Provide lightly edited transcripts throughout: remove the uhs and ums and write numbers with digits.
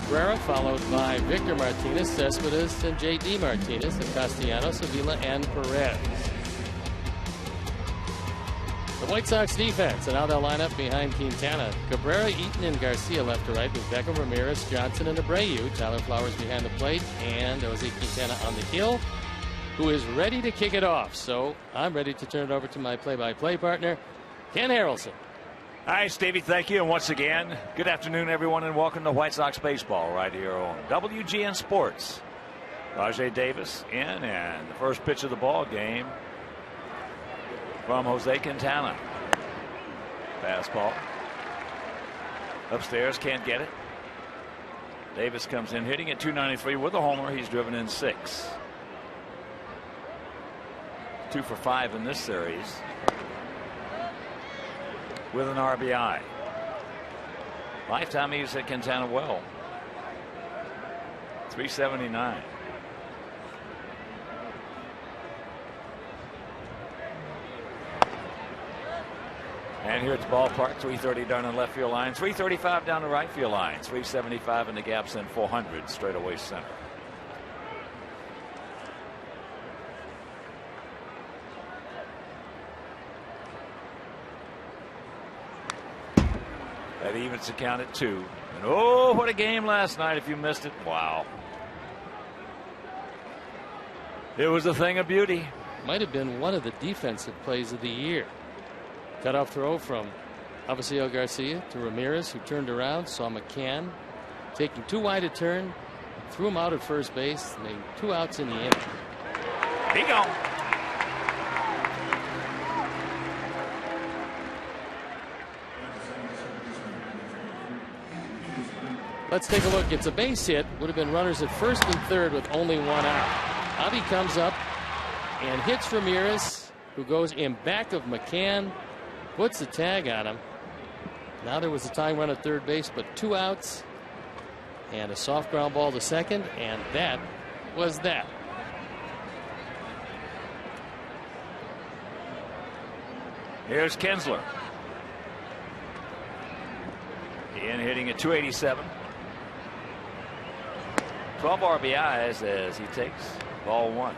Cabrera, followed by Victor Martinez, Cespedes, and J.D. Martinez, and Castellanos, Avila, and Perez. The White Sox defense, and now they'll line up behind Quintana. Cabrera, Eaton, and Garcia left to right with Beckham, Ramirez, Johnson, and Abreu. Tyler Flowers behind the plate, and Jose Quintana on the hill, who is ready to kick it off. So I'm ready to turn it over to my play-by-play partner, Ken Harrelson. Hi, Stevie. Thank you. And once again, good afternoon, everyone, and welcome to White Sox baseball right here on WGN Sports. Rajay Davis in, and the first pitch of the ball game from Jose Quintana. Fastball. Upstairs, can't get it. Davis comes in hitting at .293 with a homer. He's driven in 6. 2 for 5 in this series with an RBI. Lifetime he's hit Quintana well. 379. And here at the ballpark, 330 down the left field line, 335 down the right field line, 375 in the gaps, and 400 straight away center. That evens the count at 2. And oh, what a game last night if you missed it. Wow. It was a thing of beauty. Might have been one of the defensive plays of the year. Cutoff throw from Avisail Garcia to Ramirez, who turned around, saw McCann taking too wide a turn, threw him out at first base, made 2 outs in the inning. He gone. Let's take a look. It's a base hit. Would have been runners at first and third with only 1 out. Avi comes up and hits Ramirez, who goes in back of McCann, puts the tag on him. Now there was a tying run at third base, but 2 outs and a soft ground ball to second, and that was that. Here's Kinsler. In hitting at .287. 12 RBIs as he takes ball 1.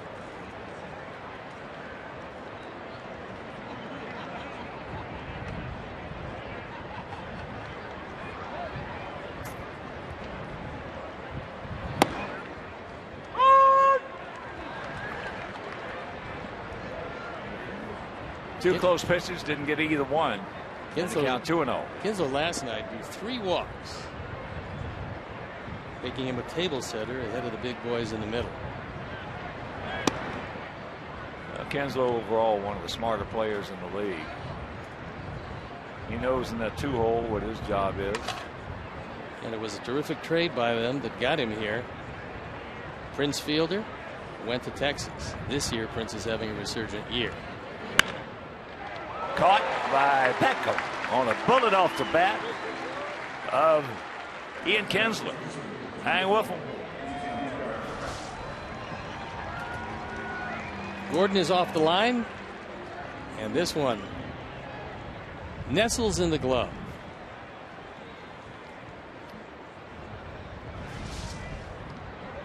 Two close pitches, didn't get either one. Kinsler count 2-0. Kinsler last night drew 3 walks, making him a table setter ahead of the big boys in the middle. Kinsler overall one of the smarter players in the league. He knows in that 2-hole what his job is. And it was a terrific trade by them that got him here. Prince Fielder went to Texas. This year Prince is having a resurgent year. Caught by Beckham on a bullet off the bat of Ian Kinsler. Hang with him. Gordon is off the line, and this one nestles in the glove.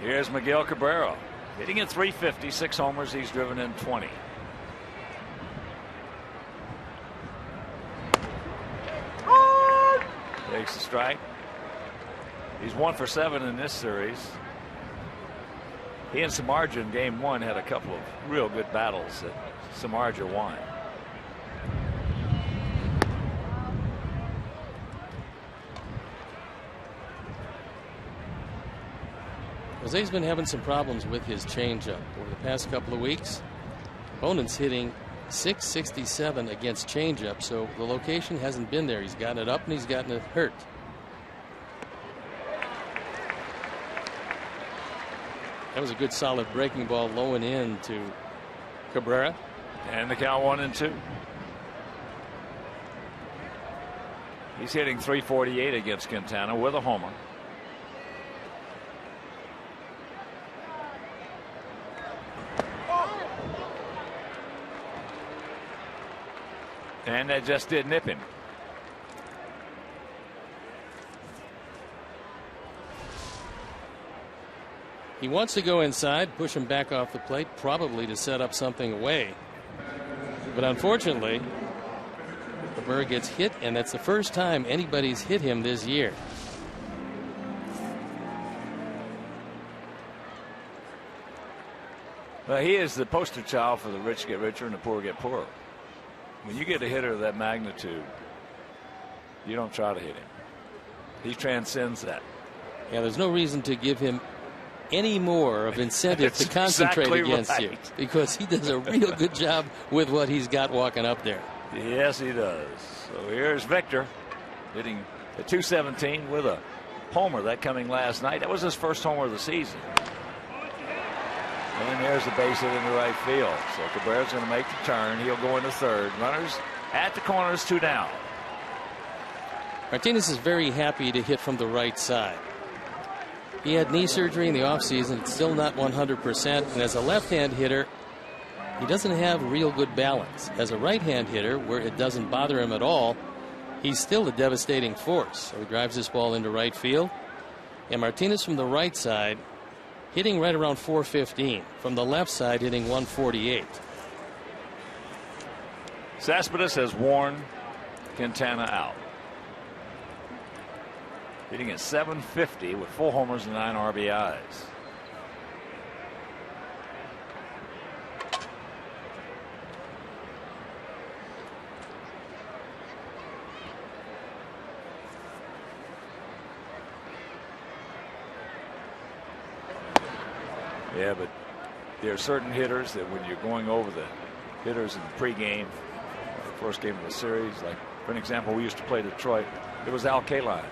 Here's Miguel Cabrera hitting at .350, 6 homers. He's driven in 20. Takes the strike. He's 1 for 7 in this series. He and Samardzija in game 1 had a couple of real good battles that Samardzija won. Jose's been having some problems with his changeup over the past couple of weeks. Opponent's hitting .667 against changeup, so the location hasn't been there. He's gotten it up and he's gotten it hurt. That was a good solid breaking ball low and in to Cabrera. And the count 1-2. He's hitting .348 against Quintana with a homer. And that just did nip him. He wants to go inside, push him back off the plate, probably to set up something away. But unfortunately, the bird gets hit, and that's the first time anybody's hit him this year. Well, he is the poster child for the rich get richer and the poor get poorer. When you get a hitter of that magnitude, you don't try to hit him. He transcends that. Yeah, there's no reason to give him any more of incentive to concentrate exactly against right. you, because he does a real good job with what he's got walking up there. Yes, he does. So here's Victor hitting at .217 with a homer, that coming last night. That was his first homer of the season. And there's the base hit into right field. So Cabrera's going to make the turn. He'll go into third. Runners at the corners, 2 down. Martinez is very happy to hit from the right side. He had knee surgery in the offseason. It's still not 100%. And as a left-hand hitter, he doesn't have real good balance. As a right-hand hitter, where it doesn't bother him at all, he's still a devastating force. So he drives this ball into right field. And Martinez from the right side, hitting right around 415. From the left side, hitting 148. Cespedes has worn Quintana out. Hitting at .750 with 4 homers and 9 RBIs. Yeah, but there are certain hitters that when you're going over the hitters in the pregame, the first game of the series, like for an example, we used to play Detroit. It was Al Kaline.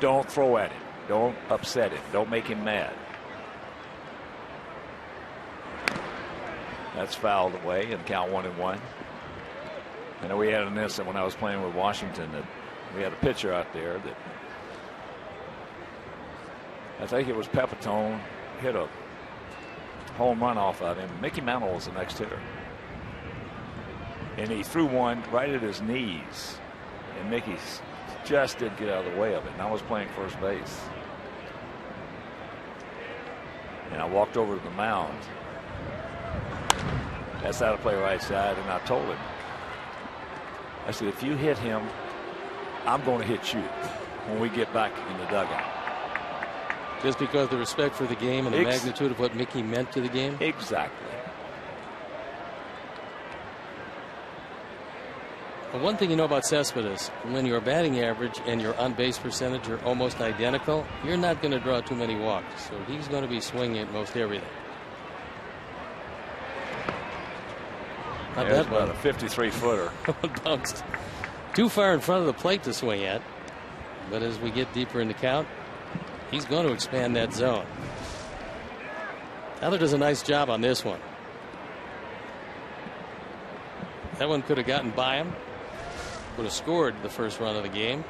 Don't throw at him. Don't upset him. Don't make him mad. That's fouled away and count 1-1. I know we had an incident when I was playing with Washington that we had a pitcher out there that I think it was Pepitone hit a home run off of him. Mickey Mantle was the next hitter. And he threw one right at his knees. And Mickey just didn't get out of the way of it. And I was playing first base. And I walked over to the mound. That's how to play right side. And I told him, I said, if you hit him, I'm going to hit you when we get back in the dugout. Just because of the respect for the game and the magnitude of what Mickey meant to the game? Exactly. Well, one thing you know about Cespedes, when your batting average and your on-base percentage are almost identical, you're not going to draw too many walks. So he's going to be swinging at most everything. Not There's that one. about a 53-footer. Bounced too far in front of the plate to swing at. But as we get deeper in the count, he's going to expand that zone. Tyler does a nice job on this one. That one could have gotten by him. Would have scored the first run of the game.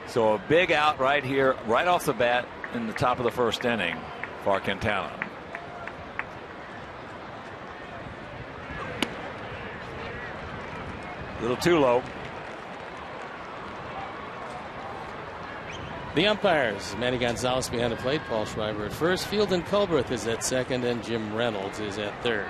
So a big out right here, right off the bat in the top of the first inning for Quintana. A little too low. The umpires, Manny Gonzalez behind the plate, Paul Schreiber at first, Field and Culbreth is at second, and Jim Reynolds is at third.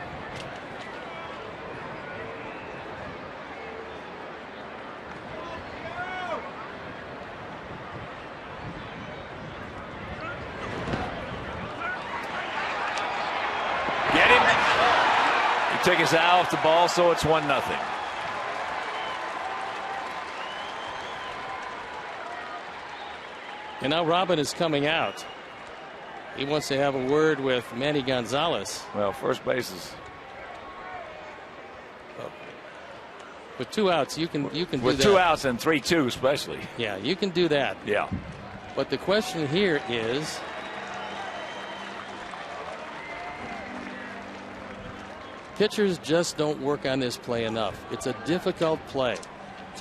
Get him. He took his eye off the ball, so it's 1-0. And now Robin is coming out. He wants to have a word with Manny Gonzalez. Well, first base is with 2 outs. You can do that. with 2 outs and 3-2 especially. Yeah, you can do that. Yeah. But the question here is, pitchers just don't work on this play enough. It's a difficult play.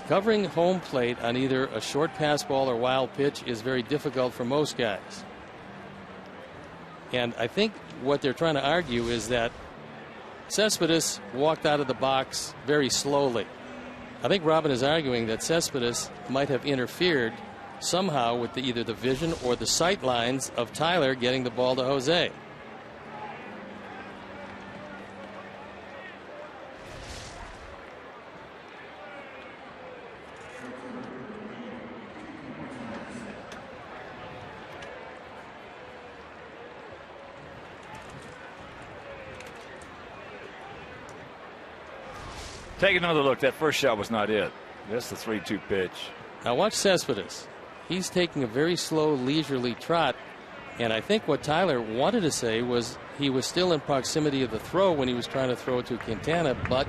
Covering home plate on either a short pass ball or wild pitch is very difficult for most guys. And I think what they're trying to argue is that Cespedes walked out of the box very slowly. I think Robin is arguing that Cespedes might have interfered somehow with either the vision or the sight lines of Tyler getting the ball to Jose. Take another look. That first shot was not it. That's the 3-2 pitch. Now watch Cespedes. He's taking a very slow, leisurely trot. And I think what Tyler wanted to say was he was still in proximity of the throw when he was trying to throw it to Quintana, but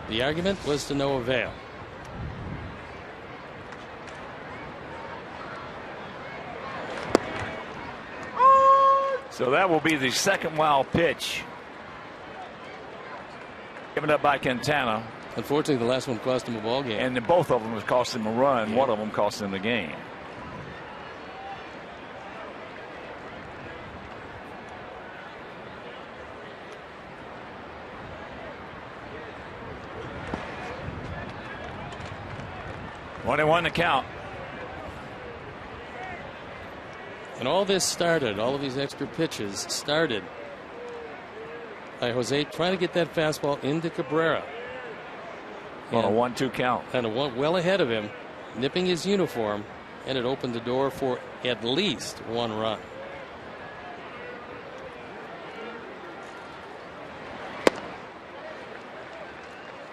the argument was to no avail. So that will be the second wild pitch given up by Quintana. Unfortunately, the last one cost him a ball game. And then both of them has cost him a run. One of them cost him the game. One and one to count. And all this started, all of these extra pitches started by Jose trying to get that fastball into Cabrera. On a 1-2 count. And well ahead of him, nipping his uniform, and it opened the door for at least one run.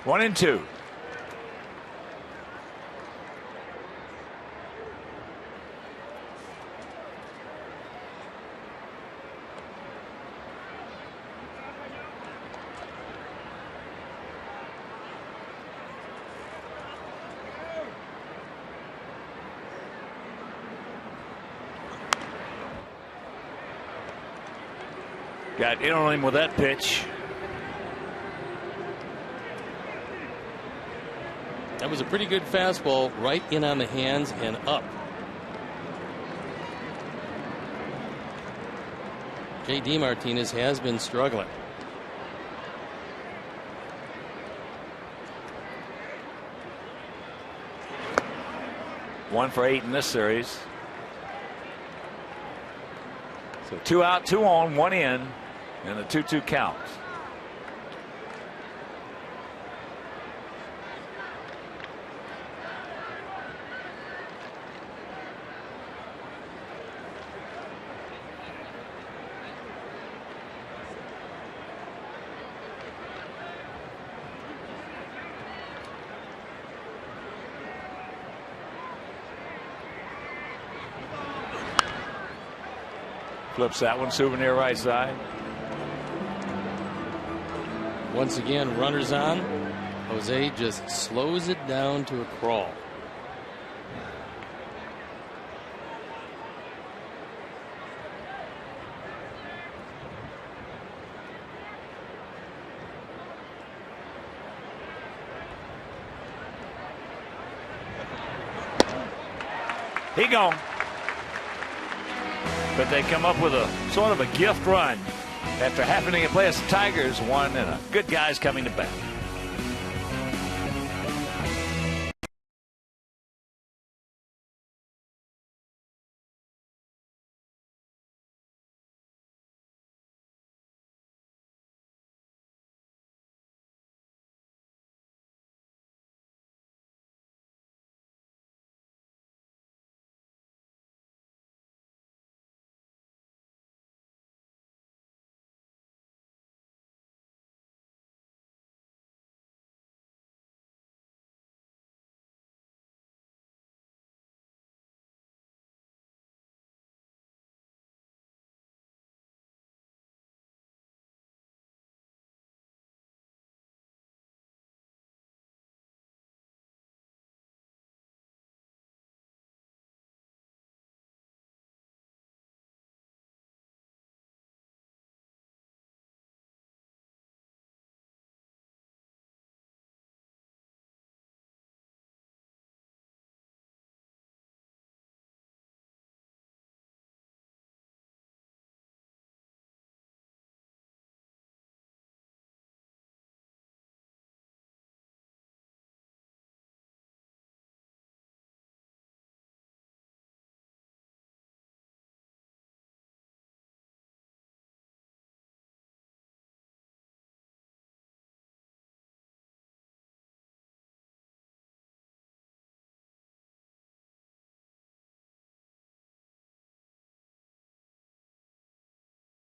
One and two. Got in on him with that pitch. That was a pretty good fastball, right in on the hands and up. J.D. Martinez has been struggling. One for 8 in this series. So 2 out, 2 on, 1 in, and a 2-2 count. Flips that one, souvenir right side. Once again, runners on. Jose just slows it down to a crawl. He gone. But they come up with a sort of a gift run after happening to play as the Tigers won, and a good guy's coming to bat.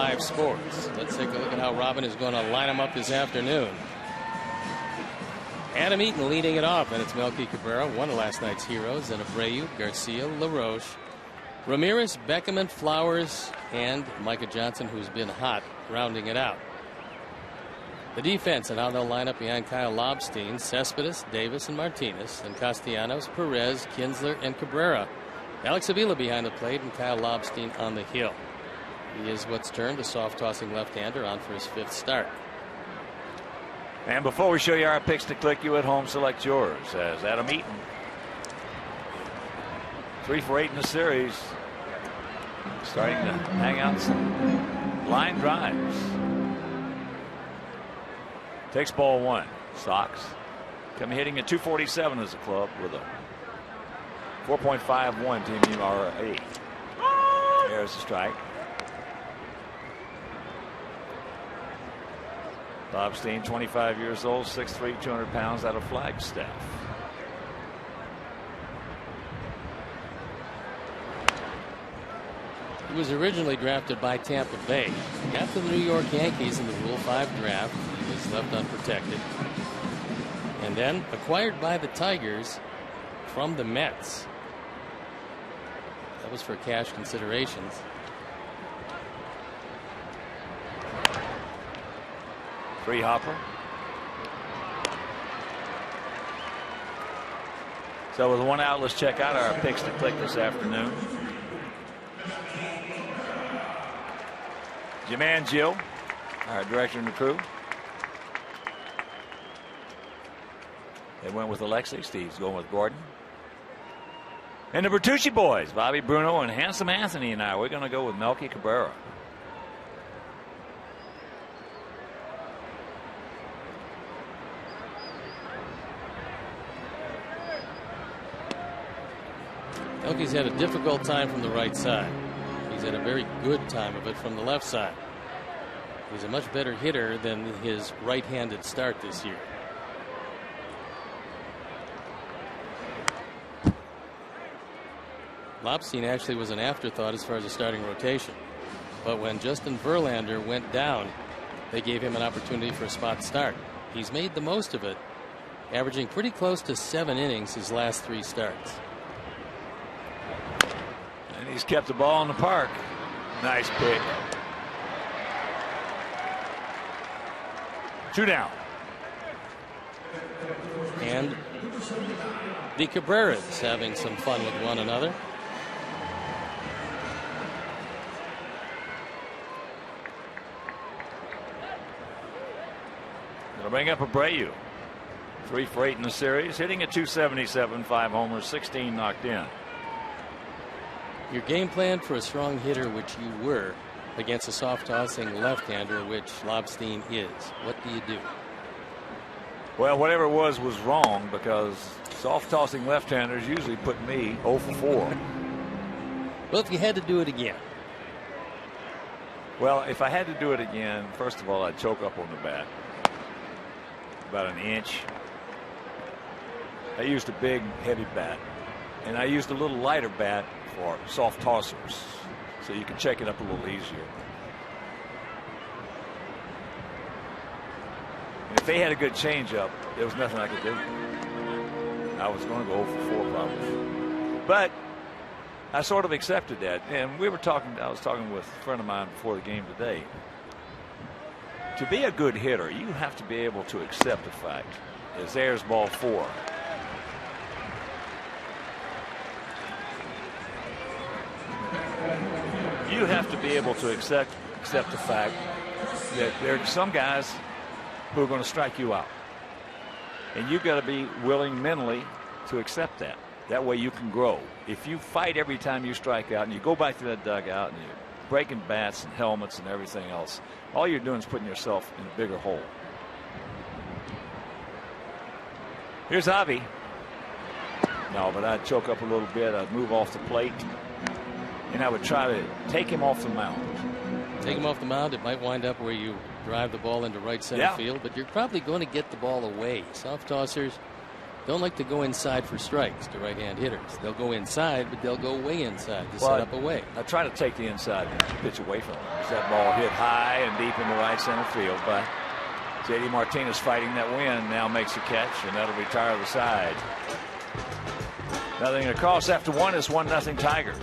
Live Sports. Let's take a look at how Robin is going to line them up this afternoon. Adam Eaton leading it off, and it's Melky Cabrera, one of last night's heroes, and Abreu, Garcia, LaRoche, Ramirez, Beckerman, Flowers, and Micah Johnson, who's been hot, rounding it out. The defense and how they'll line up behind Kyle Lobstein, Cespedes, Davis, and Martinez, and Castellanos, Perez, Kinsler, and Cabrera. Alex Avila behind the plate, and Kyle Lobstein on the hill. He is what's termed a soft-tossing left-hander, on for his 5th start. And before we show you our picks to click, you at home select yours as Adam Eaton. 3 for 8 in the series. Starting to hang out some line drives. Takes ball 1. Sox coming hitting at .247 as a club with a 4.51 team ERA. There's the strike. Lobstein, 25 years old, 6'3", 200 pounds, out of Flagstaff. He was originally drafted by Tampa Bay. Got to the New York Yankees in the Rule 5 draft. He was left unprotected. And then acquired by the Tigers from the Mets. That was for cash considerations. Free hopper. So with 1 out, let's check out our picks to click this afternoon. Your man Jill, our director and the crew. They went with Alexi. Steve's going with Gordon. And the Bertucci boys, Bobby Bruno and Handsome Anthony and I, we're going to go with Melky Cabrera. Melky's had a difficult time from the right side. He's had a very good time of it from the left side. He's a much better hitter than his right-handed start this year. Lobstein actually was an afterthought as far as a starting rotation. But when Justin Verlander went down, they gave him an opportunity for a spot start. He's made the most of it, averaging pretty close to 7 innings his last 3 starts. And he's kept the ball in the park. Nice pick. 2 down. And the Cabreras having some fun with one another. Gonna bring up Abreu. 3 for 8 in the series, hitting at .277, 5 homers, 16 knocked in. Your game plan for a strong hitter, which you were, against a soft-tossing left-hander, which Lobstein is. What do you do? Well, whatever it was wrong, because soft-tossing left-handers usually put me 0 for 4. Well, if you had to do it again. Well, if I had to do it again, first of all, I'd choke up on the bat. About an inch. I used a big, heavy bat. And I used a little lighter bat for soft tossers, so you can check it up a little easier. And if they had a good changeup, there was nothing I could do. I was going to go 0 for 4 probably. But I sort of accepted that. And we were talking, I was talking with a friend of mine before the game today. To be a good hitter, you have to be able to accept the fact is there's ball 4. You have to be able to accept the fact that there are some guys who are going to strike you out. And you've got to be willing mentally to accept that. That way you can grow. If you fight every time you strike out and you go back to that dugout and you're breaking bats and helmets and everything else, all you're doing is putting yourself in a bigger hole. Here's Javi. No, but I'd choke up a little bit. I'd move off the plate. And I would try to take him off the mound. Take him off the mound. It might wind up where you drive the ball into right center field, but you're probably going to get the ball away. Soft tossers don't like to go inside for strikes to right-hand hitters. They'll go inside, but they'll go way inside to set up a way. I try to take the inside pitch away from him. That ball hit high and deep into right center field, but J.D. Martinez fighting that wind now makes a catch, and that'll retire the side. Nothing across after one is 1-0 Tigers.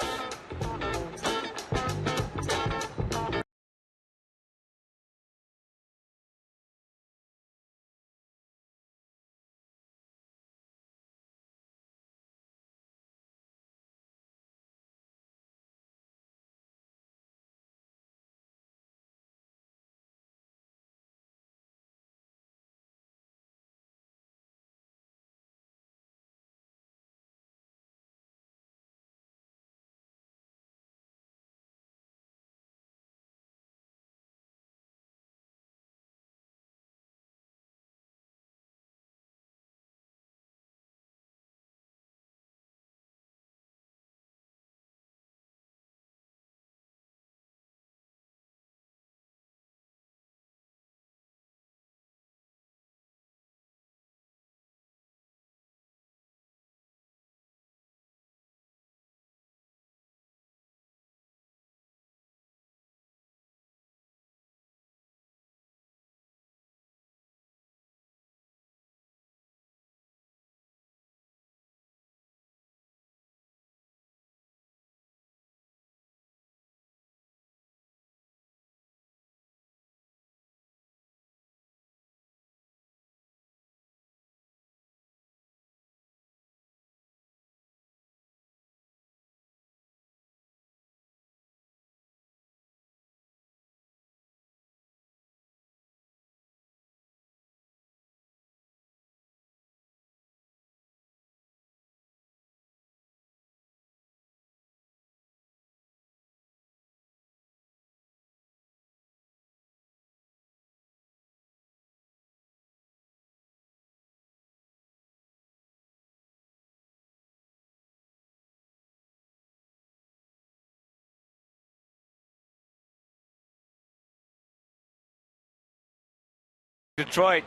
Detroit,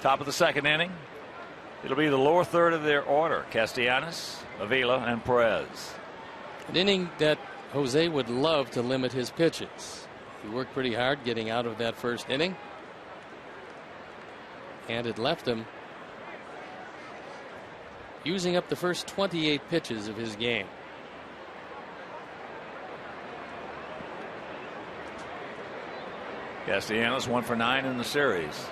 top of the second inning. It'll be the lower third of their order. Castellanos, Avila, and Perez. An inning that Jose would love to limit his pitches. He worked pretty hard getting out of that first inning, and it left him using up the first 28 pitches of his game. Castellanos 1 for 9 in the series.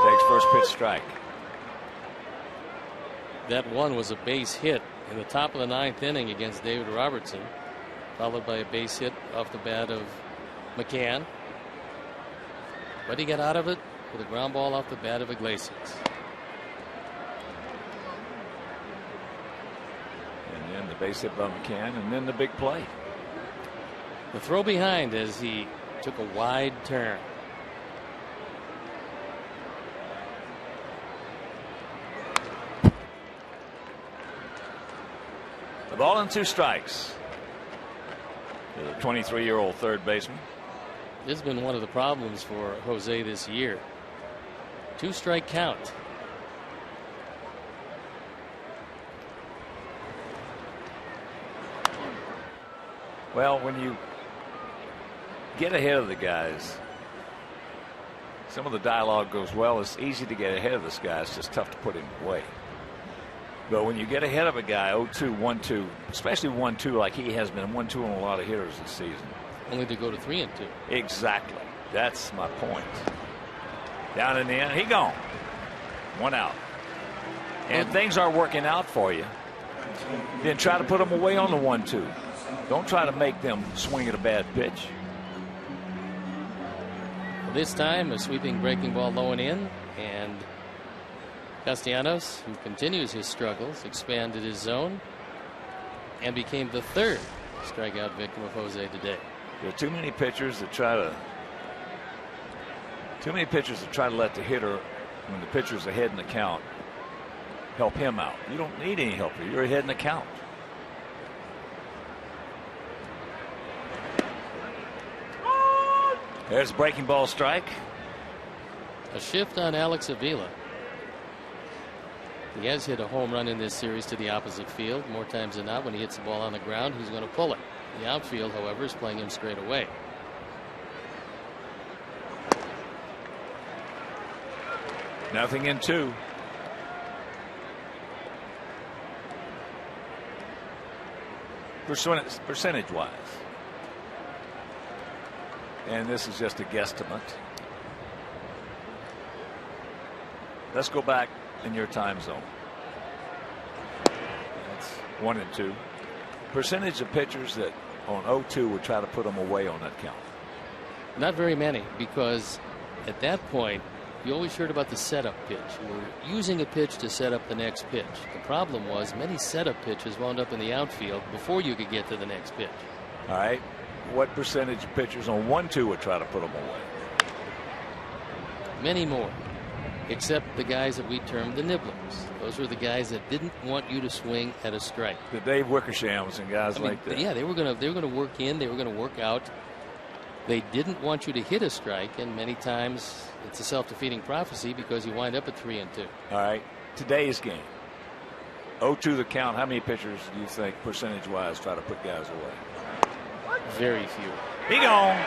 Takes first pitch strike. That one was a base hit in the top of the 9th inning against David Robertson, followed by a base hit off the bat of McCann. But he got out of it with a ground ball off the bat of Iglesias. And then the base hit by McCann, and then the big play. The throw behind as he took a wide turn. The ball and 2 strikes. The 23-year-old third baseman. This has been one of the problems for Jose this year. 2-strike count. Well, when you get ahead of the guys, some of the dialogue goes, well, it's easy to get ahead of this guy. It's just tough to put him away. But when you get ahead of a guy 0-2, 1-2, especially 1-2 like he has been 1-2 on a lot of hitters this season. Only to go to 3-2. Exactly. That's my point. Down in the end, he gone. 1 out. And things are working out for you. Then try to put them away on the 1-2. Don't try to make them swing at a bad pitch. This time a sweeping breaking ball low and in, and Castellanos, who continues his struggles, expanded his zone and became the 3rd strikeout victim of Jose today. There are too many pitchers that try to let the hitter, when the pitcher's ahead in the count, help him out. You don't need any help. You're ahead in the count. There's a breaking ball strike. A shift on Alex Avila. He has hit a home run in this series to the opposite field. More times than not, when he hits the ball on the ground, he's going to pull it. The outfield, however, is playing him straight away. Nothing in 2. Percentage wise. And this is just a guesstimate. Let's go back in your time zone. That's 1 and 2. Percentage of pitchers that on 0-2 would try to put them away on that count. Not very many, because at that point you always heard about the setup pitch. You were using a pitch to set up the next pitch. The problem was many setup pitches wound up in the outfield before you could get to the next pitch. All right. What percentage of pitchers on 1-2 would try to put them away? Many more, except the guys that we termed the nibblers. Those were the guys that didn't want you to swing at a strike. The Dave Wickershams and guys like that. Yeah, they were going to work in. They were going to work out. They didn't want you to hit a strike, and many times it's a self-defeating prophecy because you wind up at 3 and 2. All right. Today's game. 0-2 the count. How many pitchers do you think percentage-wise try to put guys away? Very few. He gone.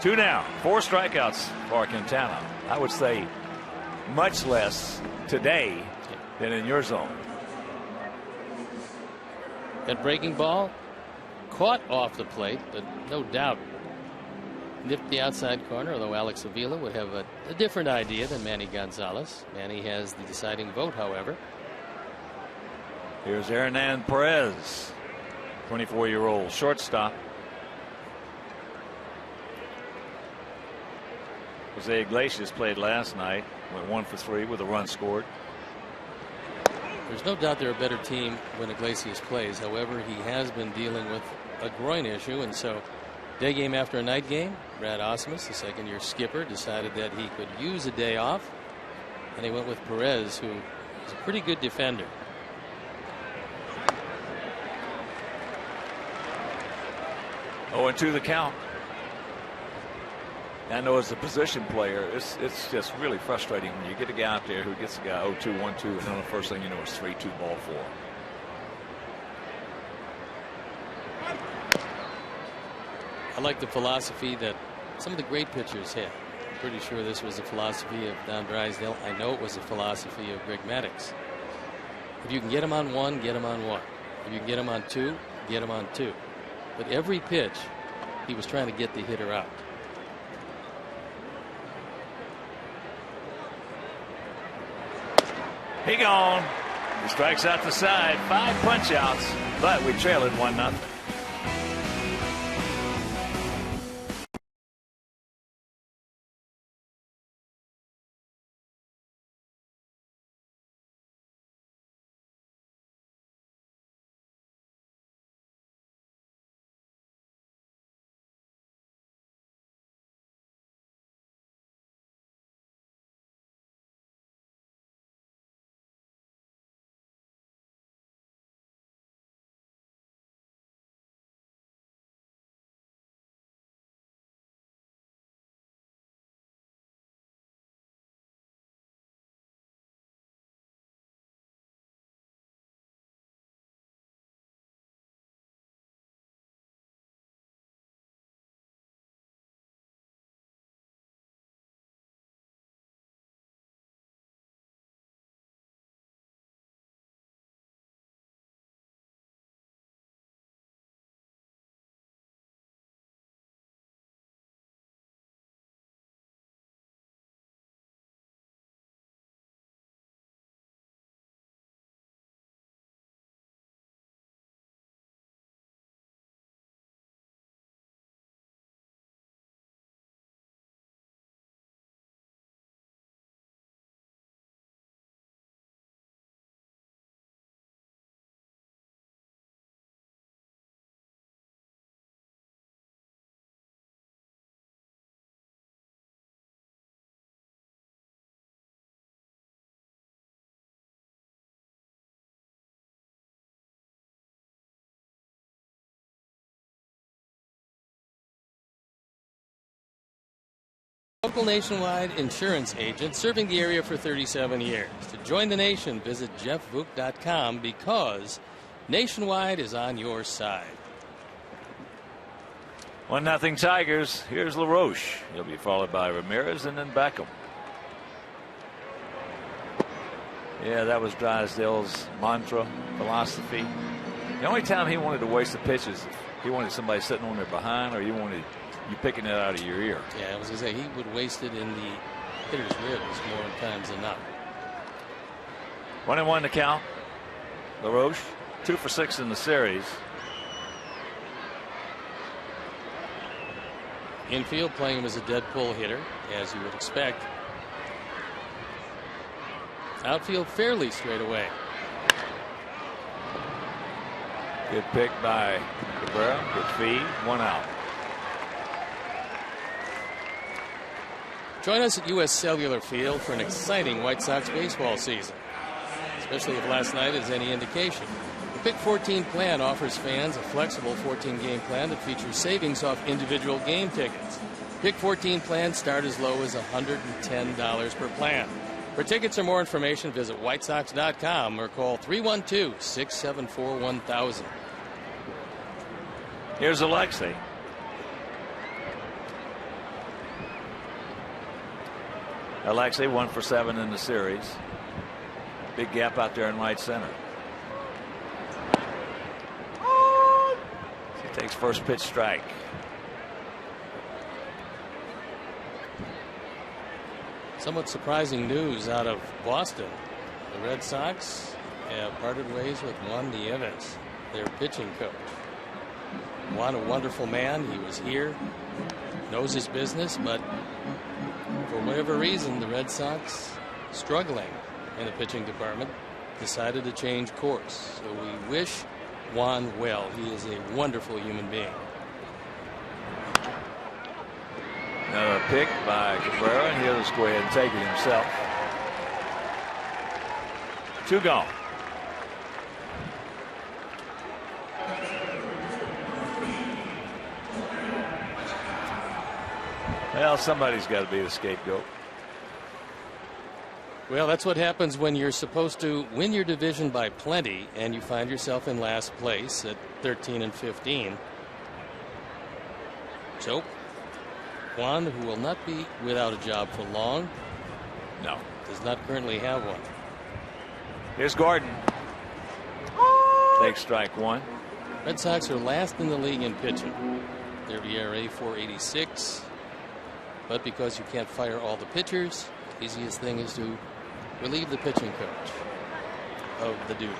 2 down. 4 strikeouts for Quintana. I would say much less today than in your zone. That breaking ball caught off the plate, but no doubt nipped the outside corner, although Alex Avila would have a different idea than Manny Gonzalez. Manny has the deciding vote, however. Here's Hernan Perez, 24-year-old shortstop. Jose Iglesias played last night, went 1 for 3 with a run scored. There's no doubt they're a better team when Iglesias plays. However, he has been dealing with a groin issue, and so day game after a night game, Brad Ausmus, the second-year skipper, decided that he could use a day off, and he went with Perez, who is a pretty good defender. Oh, and 2 the count. I know as a position player, it's just really frustrating when you get a guy out there who gets a guy 0-2, 1-2, and then the first thing you know is 3-2 ball 4. I like the philosophy that some of the great pitchers had. I'm pretty sure this was the philosophy of Don Drysdale. I know it was the philosophy of Greg Maddux. If you can get him on 1, get him on 1. If you can get him on 2, get him on 2. But every pitch, he was trying to get the hitter out. He gone. He strikes out the side. 5 punch outs, but we trail it 1-0. Local nationwide insurance agent serving the area for 37 years. To join the nation, visit jeffvook.com because Nationwide is on your side. 1-0 Tigers. Here's LaRoche. He'll be followed by Ramirez and then Beckham. Yeah, that was Drysdale's mantra, philosophy. The only time he wanted to waste the pitches, he wanted somebody sitting on their behind, or you wanted you picking it out of your ear. Yeah, I was going to say, he would waste it in the hitter's ribs more times than not. 1-1 to count. LaRoche, 2 for 6 in the series. Infield playing him as a dead pull hitter, as you would expect. Outfield fairly straight away. Good pick by Cabrera. Good feed. 1 out. Join us at U.S. Cellular Field for an exciting White Sox baseball season, especially if last night is any indication. The Pick 14 plan offers fans a flexible 14-game plan that features savings off individual game tickets. Pick 14 plans start as low as $110 per plan. For tickets or more information, visit whitesox.com or call 312-674-1000. Here's Alexei. Alexei 1 for 7 in the series. Big gap out there in right center. He takes first pitch strike. Somewhat surprising news out of Boston. The Red Sox have parted ways with Juan Nieves, their pitching coach. Juan, a wonderful man. He was here, knows his business, but for whatever reason, the Red Sox, struggling in the pitching department, decided to change course. So we wish Juan well. He is a wonderful human being. Another pick by Cabrera, and he'll just go ahead and take it himself. 2 gone. Well, somebody's got to be the scapegoat. Well, that's what happens when you're supposed to win your division by plenty and you find yourself in last place at 13-15. So, Juan, who will not be without a job for long, No. does not currently have one. Here's Gordon. Takes strike 1. Red Sox are last in the league in pitching. Their ERA .486. But because you can't fire all the pitchers, the easiest thing is to relieve the pitching coach of the duties.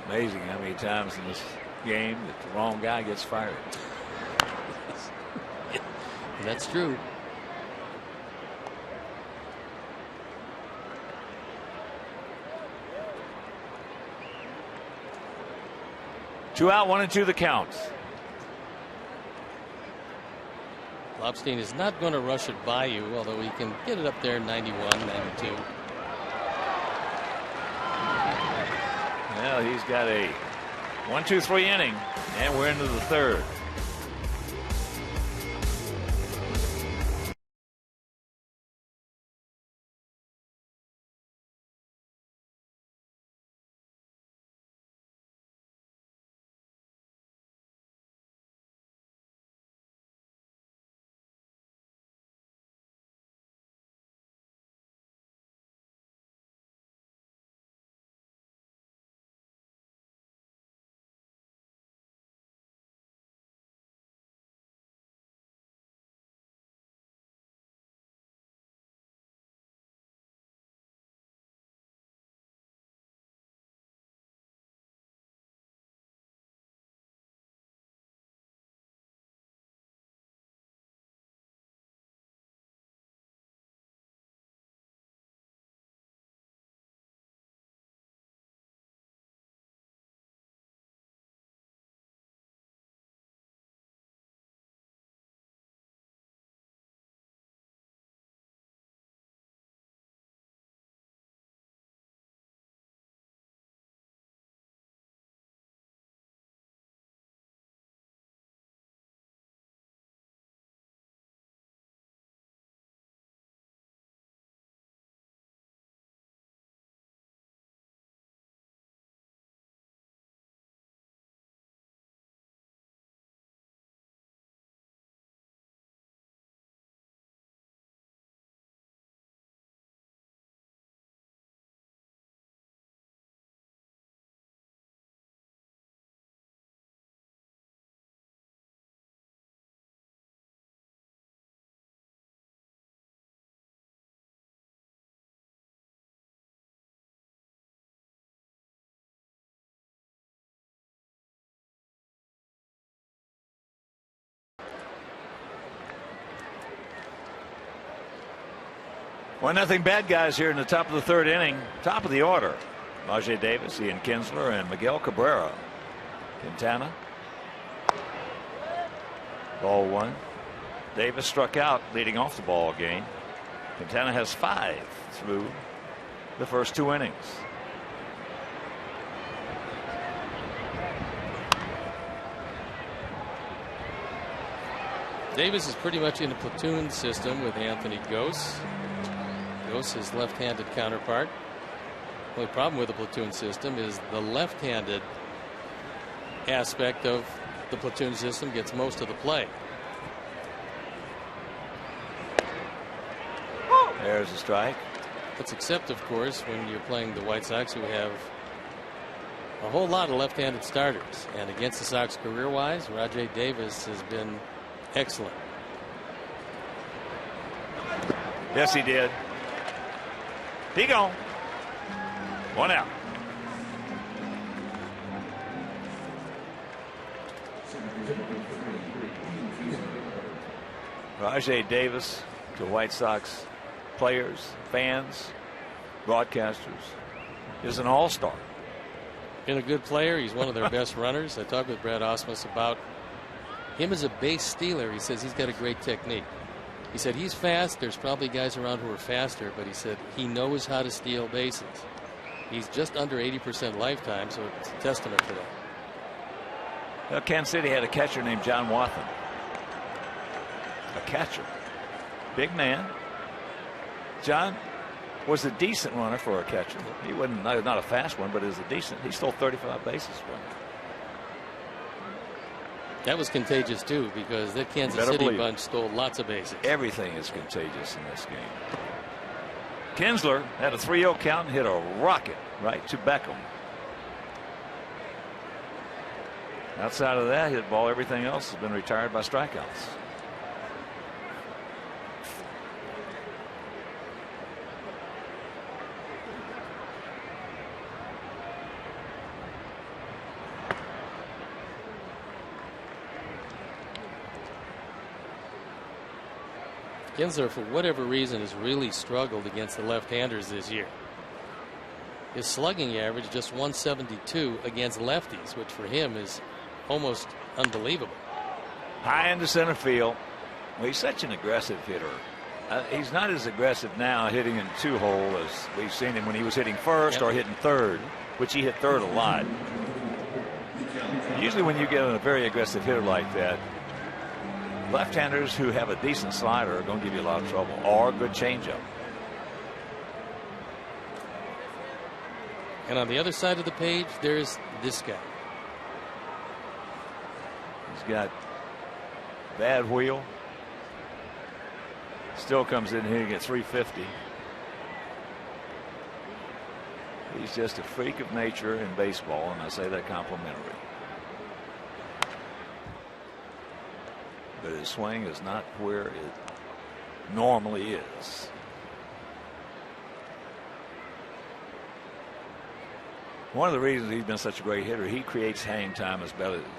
Amazing how many times in this game that the wrong guy gets fired. That's true. Two out, 1-2 the count. Lobstein is not going to rush it by you, although he can get it up there 91, 92. Well, he's got a 1-2-3 inning, and we're into the third. 1-0 bad guys here in the top of the third inning. Top of the order. Rajay Davis, Ian Kinsler, and Miguel Cabrera. Quintana. Ball one. Davis struck out leading off the ball game. Quintana has 5 through the first 2 innings. Davis is pretty much in a platoon system with Anthony Gose. Gose, his left-handed counterpart. The only problem with the platoon system is the left-handed aspect of the platoon system gets most of the play. There's a strike. That's except, of course, when you're playing the White Sox, who have a whole lot of left-handed starters. And against the Sox career-wise, Rajay Davis has been excellent. Yes, he did. He gone. 1 out. Rajay Davis to White Sox players, fans, broadcasters is an all-star. Been a good player. He's one of their best runners. I talked with Brad Ausmus about him as a base stealer. He says he's got a great technique. He said he's fast. There's probably guys around who are faster, but he said he knows how to steal bases. He's just under 80% lifetime, so it's a testament to that. Well, Kansas City had a catcher named John Wathan. A catcher. Big man. John was a decent runner for a catcher. He wasn't not a fast one, but he was a decent. He stole 35 bases for him. That was contagious too, because that Kansas City bunch stole lots of bases. Everything is contagious in this game. Kinsler had a 3-0 count and hit a rocket right to Beckham. Outside of that, hit ball. Everything else has been retired by strikeouts. Kinsler, for whatever reason, has really struggled against the left-handers this year. His slugging average just 172 against lefties, which for him is almost unbelievable. High into center field. Well, he's such an aggressive hitter. He's not as aggressive now hitting in 2-hole as we've seen him when he was hitting first or hitting third, which he hit third a lot. Usually when you get a very aggressive hitter like that, left-handers who have a decent slider are going to give you a lot of trouble, or a good changeup. And on the other side of the page, there's this guy. He's got bad wheel. Still comes in here and gets 350. He's just a freak of nature in baseball, and I say that complimentary. But his swing is not where it normally is. One of the reasons he's been such a great hitter, he creates hang time as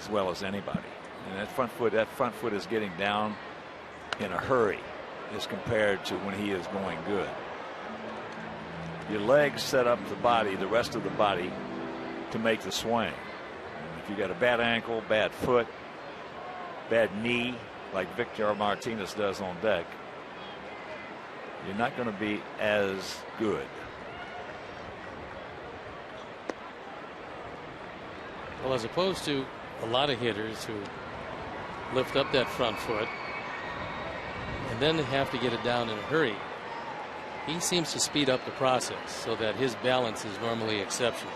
well as anybody. And that front foot is getting down in a hurry as compared to when he is going good. Your legs set up the body, the rest of the body, to make the swing. If you got a bad ankle, bad foot, bad knee, like Victor Martinez does on deck, you're not going to be as good. Well, as opposed to a lot of hitters who lift up that front foot and then have to get it down in a hurry, he seems to speed up the process so that his balance is normally exceptional.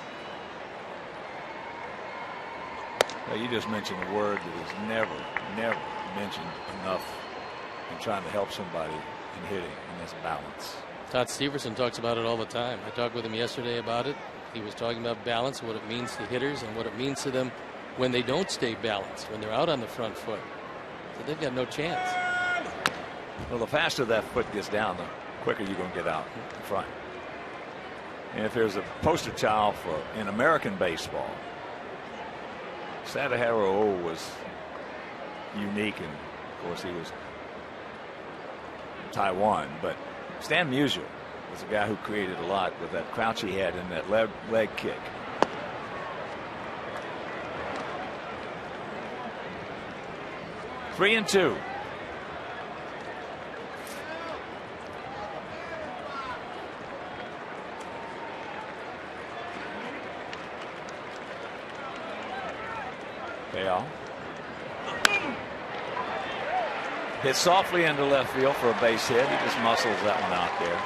Well, you just mentioned a word that is never mentioned enough in trying to help somebody in hitting, and that's balance. Todd Steverson talks about it all the time. I talked with him yesterday about it. He was talking about balance, what it means to hitters, and what it means to them when they don't stay balanced, when they're out on the front foot. So they've got no chance. Well, the faster that foot gets down, the quicker you're going to get out in front. And if there's a poster child for in American baseball, Sadaharo was unique, and of course he was from Taiwan, but Stan Musial was a guy who created a lot with that crouch he had in that leg kick. Three and two. Bale hit softly into left field for a base hit. He just muscles that one out there.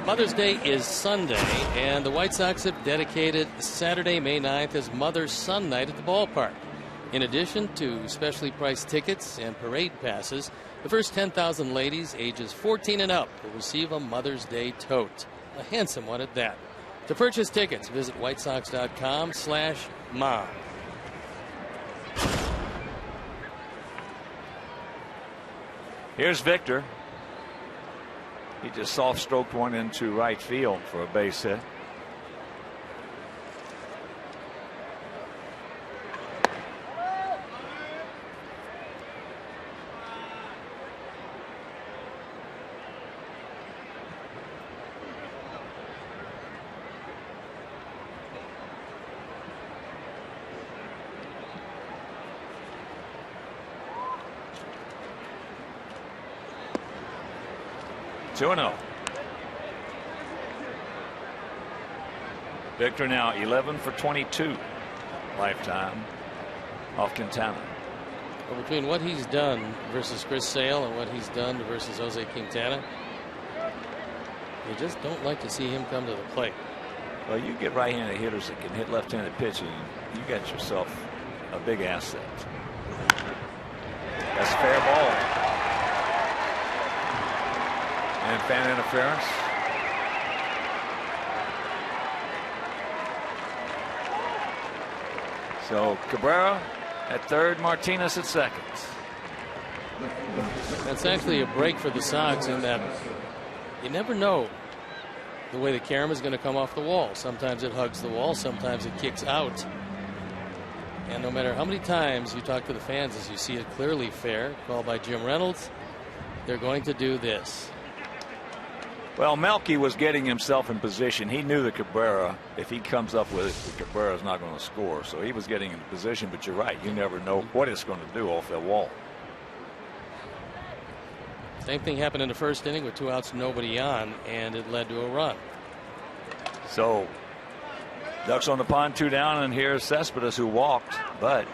Mother's Day is Sunday, and the White Sox have dedicated Saturday, May 9th as Mother's Son Night at the ballpark. In addition to specially priced tickets and parade passes, the first 10,000 ladies ages 14 and up will receive a Mother's Day tote. A handsome one at that. To purchase tickets, visit whitesox.com/mom. Here's Victor. He just soft stroked one into right field for a base hit. Two and 0. Victor now 11 for 22 lifetime off Quintana. Well, between what he's done versus Chris Sale and what he's done versus Jose Quintana, you just don't like to see him come to the plate. Well, you get right-handed hitters that can hit left-handed pitching, you got yourself a big asset. That's fair ball. And fan interference. So Cabrera at third, Martinez at second. That's actually a break for the Sox in that you never know the way the camera is going to come off the wall. Sometimes it hugs the wall, sometimes it kicks out. And no matter how many times you talk to the fans as you see it clearly fair, called by Jim Reynolds, they're going to do this. Well, Melky was getting himself in position. He knew that Cabrera, if he comes up with it, Cabrera's not going to score. So he was getting in position, but you're right. You never know what it's going to do off that wall. Same thing happened in the first inning with 2 outs, nobody on, and it led to a run. So Ducks on the pond, 2 down, and here's Cespedes, who walked, but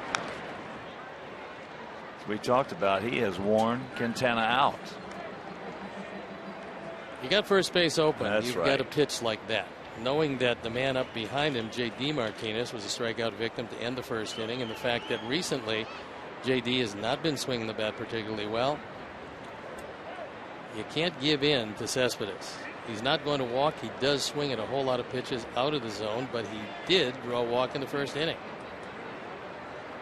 as we talked about, he has worn Quintana out. You got first base open. That's You've right. got to pitch like that, knowing that the man up behind him, J.D. Martinez, was a strikeout victim to end the first inning, and the fact that recently J.D. has not been swinging the bat particularly well. You can't give in to Cespedes. He's not going to walk. He does swing at a whole lot of pitches out of the zone, but he did draw a walk in the first inning.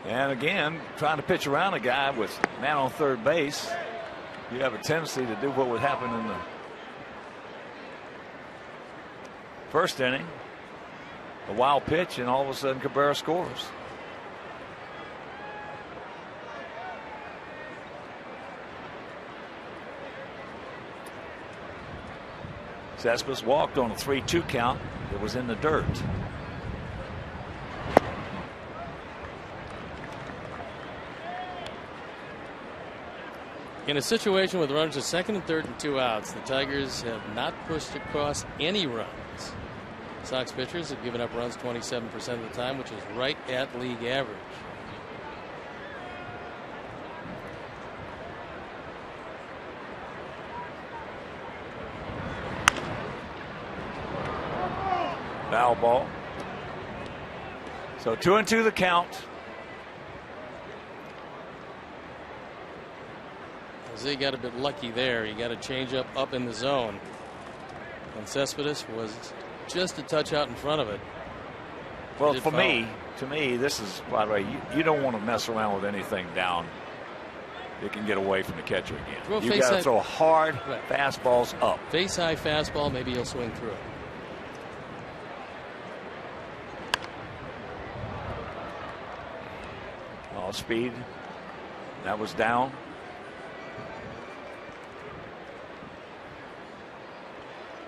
And again, trying to pitch around a guy with man on third base, you have a tendency to do what would happen in the first inning. A wild pitch, and all of a sudden Cabrera scores. Cespedes walked on a 3-2 count. It was in the dirt. In a situation with runners at second and third and 2 outs, the Tigers have not pushed across any runs. Sox pitchers have given up runs 27% of the time, which is right at league average. Foul ball. So 2-2 the count. Jose got a bit lucky there. He got a changeup up in the zone, and Cespedes was just a touch out in front of it. Well, to me, this is, by the way, you don't want to mess around with anything down. It can get away from the catcher again. You got to throw hard fastballs up. Face high fastball, maybe he'll swing through it. All speed. That was down.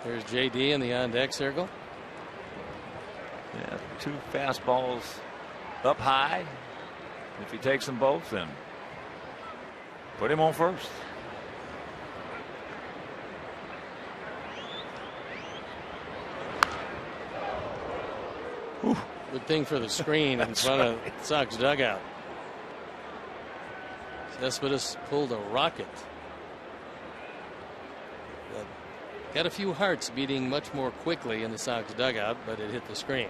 There's JD in the on-deck circle. Yeah, 2 fastballs up high. If he takes them both, then put him on first. Ooh. Good thing for the screen in front of Sox dugout. Cespedes pulled a rocket. Got a few hearts beating much more quickly in the Sox dugout, but it hit the screen.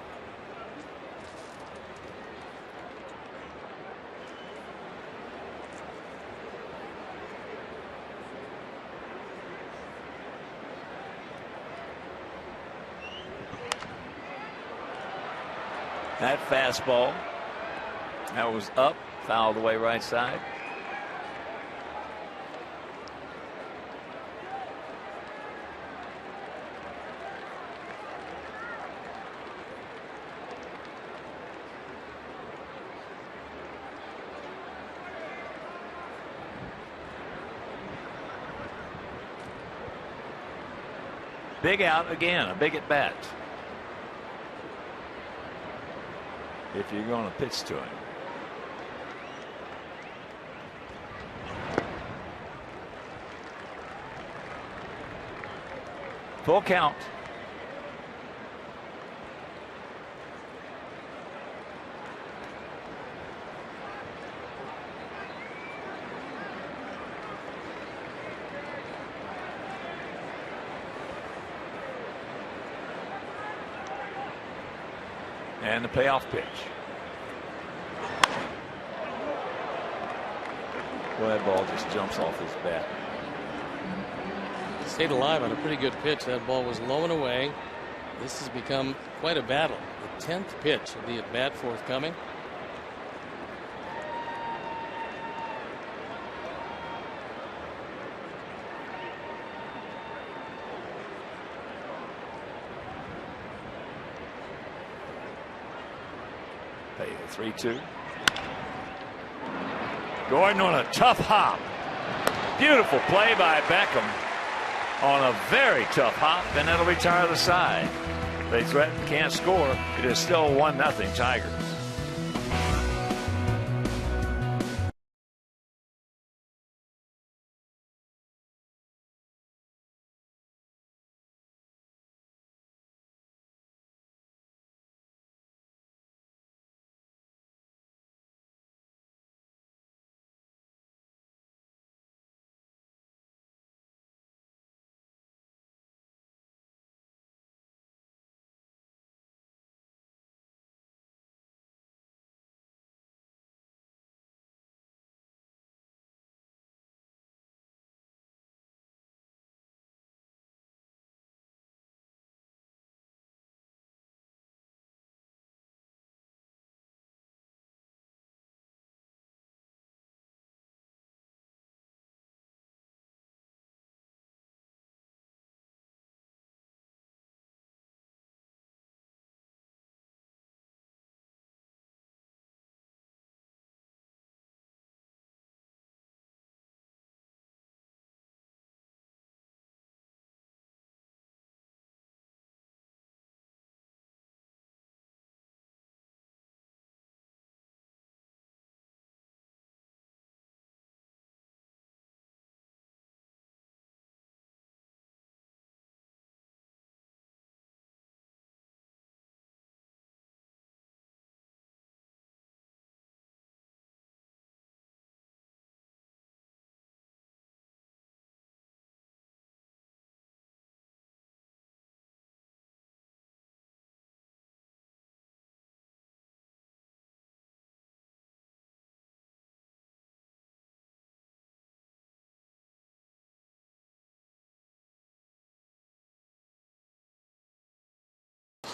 That fastball, that was up, fouled away right side. Big out again, a big at bat. If you're going to pitch to him. Full count. And the payoff pitch. Well, that ball just jumps off his bat. Stayed alive on a pretty good pitch. That ball was low and away. This has become quite a battle. The 10th pitch of the at bat forthcoming. Hey, 3-2. Gordon on a tough hop. Beautiful play by Beckham on a very tough hop, and that'll retire the side. They threaten, can't score. It is still 1-0 Tigers.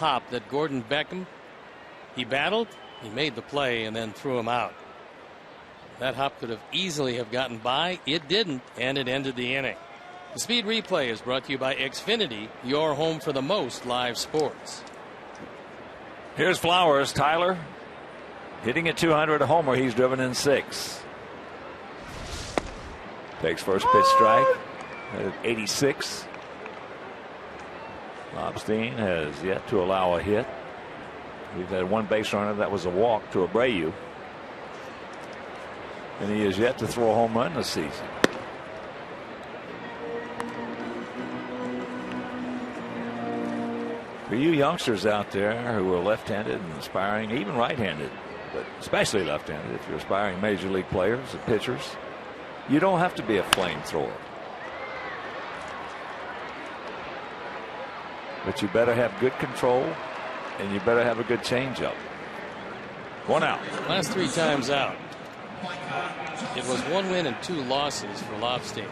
Hop that Gordon Beckham, he battled, he made the play, and then threw him out. That hop could have easily have gotten by. It didn't, and it ended the inning. The Speed Replay is brought to you by Xfinity, your home for the most live sports. Here's Flowers. Tyler hitting at 200, a homer. He's driven in 6. Takes first pitch strike at 86. Lobstein has yet to allow a hit. We've had one base runner that was a walk to Abreu. And he has yet to throw a home run this season. For you youngsters out there who are left-handed and aspiring, even right-handed, but especially left-handed, if you're aspiring major league players and pitchers, you don't have to be a flamethrower. But you better have good control, and you better have a good changeup. One out. Last 3 times out, it was 1 win and 2 losses for Lobstein.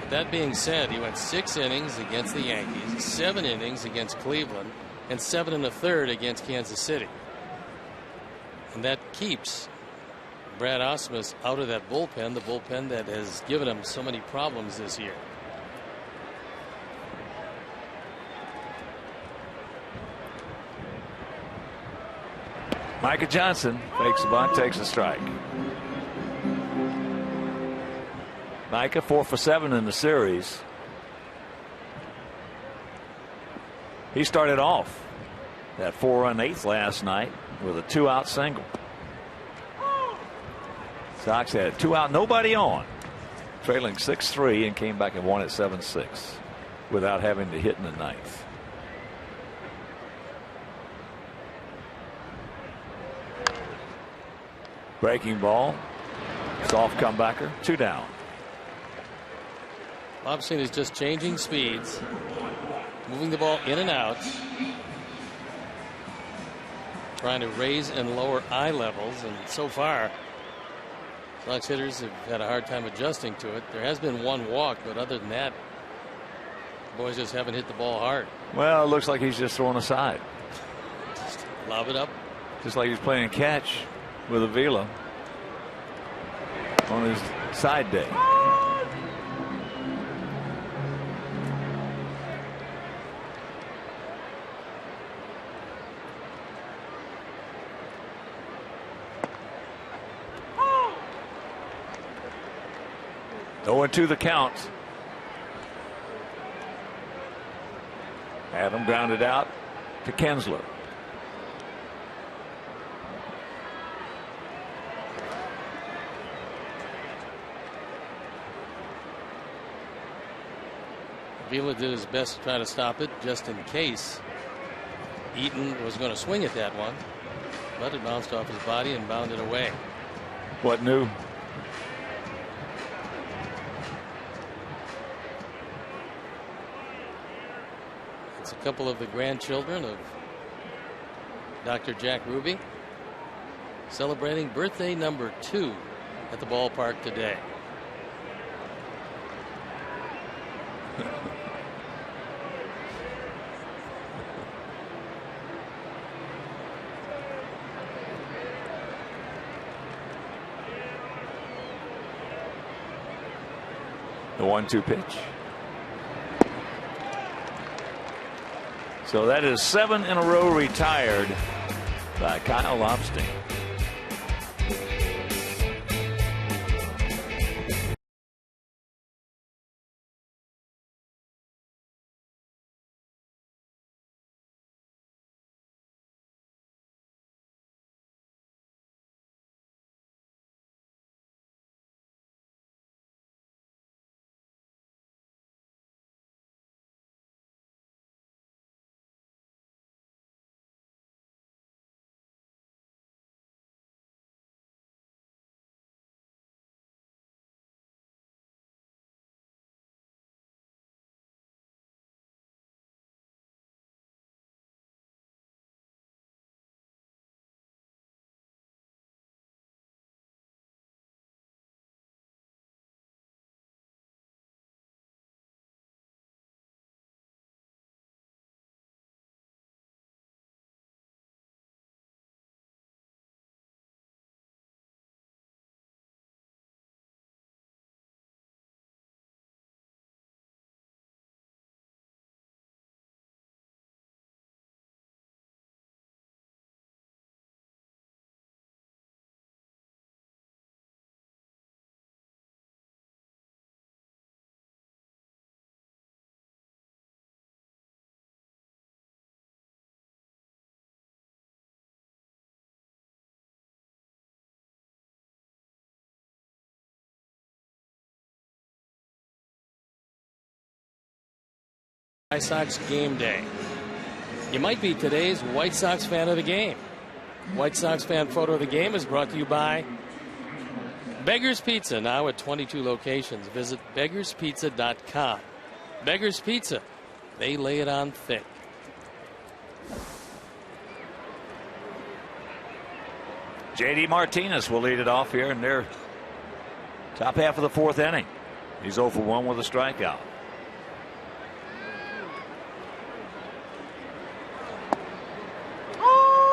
But that being said, he went 6 innings against the Yankees, 7 innings against Cleveland, and 7 1/3 against Kansas City. And that keeps Brad Ausmus out of that bullpen, the bullpen that has given him so many problems this year. Micah Johnson fakes the bunt, takes a strike. Micah 4 for 7 in the series. He started off that 4-run 8th last night with a 2-out single. Sox had 2 out, nobody on, trailing 6-3, and came back and won at 7-6 without having to hit in the 9th. Breaking ball, soft comebacker, 2 down. Lobstein is just changing speeds, moving the ball in and out, trying to raise and lower eye levels, and so far Sox hitters have had a hard time adjusting to it. There has been 1 walk, but other than that, the boys just haven't hit the ball hard. Well, it looks like he's just throwing aside. Just lob it up. Just like he's playing catch with Avila on his side day. Going to the count. Adam grounded out to Kinsler. Avila did his best to try to stop it just in case Eaton was going to swing at that one, but it bounced off his body and bounded away. What new? It's a couple of the grandchildren of Dr. Jack Ruby celebrating birthday number 2 at the ballpark today. The 1-2 pitch. So that is 7 in a row retired by Kyle Lobstein. White Sox game day. You might be today's White Sox fan of the game. White Sox fan photo of the game is brought to you by Beggar's Pizza, now at 22 locations. Visit beggarspizza.com. Beggar's Pizza, they lay it on thick. J.D. Martinez will lead it off here in their top half of the fourth inning. He's 0 for 1 with a strikeout.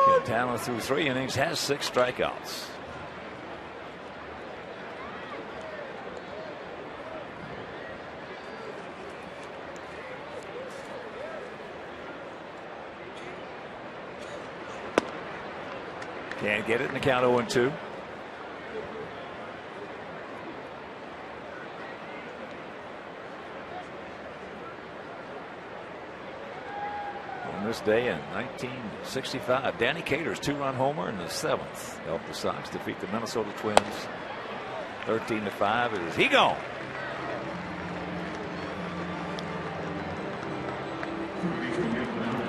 Quintana through 3 innings has 6 strikeouts. Can't get it in the count 0-2. On this day in 1965, Danny Cater's 2-run homer in the 7th helped the Sox defeat the Minnesota Twins 13-5. Is he gone?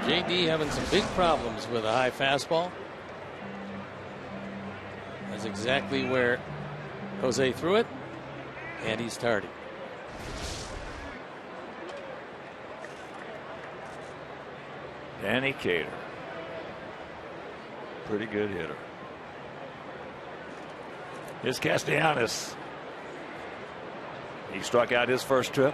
JD having some big problems with a high fastball. That's exactly where Jose threw it, and he's tardy. Danny Cater, pretty good hitter. Here's Castellanos. He struck out his first trip.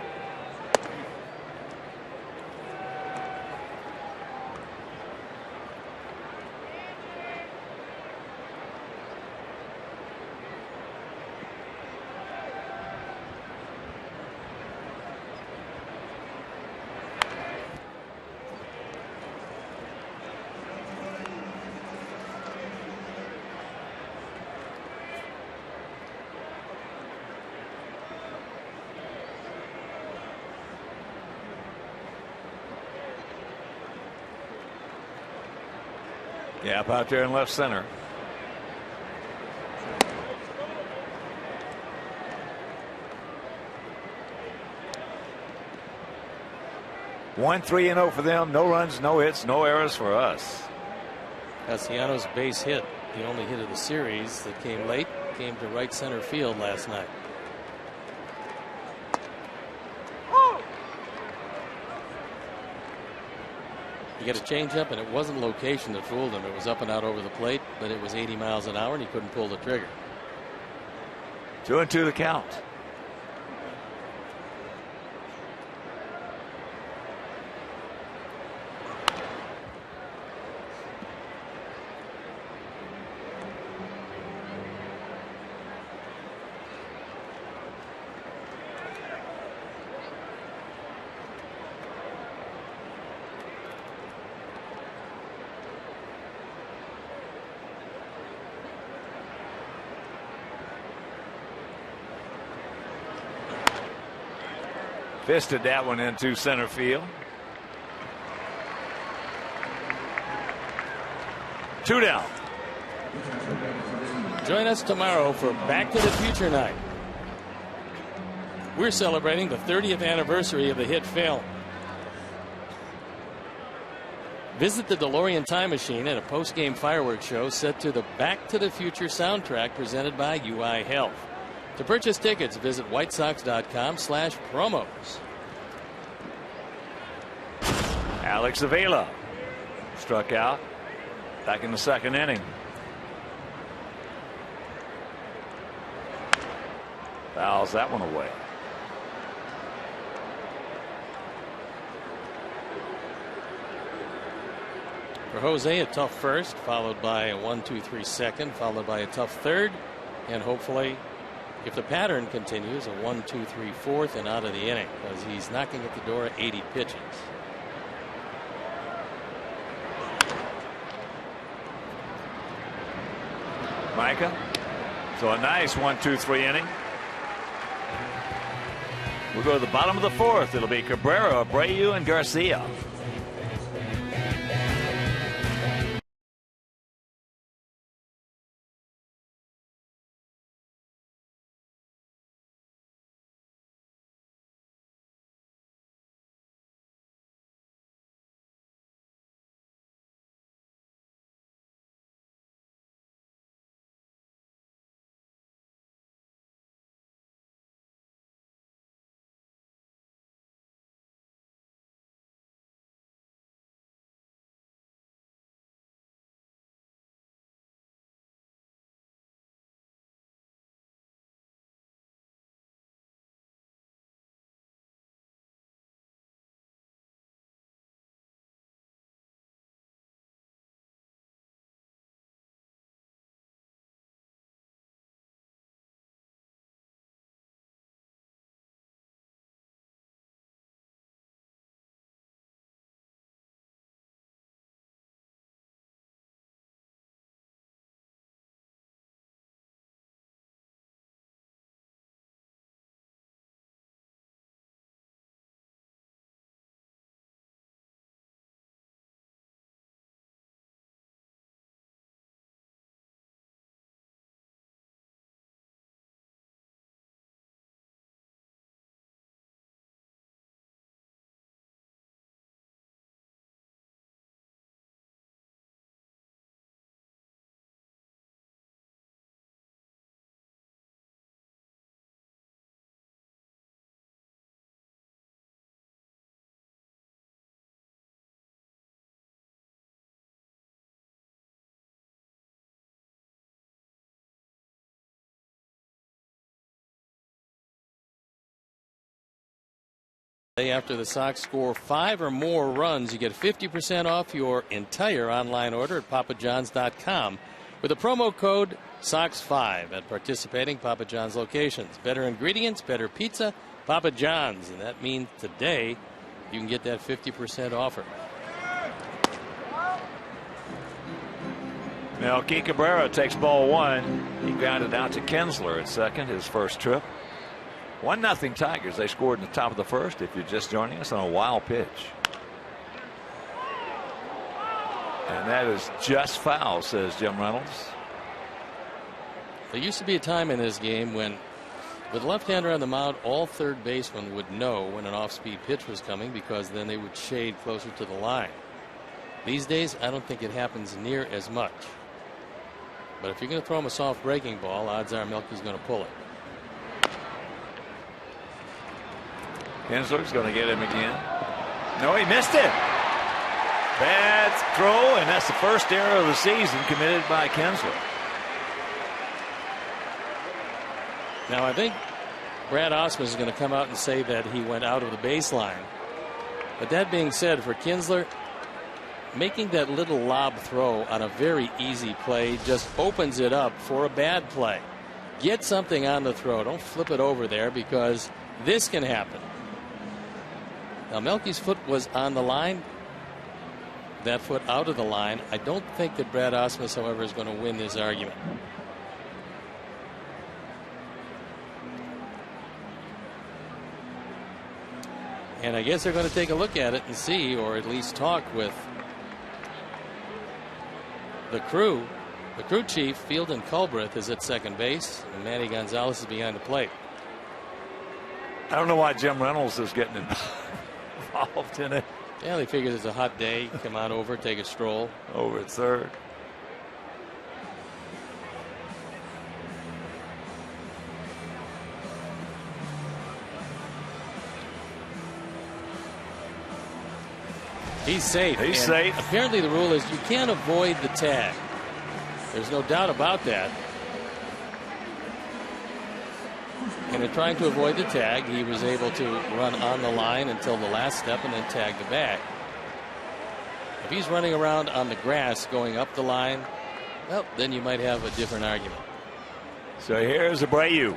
Gap out there in left center. One 3-0 for them. No runs, no hits, no errors for us. Castellanos' base hit, the only hit of the series that came late, came to right center field last night. He got a changeup, and it wasn't location that fooled him. It was up and out over the plate, but it was 80 miles an hour, and he couldn't pull the trigger. 2-2 the count. Fisted that one into center field. 2 down. Join us tomorrow for Back to the Future Night. We're celebrating the 30th anniversary of the hit film. Visit the DeLorean Time Machine at a post-game fireworks show set to the Back to the Future soundtrack presented by UI Health. To purchase tickets, visit whitesox.com/promos. Alex Avila struck out back in the second inning. Fouls that one away. For Jose, a tough first, followed by a 1-2-3 second, followed by a tough third, and hopefully, if the pattern continues, a 1-2-3 fourth and out of the inning, because he's knocking at the door at 80 pitches. Micah. So a nice 1-2-3 inning. We'll go to the bottom of the fourth. It'll be Cabrera, Abreu, and Garcia. After the Sox score 5 or more runs, you get 50% off your entire online order at papajohns.com with the promo code SOX5 at participating Papa John's locations. Better ingredients, better pizza, Papa John's. And that means today you can get that 50% offer. Melky Cabrera takes ball 1. He grounded out to Kinsler at second, his first trip. 1-0 Tigers. They scored in the top of the first. If you're just joining us, on a wild pitch. And that is just foul, says Jim Reynolds. There used to be a time in this game when, with left-hander on the mound, all third basemen would know when an off-speed pitch was coming because then they would shade closer to the line. These days, I don't think it happens near as much. But if you're going to throw him a soft breaking ball, odds are Melky's going to pull it. Kinsler's going to get him again. No, he missed it. Bad throw, and that's the first error of the season committed by Kinsler. Now, I think Brad Osmus is going to come out and say that he went out of the baseline. But that being said, for Kinsler, making that little lob throw on a very easy play just opens it up for a bad play. Get something on the throw. Don't flip it over there because this can happen. Now, Melky's foot was on the line. That foot out of the line. I don't think that Brad Osmus, however, is going to win this argument. And I guess they're going to take a look at it and see, or at least talk with the crew. The crew chief, Fielden Culbreth, is at second base, and Manny Gonzalez is behind the plate. I don't know why Jim Reynolds is getting involved in it. Yeah, they figured it's a hot day. Come on over, take a stroll. Over at third. He's safe. He's safe. Apparently the rule is you can't avoid the tag. There's no doubt about that. And in trying to avoid the tag, he was able to run on the line until the last step and then tag the bag. If he's running around on the grass going up the line, well, then you might have a different argument. So here's Abreu.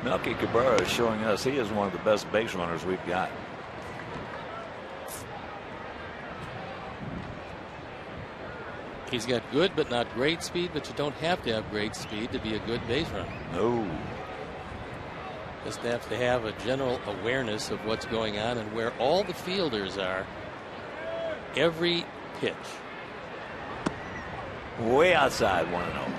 Melky Cabrera is showing us he is one of the best base runners we've got. He's got good but not great speed, but you don't have to have great speed to be a good base runner. No. Just have to have a general awareness of what's going on and where all the fielders are every pitch. Way outside 1-0.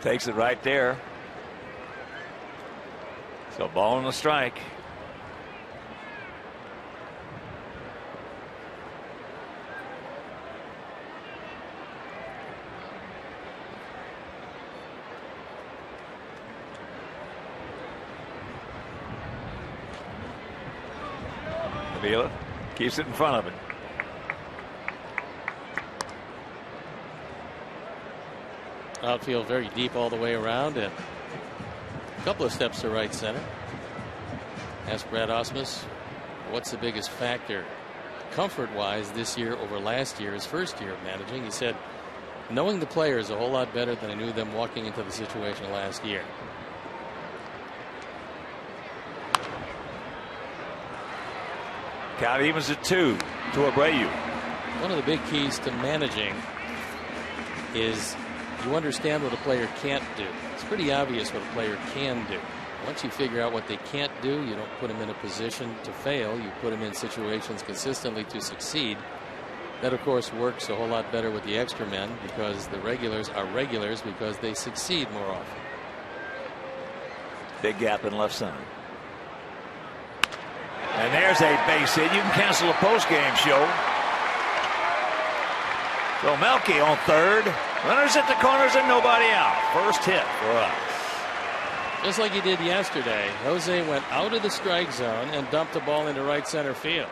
Takes it right there. So ball and a strike. Avila keeps it in front of it. Outfield very deep all the way around and a couple of steps to right center. Ask Brad Osmus what's the biggest factor comfort wise this year over last year, his first year of managing. He said knowing the players a whole lot better than I knew them walking into the situation last year. Count evens at 2 to Abreu. One of the big keys to managing is you understand what a player can't do. It's pretty obvious what a player can do. Once you figure out what they can't do, you don't put them in a position to fail. You put them in situations consistently to succeed. That, of course, works a whole lot better with the extra men because the regulars are regulars because they succeed more often. Big gap in left center. And there's a base hit. You can cancel a post-game show. So Melky on third. Runners at the corners and nobody out. First hit for us. Just like he did yesterday, Jose went out of the strike zone and dumped the ball into right center field.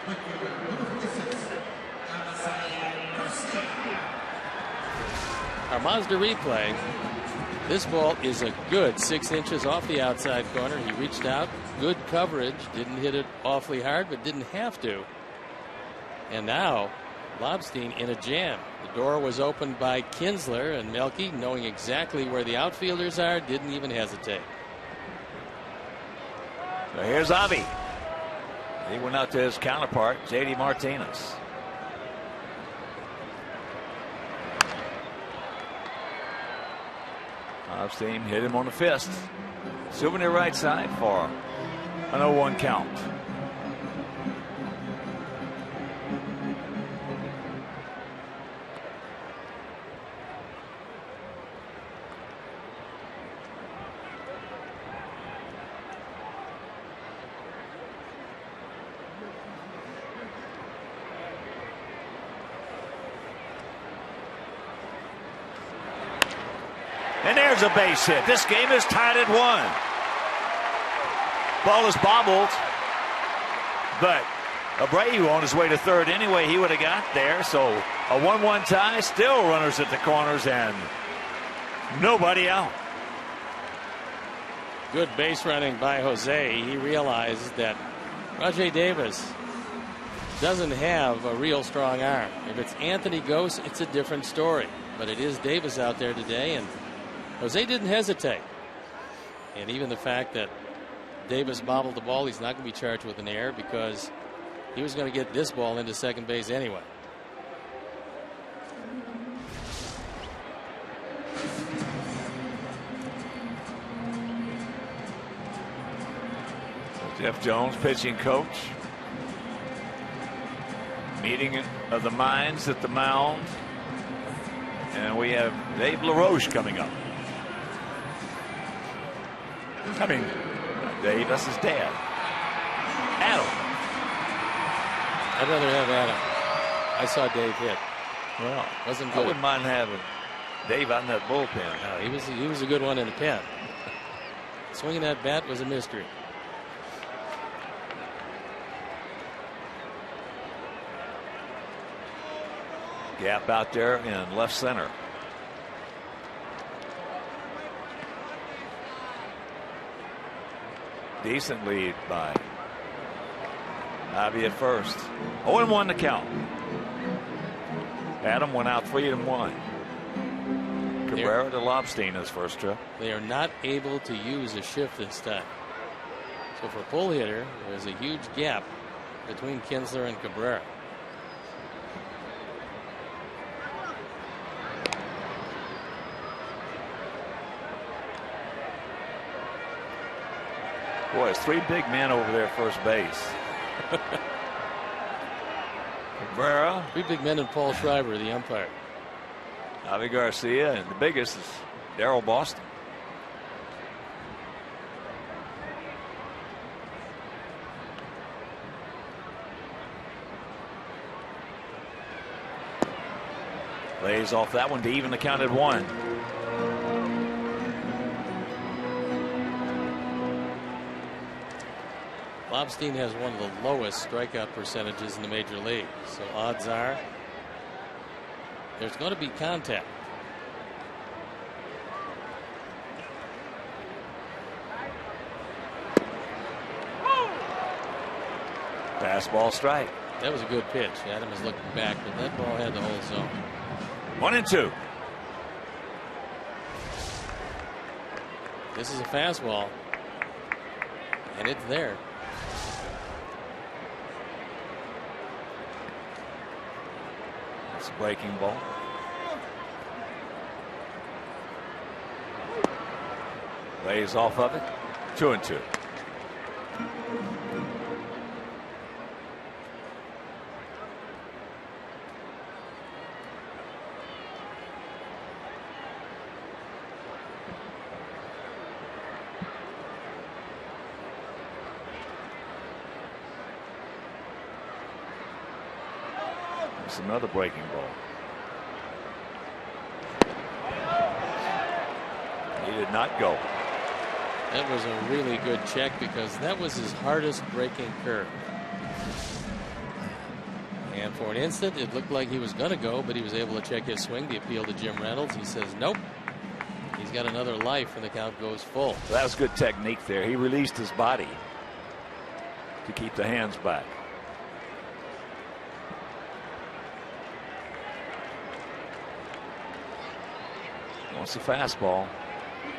Our Mazda replay. This ball is a good 6 inches off the outside corner. He reached out. Good coverage. Didn't hit it awfully hard, but didn't have to. And now Lobstein in a jam. The door was opened by Kinsler, and Melky, knowing exactly where the outfielders are, didn't even hesitate. So here's Avi. He went out to his counterpart, J.D. Martinez. Lobstein hit him on the fist. Souvenir right side for an 0-1 count. And there's a base hit. This game is tied at 1. Ball is bobbled, but Abreu on his way to third anyway. He would have got there. So a 1-1 tie. Still runners at the corners and nobody out. Good base running by Jose. He realized that Rajai Davis doesn't have a real strong arm. If it's Anthony Gose, it's a different story. But it is Davis out there today, and Jose didn't hesitate. And even the fact that Davis bobbled the ball, he's not going to be charged with an error because he was going to get this ball into second base anyway. Jeff Jones, pitching coach. Meeting of the minds at the mound. And we have Dave LaRoche coming up. I mean, Dave, that's his dad. Adam. I'd rather have Adam. I saw Dave hit. Well, Wasn't I good. wouldn't mind having Dave out in that bullpen. No, he was a good one in the pen. Swinging that bat was a mystery. Gap out there in left center. Decent lead by Avi at first. 0-1 to count. Adam went out 3-1. Cabrera to Lobstein his first trip. They are not able to use a shift this time. So for pull hitter, there's a huge gap between Kinsler and Cabrera. Boy, it's three big men over there at first base. Cabrera. Three big men and Paul Schreiber, the umpire. Javi Garcia, and the biggest is Darryl Boston. Lays off that one to even the count at 1. Lobstein has one of the lowest strikeout percentages in the major league. So odds are there's going to be contact. Fastball strike. That was a good pitch. Adam is looking back, but that ball had the whole zone. 1-2. This is a fastball, and it's there. It's a breaking ball. Lays off of it. 2-2. It's another breaking ball. He did not go. That was a really good check because that was his hardest breaking curve. And for an instant, it looked like he was going to go, but he was able to check his swing. The appeal to Jim Reynolds. He says, nope. He's got another life, and the count goes full. So that was good technique there. He released his body to keep the hands back. Wants the fastball.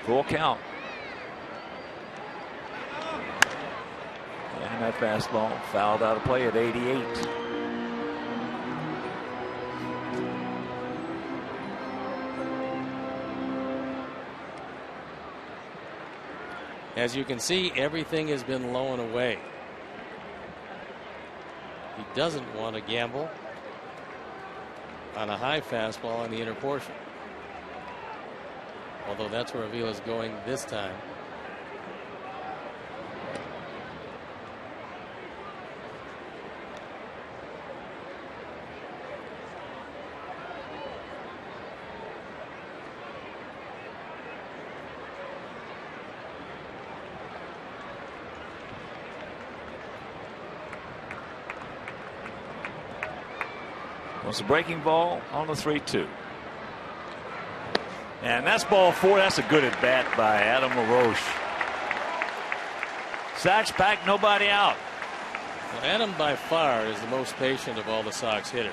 Full count. And that fastball fouled out of play at 88. As you can see, everything has been low and away. He doesn't want to gamble on a high fastball in the inner portion. Although that's where Avila's going this time. Wants a breaking ball on the 3-2. And that's ball 4. That's a good at bat by Adam LaRoche. Sox back, nobody out. Well, Adam by far is the most patient of all the Sox hitters.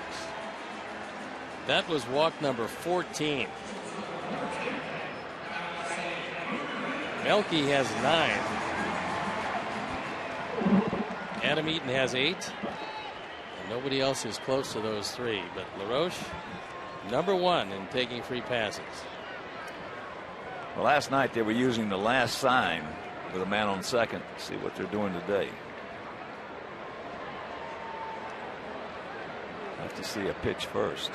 That was walk number 14. Melky has 9. Adam Eaton has 8. And nobody else is close to those 3. But LaRoche, number 1 in taking free passes. Well, last night they were using the last sign with a man on second. See what they're doing today. Have to see a pitch first.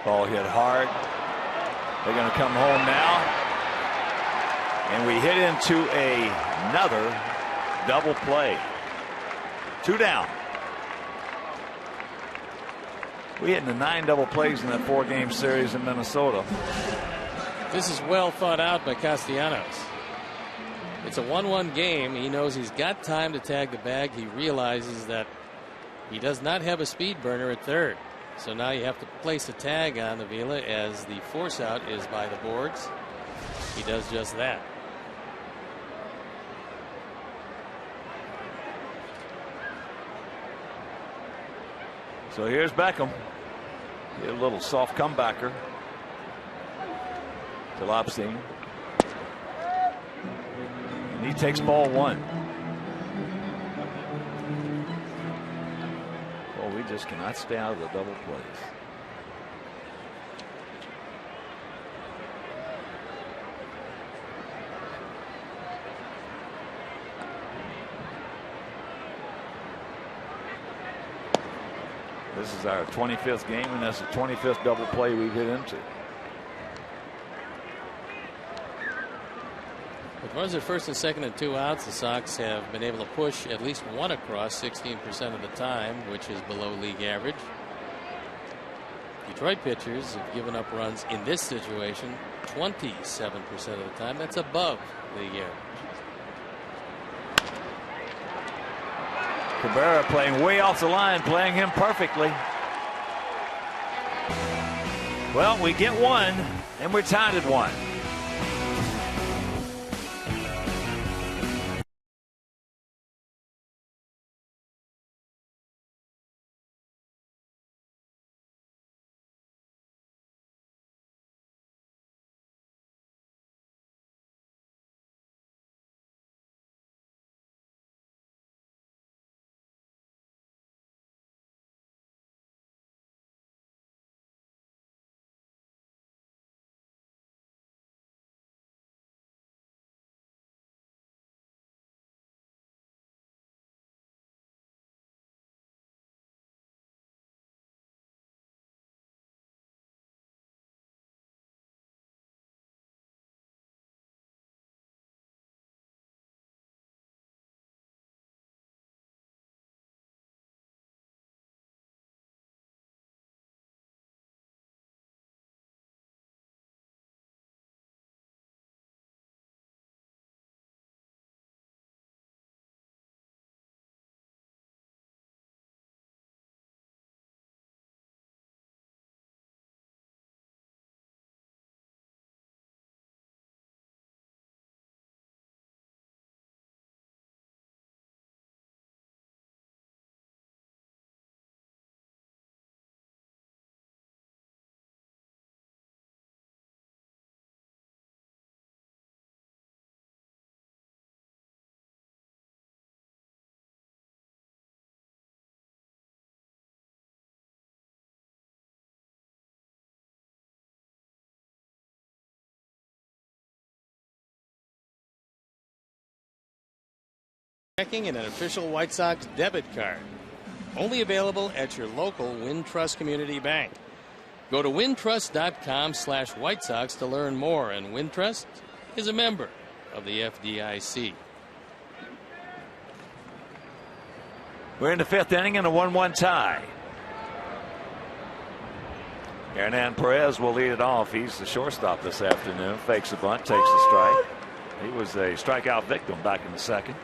Ball hit hard. They're going to come home now. And we hit into another double play. 2 down. We hit into 9 double plays in that 4-game series in Minnesota. This is well thought out by Castellanos. It's a 1-1 game. He knows he's got time to tag the bag. He realizes that he does not have a speed burner at third. So now you have to place a tag on Avila as the force out is by the boards. He does just that. So here's Beckham. Get a little soft comebacker to Lobstein. And he takes ball 1. Well, we just cannot stay out of the double plays. This is our 25th game, and that's the 25th double play we've hit into. With runners at first and second and 2 outs, the Sox have been able to push at least 1 across 16% of the time, which is below league average. Detroit pitchers have given up runs in this situation 27% of the time. That's above league average. Cabrera playing way off the line, playing him perfectly. Well, we get 1, and we're tied at 1. checking and an official White Sox debit card. Only available at your local Wintrust Community Bank. Go to wintrust.com/White Sox to learn more, and Wintrust is a member of the FDIC. We're in the 5th inning in a 1-1 tie. Hernan Perez will lead it off. He's the shortstop this afternoon. Fakes a bunt, takes the strike. He was a strikeout victim back in the 2nd.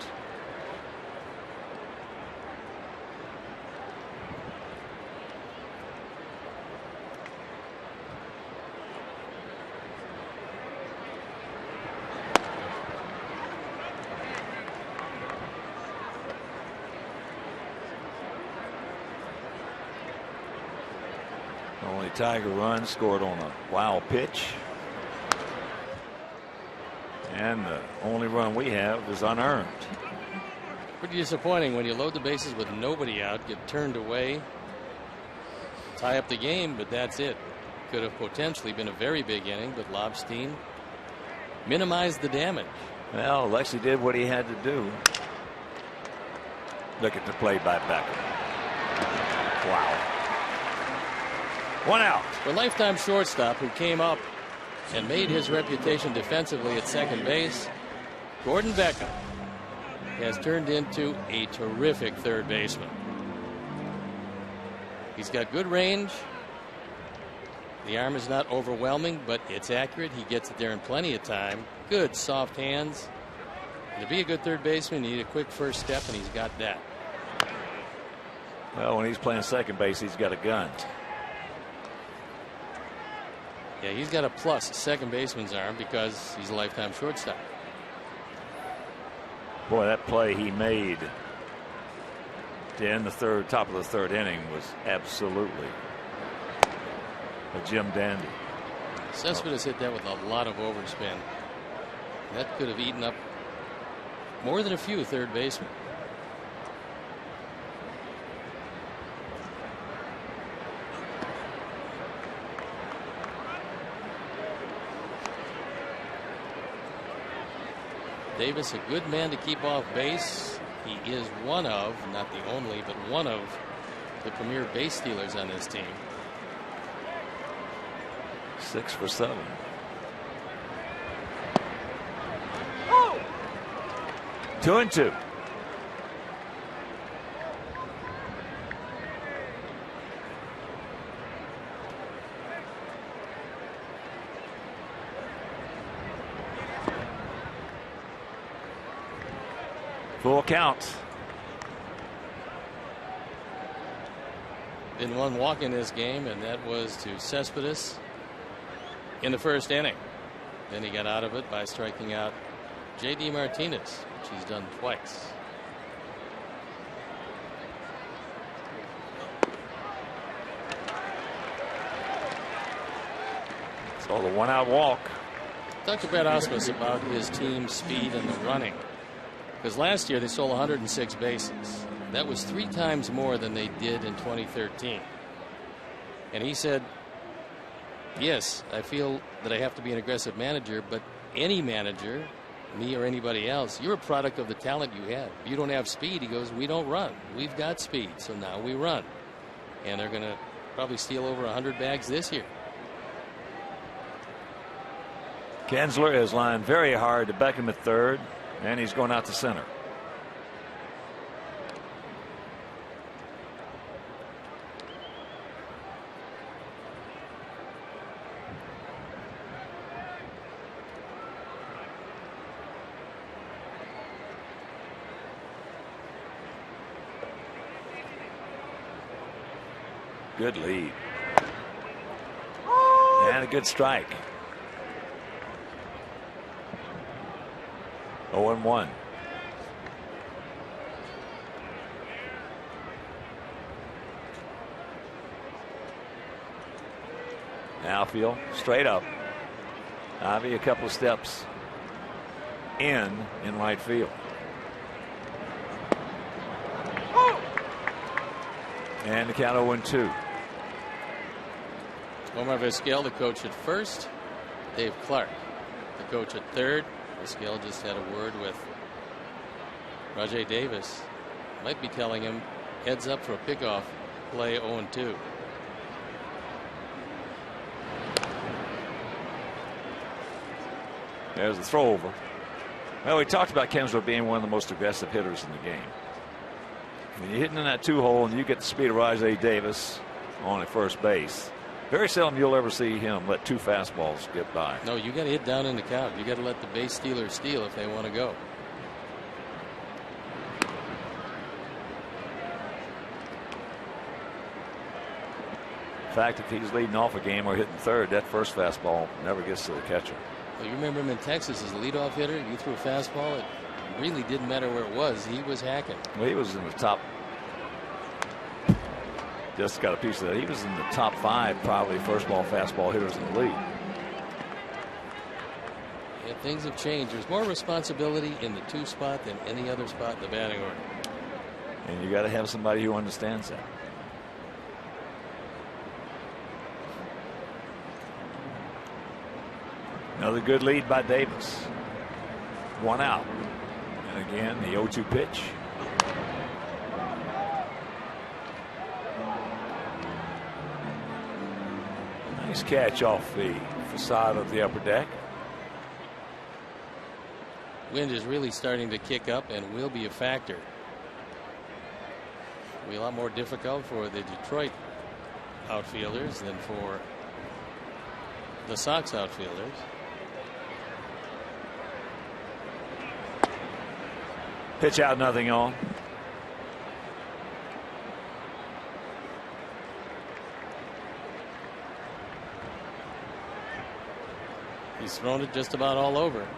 Only Tiger run scored on a wild pitch. And the only run we have is unearned. Pretty disappointing when you load the bases with nobody out, get turned away, tie up the game, but that's it. Could have potentially been a very big inning, but Lobstein minimized the damage. Well, Lexi did what he had to do. Look at the play by Beckham. Wow. 1 out. The lifetime shortstop who came up and made his reputation defensively at second base, Gordon Beckham, has turned into a terrific third baseman. He's got good range. The arm is not overwhelming, but it's accurate. He gets it there in plenty of time. Good soft hands. And to be a good third baseman, you need a quick first step, and he's got that. Well, when he's playing second base, he's got a gun. Yeah, he's got a plus second baseman's arm because he's a lifetime shortstop. Boy, that play he made to end the top of the 3rd inning was absolutely a Jim dandy. Cespedes hit that with a lot of overspin. That could have eaten up more than a few third basemen. Davis, a good man to keep off base. He is one of, not the only, but one of the premier base stealers on this team. 6 for 7. Oh! 2-2. Full count. Been one walk in this game, and that was to Cespedes in the 1st inning. Then he got out of it by striking out J.D. Martinez, which he's done twice. So the 1-out walk. Talk to Brett Ausmus about his team's speed and the running. Because last year they stole 106 bases. That was 3 times more than they did in 2013. And he said, yes, I feel that I have to be an aggressive manager, but any manager, me or anybody else, you're a product of the talent you have. If you don't have speed, he goes, we don't run. We've got speed, so now we run. And they're going to probably steal over 100 bags this year. Kinsler is lined very hard to Beckham at 3rd. And he's going out to center. Good lead. And a good strike. 0-1. Outfield straight up. Ivy a couple of steps in right field. And the count 0-2. Omar Vizquel, the coach at first. Dave Clark, the coach at third. Vizquel just had a word with Rajai Davis might be telling him heads up for a pickoff play. 0-2. There's the throw over. Well, we talked about Kinsler being one of the most aggressive hitters in the game. When you're hitting in that 2-hole and you get the speed of Rajai Davis on at first base, very seldom you'll ever see him let 2 fastballs get by. No, you got to hit down in the count. You got to let the base stealers steal if they want to go. In fact, if he's leading off a game or hitting third, that first fastball never gets to the catcher. Well, you remember him in Texas as a leadoff hitter. You threw a fastball. It really didn't matter where it was. He was hacking. Well, he was in the top. Just got a piece of that. He was in the top 5 probably first ball fastball hitters in the league. Yeah, things have changed. There's more responsibility in the 2 spot than any other spot in the batting order. And you got to have somebody who understands that. Another good lead by Davis. 1 out. And again, the 0-2 pitch. Nice catch off the facade of the upper deck. Wind is really starting to kick up and will be a factor. It'll be a lot more difficult for the Detroit outfielders than for the Sox outfielders. Pitch out, nothing on. He's thrown it just about all over.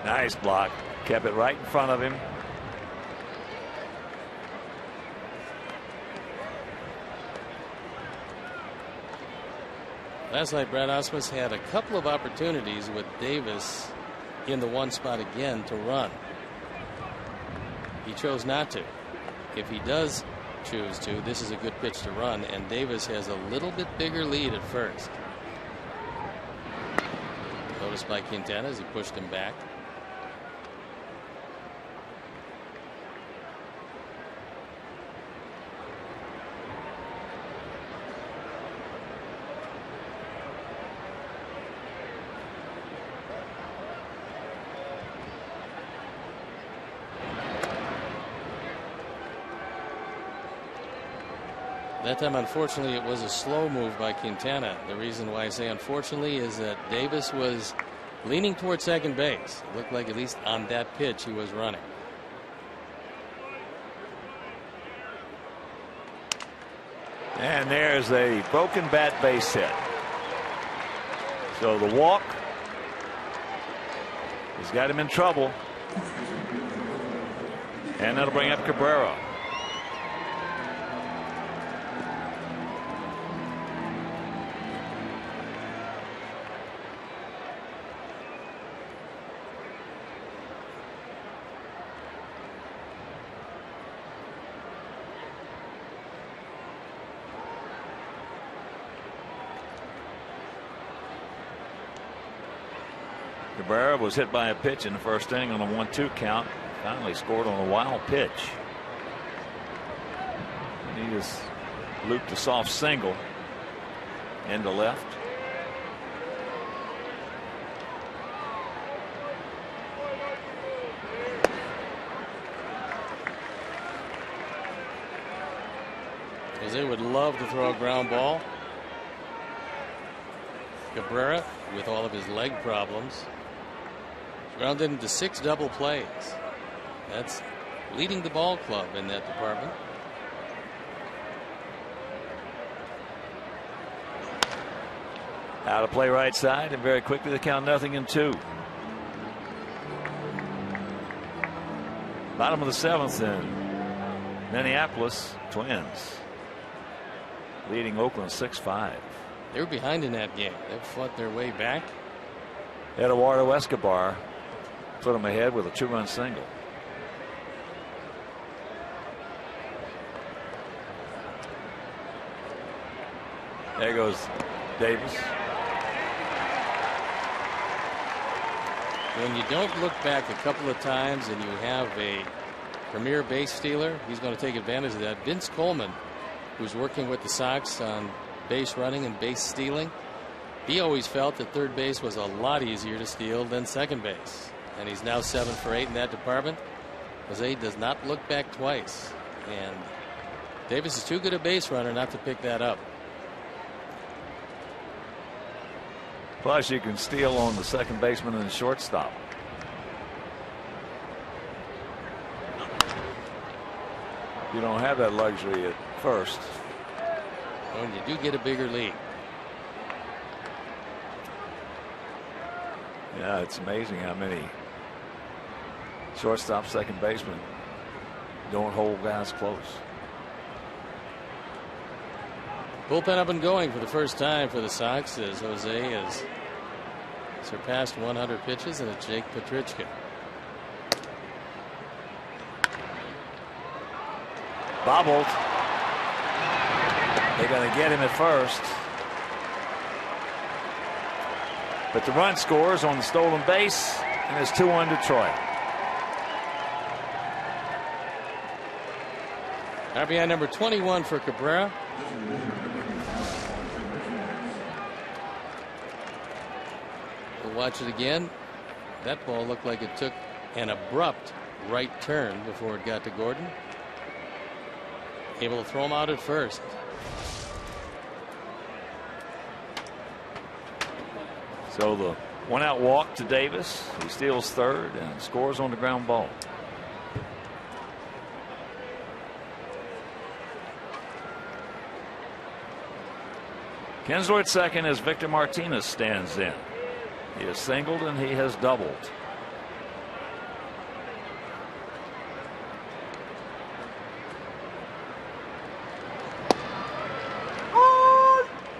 Nice block. Kept it right in front of him. Last night, Brad Ausmus had a couple of opportunities with Davis in the 1 spot again to run. He chose not to. If he does choose to, this is a good pitch to run, and Davis has a little bit bigger lead at first. Noticed by Quintana as he pushed him back. That time, unfortunately, it was a slow move by Quintana. The reason why I say unfortunately is that Davis was leaning toward second base. It looked like at least on that pitch he was running. And there's a broken bat base hit. So the walk has got him in trouble. And that'll bring up Cabrera. Cabrera was hit by a pitch in the first inning on a 1-2 count. Finally scored on a wild pitch. He just looped a soft single into left. Jose would love to throw a ground ball. Cabrera, with all of his leg problems, grounded into 6 double plays. That's leading the ball club in that department. Out of play right side, and very quickly the count 0-2. Bottom of the 7th in Minneapolis, Twins leading Oakland 6-5. They were behind in that game. They've fought their way back. Eduardo Escobar put them ahead with a 2-run single. There goes Davis. When you don't look back a couple of times and you have a premier base stealer, he's going to take advantage of that. Vince Coleman, who's working with the Sox on base running and base stealing, he always felt that third base was a lot easier to steal than second base. And he's now 7 for 8 in that department. Jose does not look back twice. And Davis is too good a base runner not to pick that up. Plus, you can steal on the second baseman and the shortstop. You don't have that luxury at first. And you do get a bigger lead. Yeah, it's amazing how many shortstop, second baseman don't hold guys close. Bullpen up and going for the first time for the Sox as Jose has surpassed 100 pitches, and it's Jake Petrichka. Bobbled. They're going to get him at first. But the run scores on the stolen base, and it's 2-1 Detroit. RBI number 21 for Cabrera. We'll watch it again. That ball looked like it took an abrupt right turn before it got to Gordon. Able to throw him out at first. So the 1-out walk to Davis. He steals third and scores on the ground ball. Kinsler at second as Victor Martinez stands in. He has singled and he has doubled.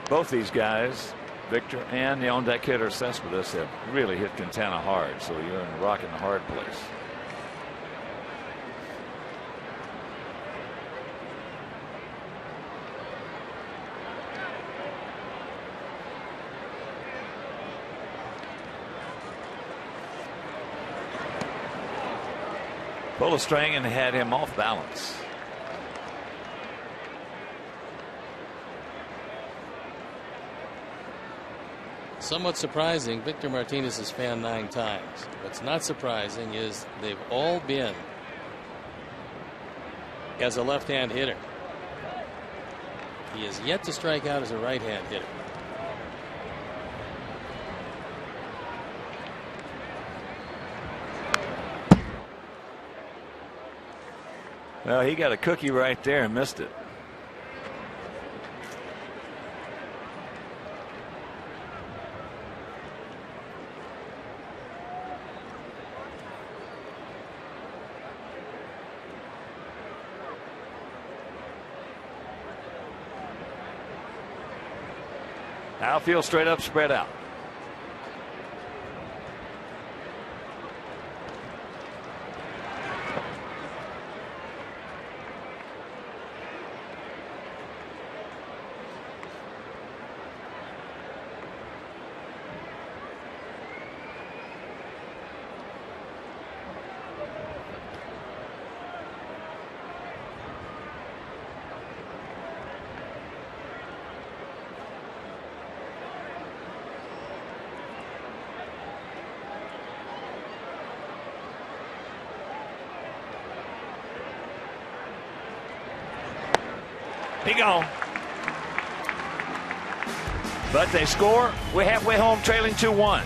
Both these guys, Victor and the on-deck hitter Cespedes, have really hit Quintana hard, so you're in a rock in the hard place. Pull a string and had him off balance. Somewhat surprising, Victor Martinez has fanned 9 times. What's not surprising is they've all been as a left-hand hitter. He has yet to strike out as a right-hand hitter. Well, he got a cookie right there and missed it. Outfield straight up, spread out. He gone. But they score. We're halfway home, trailing 2-1.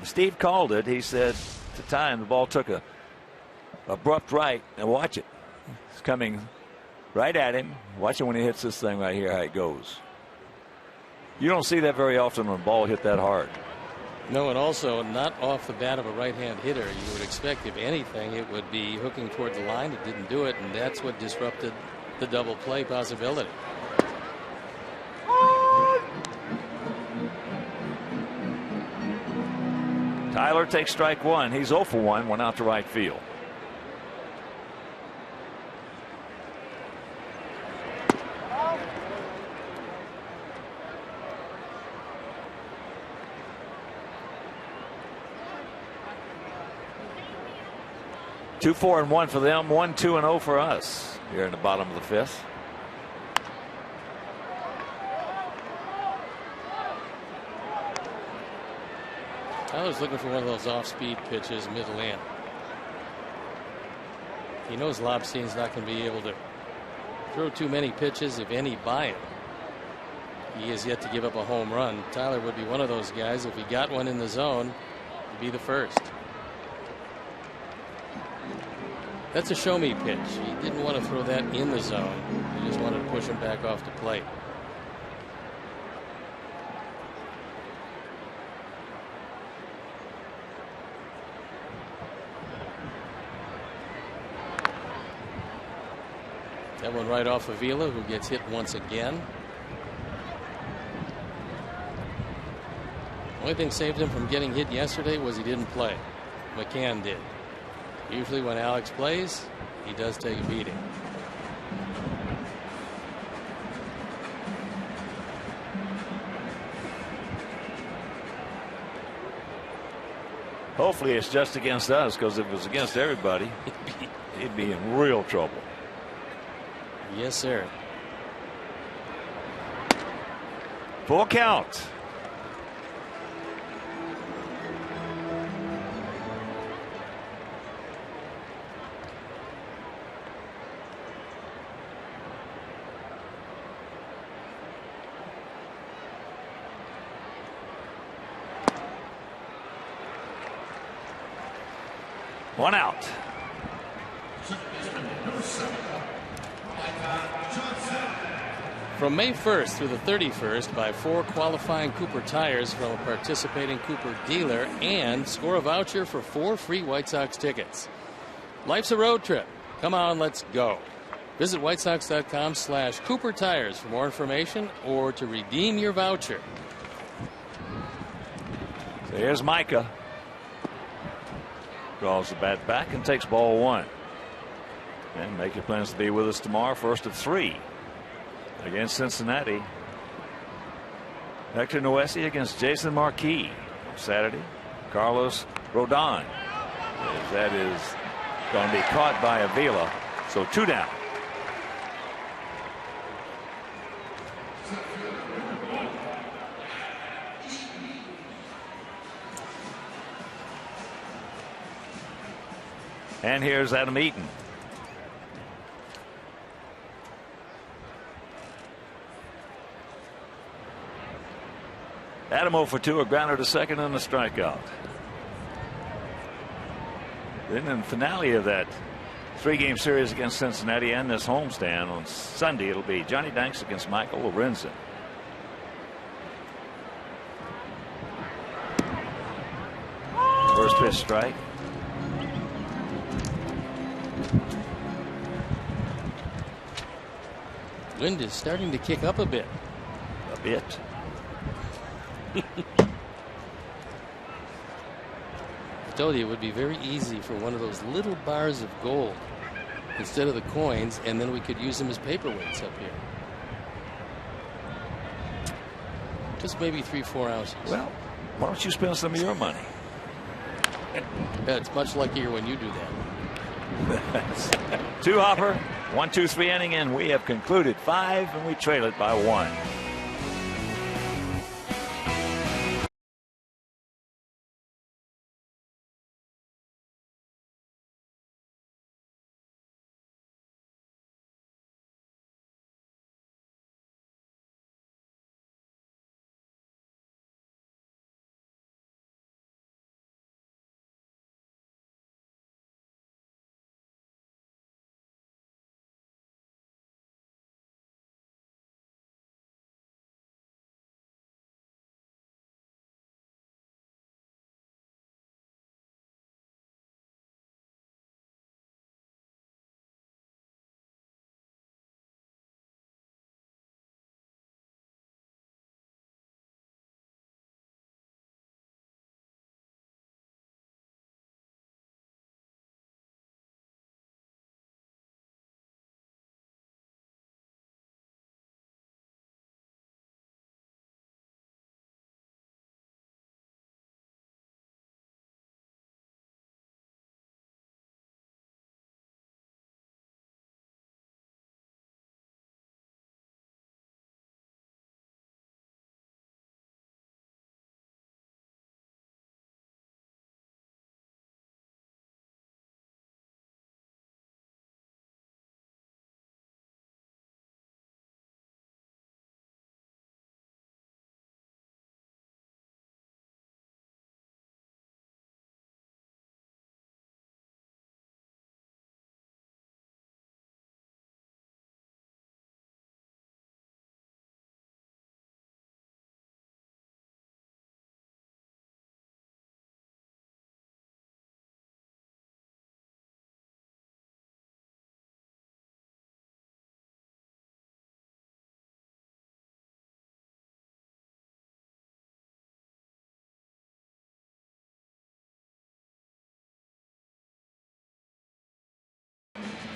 Steve called it. He said at the time the ball took a abrupt right, and watch it. It's coming right at him. Watch it when he hits this thing right here, how it goes. You don't see that very often when a ball hit that hard. No, and also not off the bat of a right-hand hitter. You would expect, if anything, it would be hooking toward the line. It didn't do it, and that's what disrupted the double play possibility. Tyler takes strike one. He's 0 for 1, went out to right field. Two, 4, and 1 for them. 1, 2, and 0 for us here in the bottom of the fifth. I was looking for one of those off-speed pitches, middle in. He knows Lobstein's not going to be able to throw too many pitches, if any, by him. He has yet to give up a home run. Tyler would be one of those guys. If he got one in the zone, he'd be the first. That's a show-me pitch. He didn't want to throw that in the zone. He just wanted to push him back off the plate. That one right off Avila, who gets hit once again. Only thing saved him from getting hit yesterday was he didn't play. McCann did. Usually when Alex plays, he does take a beating. Hopefully it's just against us, because if it was against everybody, he'd be in real trouble. Yes, sir. Full count. One out. From May 1st through the 31st, buy 4 qualifying Cooper tires from a participating Cooper dealer and score a voucher for 4 free White Sox tickets. Life's a road trip. Come on, let's go. Visit whitesox.com/Cooper tires for more information or to redeem your voucher. So here's Micah. Draws the bat back and takes ball 1. And make your plans to be with us tomorrow, first of 3 against Cincinnati. Hector Noesi against Jason Marquis. Saturday, Carlos Rodon. That is going to be caught by Avila. So 2 down. And here's Adam Eaton. Adam 0 for 2, a grounder to second and a strikeout. Then in the finale of that 3-game series against Cincinnati and this homestand on Sunday, it'll be Johnny Danks against Michael Lorenzen. First pitch strike. Wind is starting to kick up a bit. A bit. I told you it would be very easy for one of those little bars of gold instead of the coins, and then we could use them as paperweights up here. Just maybe 3-4 ounces. Well, why don't you spend some of your money? Yeah, it's much luckier when you do that. 2 hopper, 1, 2, 3 inning, and we have concluded 5, and we trail it by 1.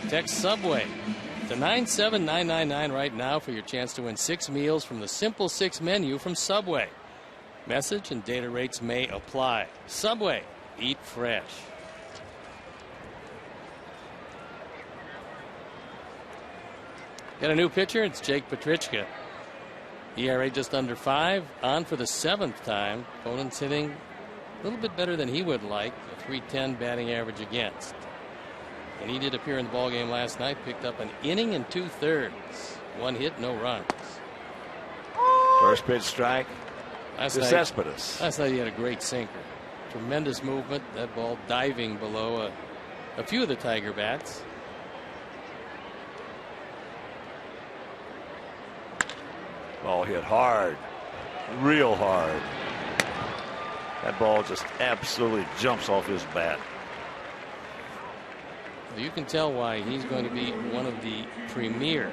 Text Subway to 97999 right now for your chance to win 6 meals from the Simple 6 menu from Subway. Message and data rates may apply. Subway, eat fresh. Got a new pitcher. It's Jake Petrichka. ERA just under 5, on for the 7th time. Opponent's hitting a little bit better than he would like. A .310 batting average against. And he did appear in the ballgame last night. Picked up an inning and 2/3. 1 hit, no runs. First pitch strike. Last night he had a great sinker. Tremendous movement. That ball diving below a few of the Tiger bats. Ball hit hard, real hard. That ball just absolutely jumps off his bat. You can tell why he's going to be one of the premier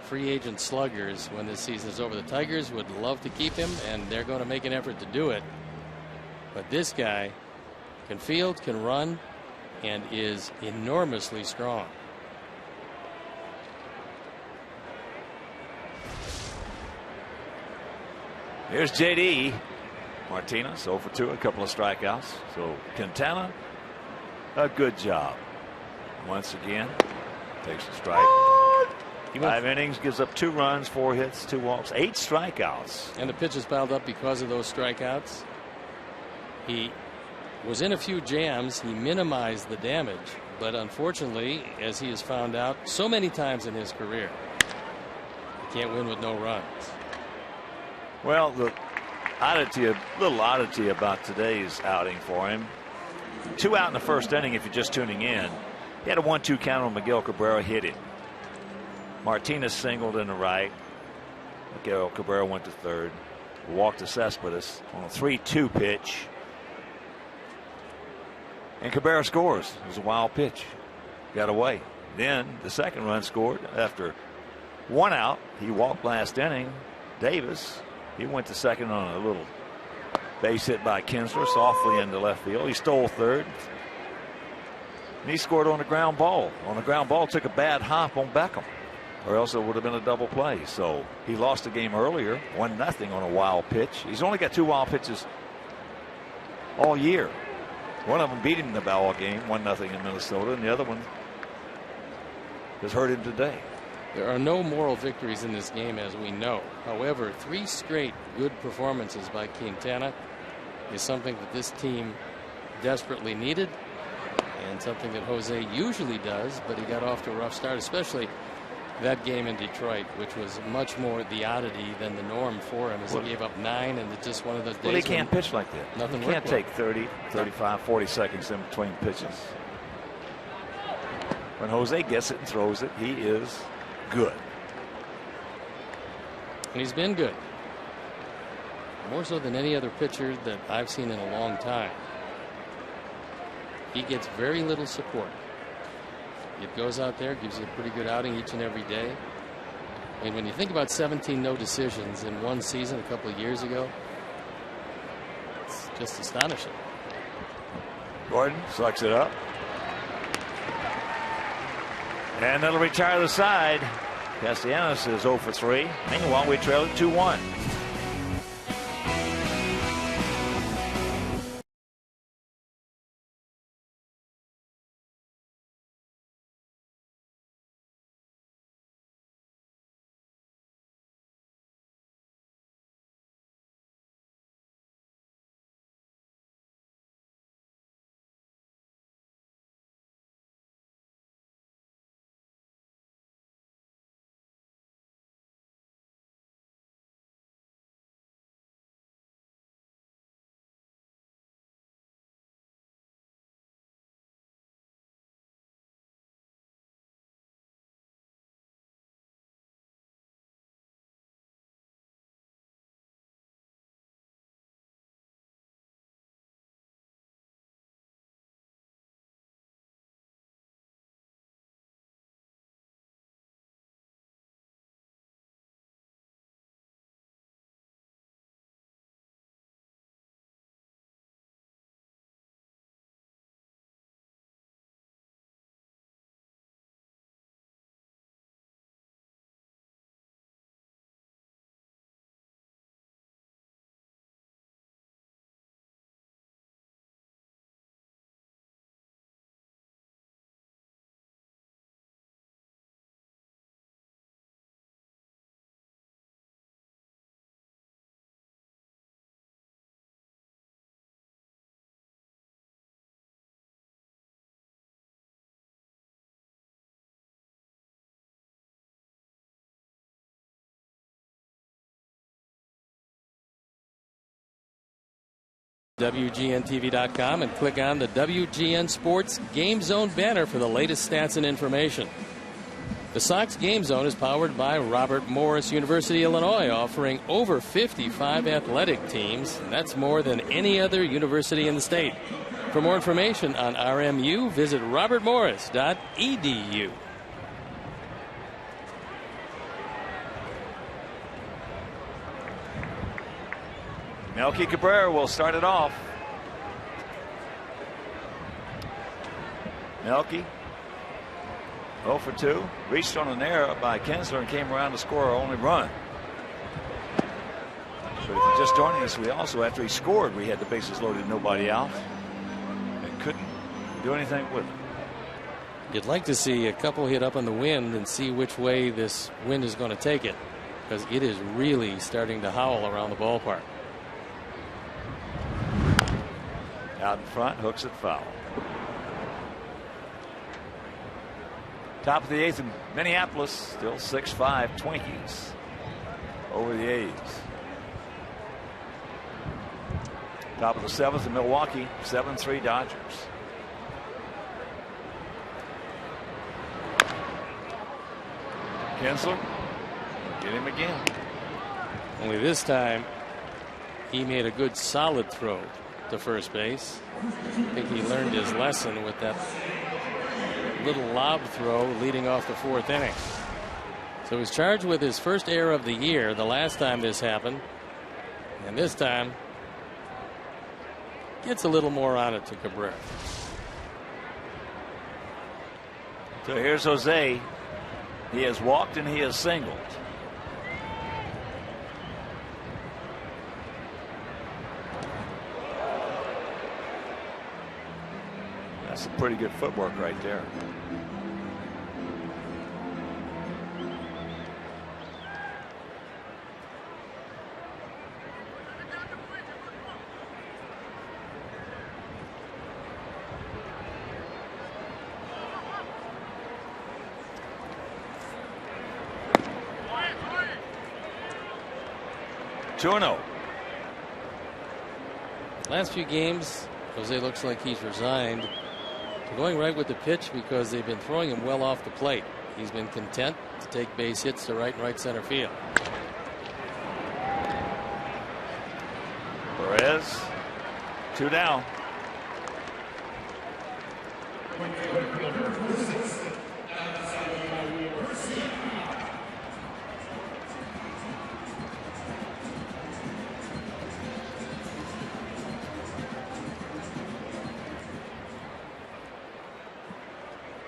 free agent sluggers when this season is over. The Tigers would love to keep him, and they're going to make an effort to do it. But this guy can field, can run, and is enormously strong. Here's JD Martinez, 0 for 2, a couple of strikeouts. So Quintana, a good job. Once again, takes a strike. 5 innings, gives up 2 runs, 4 hits, 2 walks, 8 strikeouts. And the pitches piled up because of those strikeouts. He was in a few jams. He minimized the damage. But unfortunately, as he has found out so many times in his career, he can't win with no runs. Well, the little oddity about today's outing for him. 2 out in the first inning if you're just tuning in. He had a 1-2 count on Miguel Cabrera, hit him. Martinez singled in the right. Miguel Cabrera went to third. Walked to Cespedes on a 3-2 pitch. And Cabrera scores. It was a wild pitch. Got away. Then the second run scored after 1 out. He walked last inning. Davis. He went to second on a little base hit by Kinsler, softly into left field. He stole third. And he scored on a ground ball. On a ground ball, took a bad hop on Beckham, or else it would have been a double play. So he lost the game earlier, 1-0 on a wild pitch. He's only got 2 wild pitches all year. One of them beat him in the ball game, 1-0 in Minnesota, and the other one has hurt him today. There are no moral victories in this game, as we know. However, 3 straight good performances by Quintana is something that this team desperately needed, and something that Jose usually does, but he got off to a rough start, especially that game in Detroit, which was much more the oddity than the norm for him, as he gave up 9, and it's just one of those days. Well, he can't pitch like that. Nothing. He can't take 30, 35, 40 seconds in between pitches. When Jose gets it and throws it, he is good. And he's been good. More so than any other pitcher that I've seen in a long time. He gets very little support. It goes out there, gives you a pretty good outing each and every day. And when you think about 17 no decisions in one season a couple of years ago, it's just astonishing. Gordon sucks it up. And that'll retire the side. Castellanos is 0 for 3. Meanwhile, we trail it 2-1. WGNTV.com and click on the WGN Sports Game Zone banner for the latest stats and information. The Sox Game Zone is powered by Robert Morris University, Illinois, offering over 55 athletic teams. That's more than any other university in the state. For more information on RMU, visit robertmorris.edu. Melky Cabrera will start it off. Melky 0 for 2. Reached on an error by Kinsler and came around to score our only run. But if you're just joining us, we also, after he scored, we had the bases loaded, nobody out. And couldn't do anything with it. You'd like to see a couple hit up on the wind and see which way this wind is going to take it, because it is really starting to howl around the ballpark. Out in front, hooks it foul. Top of the 8th in Minneapolis, still 6-5 Twinkies over the A's. Top of the 7th in Milwaukee, 7-3 Dodgers. Kinsler, get him again. Only this time he made a good solid throw to first base. I think he learned his lesson with that little lob throw leading off the 4th inning. So he's charged with his first error of the year the last time this happened, and this time gets a little more on it to Cabrera. So here's Jose. He has walked and he has singled. That's some pretty good footwork right there. Two-0. Last few games, Jose looks like he's resigned to going right with the pitch because they've been throwing him well off the plate. He's been content to take base hits to right and right center field. Perez, 2 down.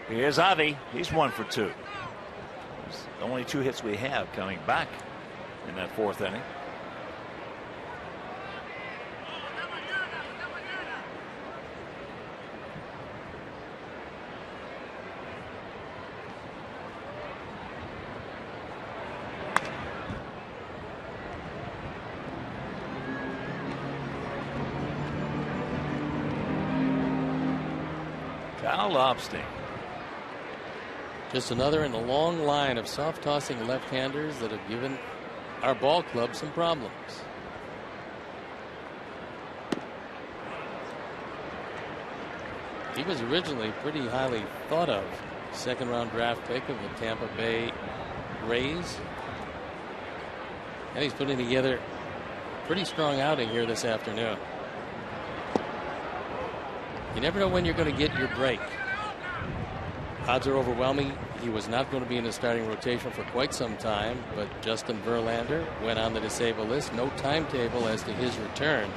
Here's Avi. He's 1 for 2. It's the only 2 hits we have coming back in that 4th inning. Kyle Lobstein. Just another in a long line of soft tossing left-handers that have given our ball club some problems. He was originally pretty highly thought of, 2nd-round draft pick of the Tampa Bay Rays, and he's putting together a pretty strong outing here this afternoon. You never know when you're going to get your break. Odds are overwhelming. He was not going to be in the starting rotation for quite some time, but Justin Verlander went on the disabled list. No timetable as to his return.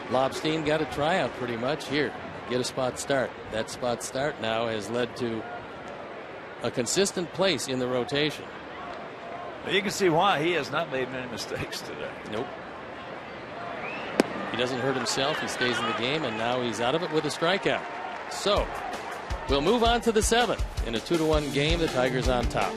Lobstein got a tryout pretty much here. Get a spot start. That spot start now has led to a consistent place in the rotation. You can see why he has not made many mistakes today. Nope. He doesn't hurt himself. He stays in the game, and now he's out of it with a strikeout. So we'll move on to the 7th. In a 2-1 game, the Tigers on top.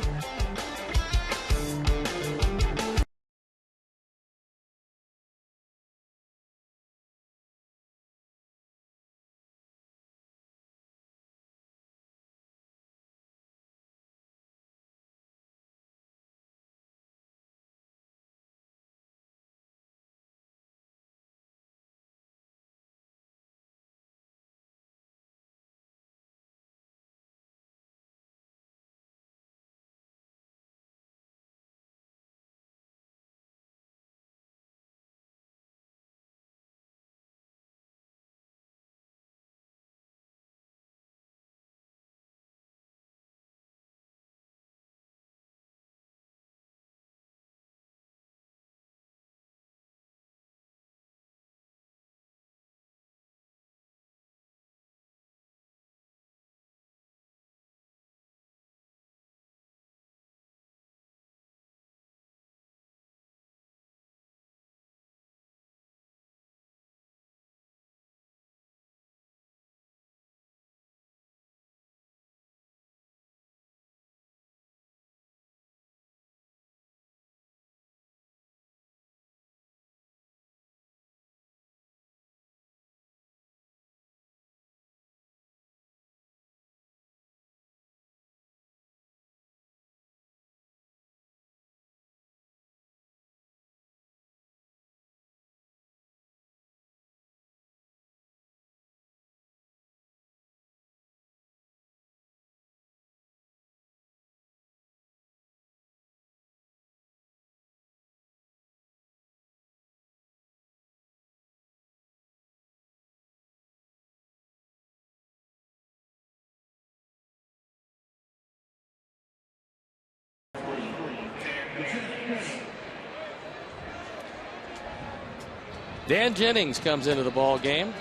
Dan Jennings comes into the ball game.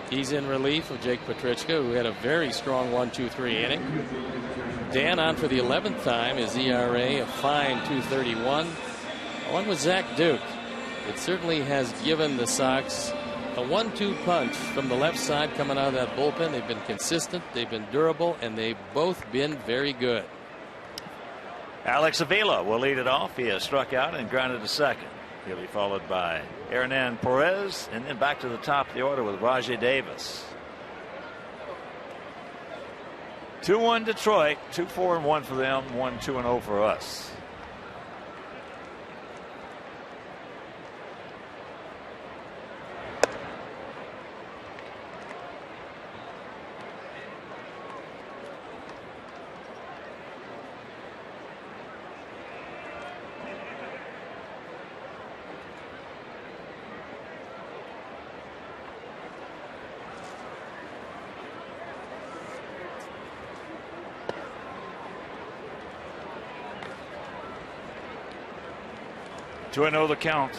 He's in relief of Jake Petrichka, who had a very strong 1-2-3 inning. Dan on for the 11th time. His ERA a fine 2.31. Along with Zach Duke. It certainly has given the Sox a 1-2 punch from the left side coming out of that bullpen. They've been consistent, they've been durable, and they've both been very good. Alex Avila will lead it off. He has struck out and grounded to second. He'll be followed by Hernan Perez, and then back to the top of the order with Rajai Davis. 2-1 Detroit, 2-4-1 for them, 1-2-0 for us. Do I know the count?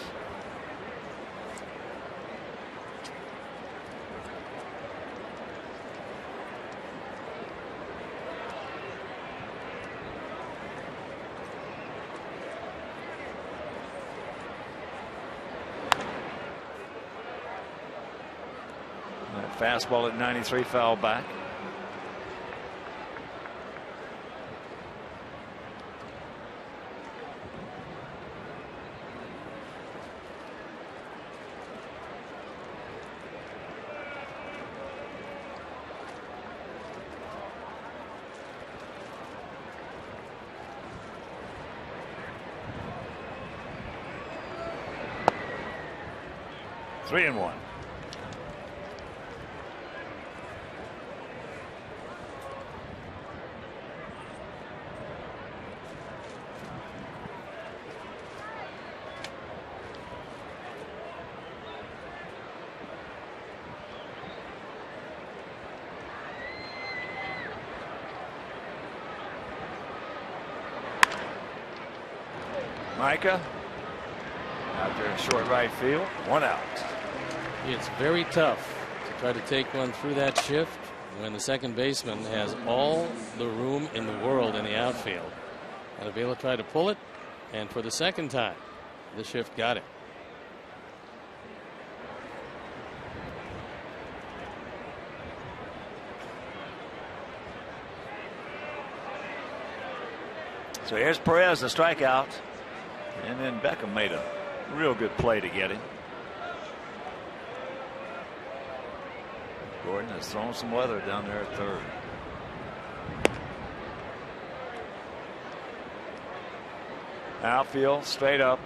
That fastball at 93 foul back. Three and one. Micah out there in short right field. One out. It's very tough to try to take one through that shift when the second baseman has all the room in the world in the outfield. And Avila tried to pull it, and for the second time, the shift got it. So here's Perez, the strikeout, and then Beckham made a real good play to get him. Gordon has thrown some weather down there at third. Outfield straight up,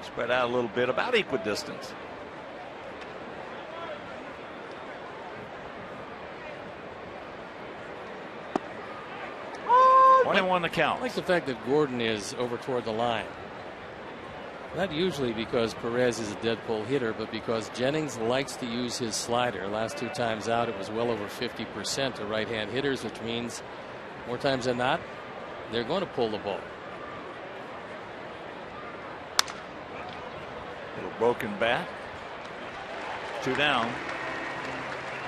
spread out a little bit, about equidistant. One and one the count. I like the fact that Gordon is over toward the line. Not usually because Perez is a dead pull hitter, but because Jennings likes to use his slider. Last two times out, it was well over 50% to right-hand hitters, which means more times than not, they're going to pull the ball. Little broken bat. Two down.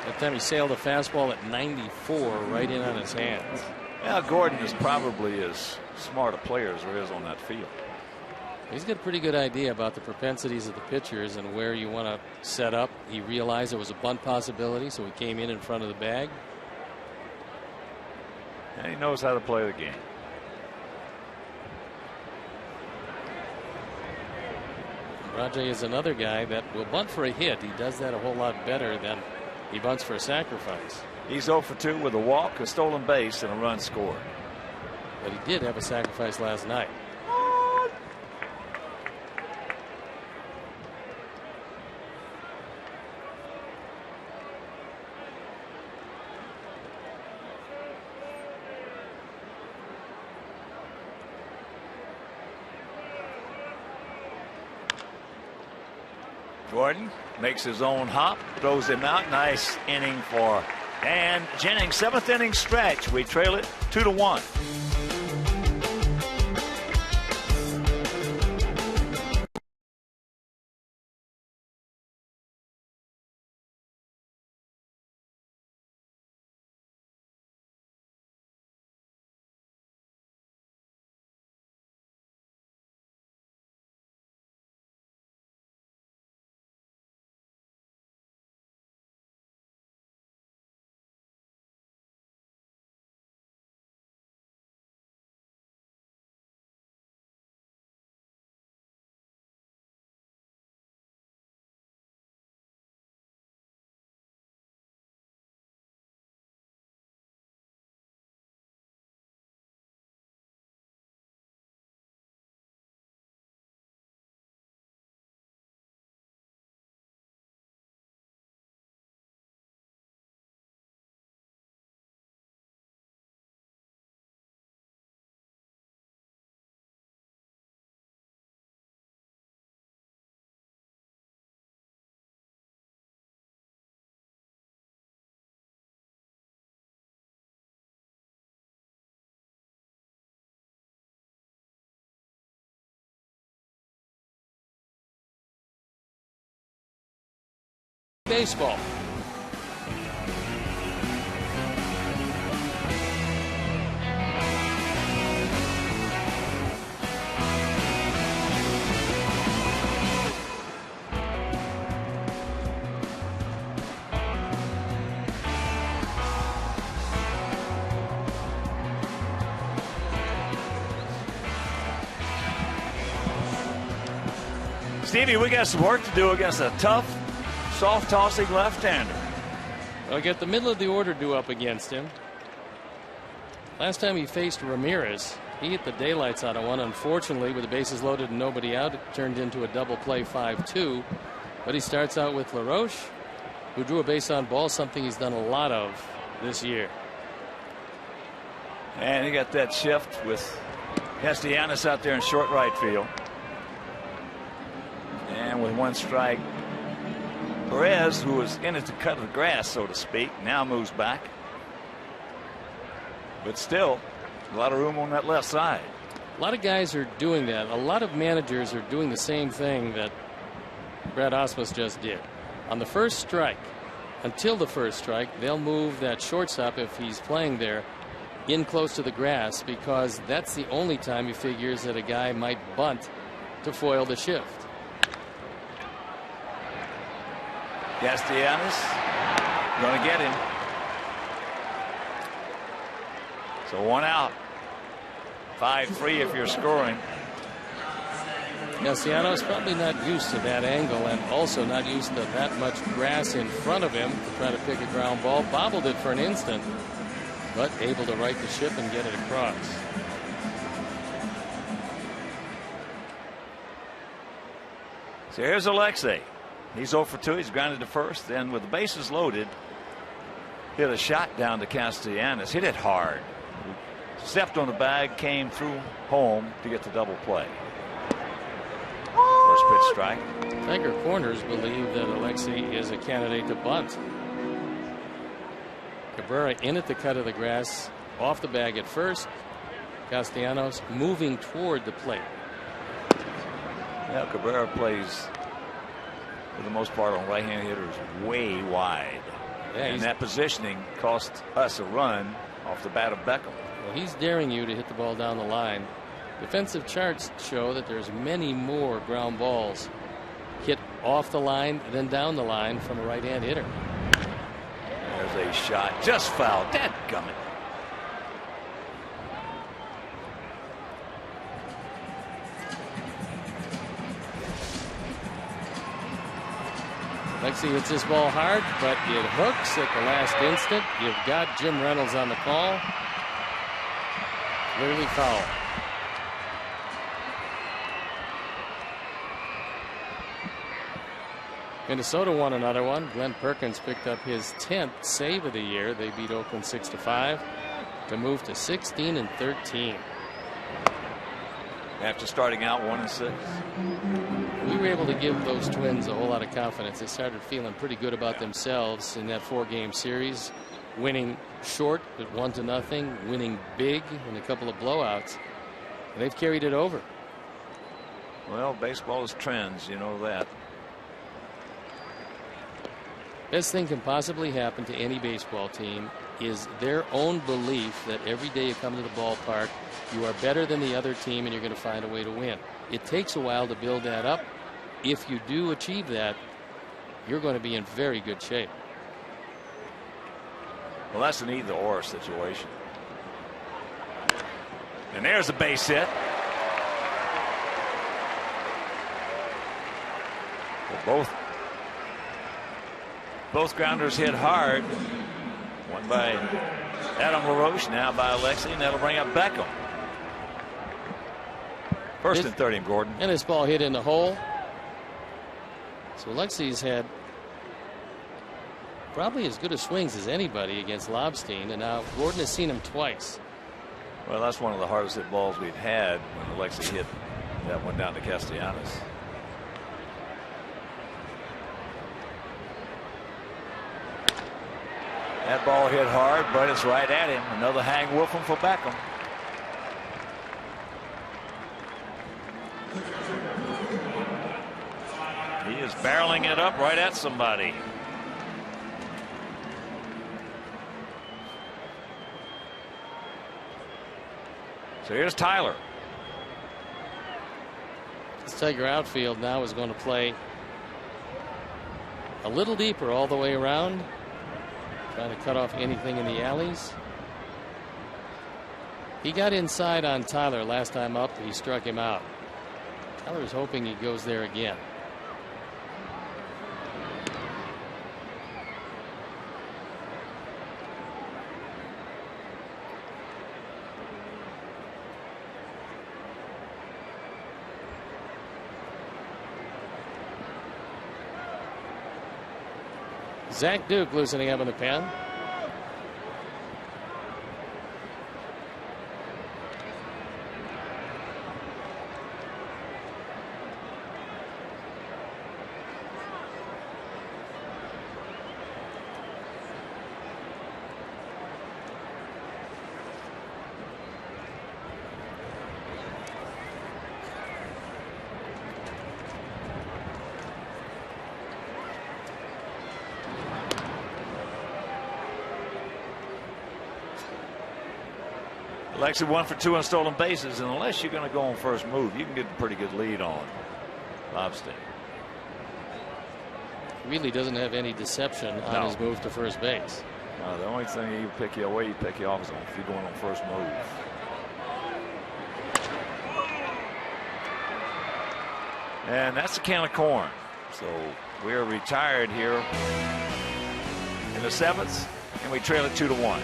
That time he sailed a fastball at 94 right in on his hands. Yeah, Gordon is probably as smart a player as there is on that field. He's got a pretty good idea about the propensities of the pitchers and where you want to set up. He realized there was a bunt possibility, so he came in front of the bag. And he knows how to play the game. Rajai is another guy that will bunt for a hit. He does that a whole lot better than he bunts for a sacrifice. He's 0 for 2 with a walk, a stolen base, and a run scored. But he did have a sacrifice last night. Gordon makes his own hop, throws him out. Nice inning for Dan Jennings. 7th inning stretch. We trail it 2-1. Baseball. Stevie, we got some work to do against a tough, soft-tossing left-hander. I'll get the middle of the order due up against him. Last time he faced Ramirez, he hit the daylights out of one. Unfortunately, with the bases loaded and nobody out, it turned into a double play 5-2. But he starts out with LaRoche, who drew a base on ball, something he's done a lot of this year. And he got that shift with Castellanos out there in short right field. And with one strike, Perez, who was in it to cut the grass, so to speak, now moves back. But still, a lot of room on that left side. A lot of guys are doing that. A lot of managers are doing the same thing that Brad Ausmus just did. On the first strike, until the first strike, they'll move that shortstop, if he's playing there, in close to the grass, because that's the only time he figures that a guy might bunt to foil the shift. Castellanos going to get him. So one out. 5-3 if you're scoring. Castellanos probably not used to that angle, and also not used to that much grass in front of him to try to pick a ground ball. Bobbled it for an instant, but able to right the ship and get it across. So here's Alexei. He's 0 for 2. He's grounded to first. Then with the bases loaded, hit a shot down to Castellanos. Hit it hard. Stepped on the bag, came through home to get the double play. First pitch strike. Tiger Corners believe that Alexei is a candidate to bunt. Cabrera in at the cut of the grass, off the bag at first. Castellanos moving toward the plate. Yeah, Cabrera plays, for the most part, on right-handed hitters way wide. Yeah, and that positioning cost us a run off the bat of Beckham. Well, he's daring you to hit the ball down the line. Defensive charts show that there's many more ground balls hit off the line than down the line from a right-hand hitter. There's a shot, just fouled. Dadgummit. Alexei hits this ball hard, but it hooks at the last instant. You've got Jim Reynolds on the call. Clearly foul. Minnesota won another one. Glenn Perkins picked up his 10th save of the year. They beat Oakland 6-5 to move to 16-13. After starting out 1-6. We were able to give those Twins a whole lot of confidence. They started feeling pretty good about themselves in that 4-game series, winning short but 1-0, winning big in a couple of blowouts. They've carried it over. Well, baseball is trends, you know that. Best thing can possibly happen to any baseball team is their own belief that every day you come to the ballpark, you are better than the other team and you're going to find a way to win. It takes a while to build that up. If you do achieve that, you're going to be in very good shape. Well, that's an either-or situation. And there's a base hit. Well, both grounders hit hard. One by Adam LaRoche, now by Alexei, and that'll bring up Beckham. First and 30, Gordon. And this ball hit in the hole. So Alexei's had probably as good a swings as anybody against Lobstein, and now Gordon has seen him twice. Well, that's one of the hardest hit balls we've had when Alexei hit that one down to Castellanos. That ball hit hard, but it's right at him. Another hang Wolfram for Beckham. He is barreling it up right at somebody. So here's Tyler. This Tiger outfield now is going to play a little deeper all the way around, trying to cut off anything in the alleys. He got inside on Tyler last time up. He struck him out. Tyler's hoping he goes there again. Zach Duke loosening up in the pen. Actually 1 for 2 on stolen bases, and unless you're going to go on first move, you can get a pretty good lead on Bob Sting. Really doesn't have any deception on his move to first base. No, the only thing you pick you away, you pick you off is if you're going on first move. And that's the can of corn. So we are retired here in the 7th, and we trail it 2-1.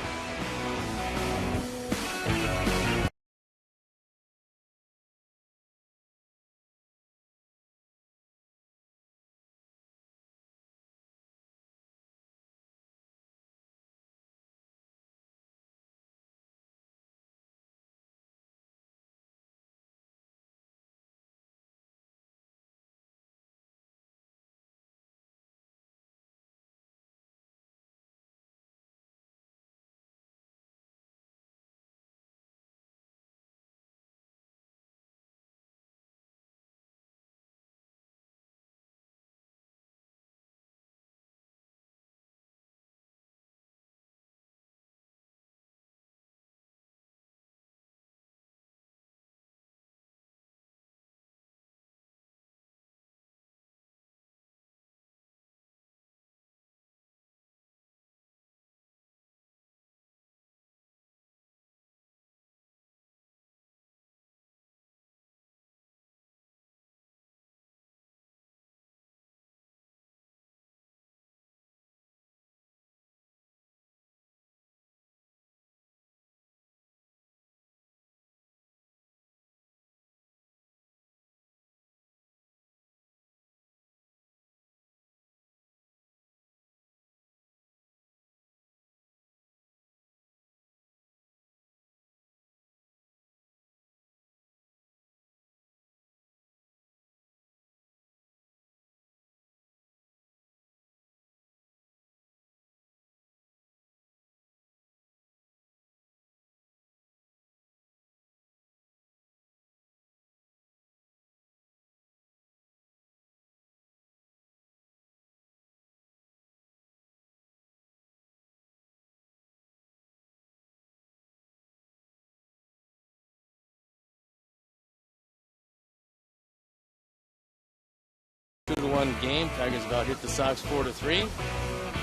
Two to 1 game. Tigers about hit the Sox 4-3.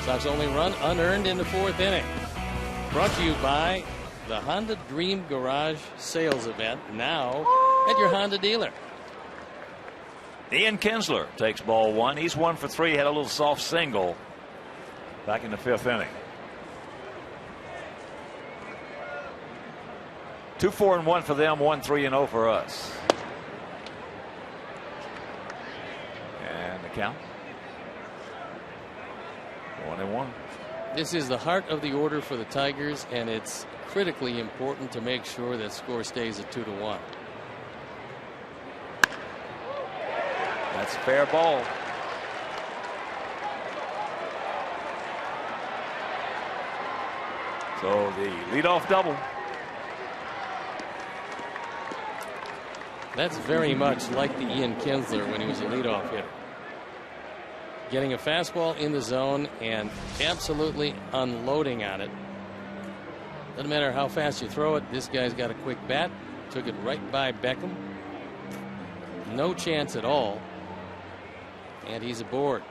Sox only run unearned in the 4th inning. Brought to you by the Honda Dream Garage Sales Event, now at your Honda dealer. Ian Kinsler takes ball 1. He's 1 for 3. Had a little soft single back in the 5th inning. 2-4-1 for them. 1-3-0 for us. And the count 1-1. This is the heart of the order for the Tigers, and it's critically important to make sure that score stays at 2-1. That's a fair ball. So the leadoff double. That's very much like the Ian Kinsler when he was a leadoff hitter. Getting a fastball in the zone and absolutely unloading on it. Doesn't matter how fast you throw it. This guy's got a quick bat. Took it right by Beckham. No chance at all. And he's aboard.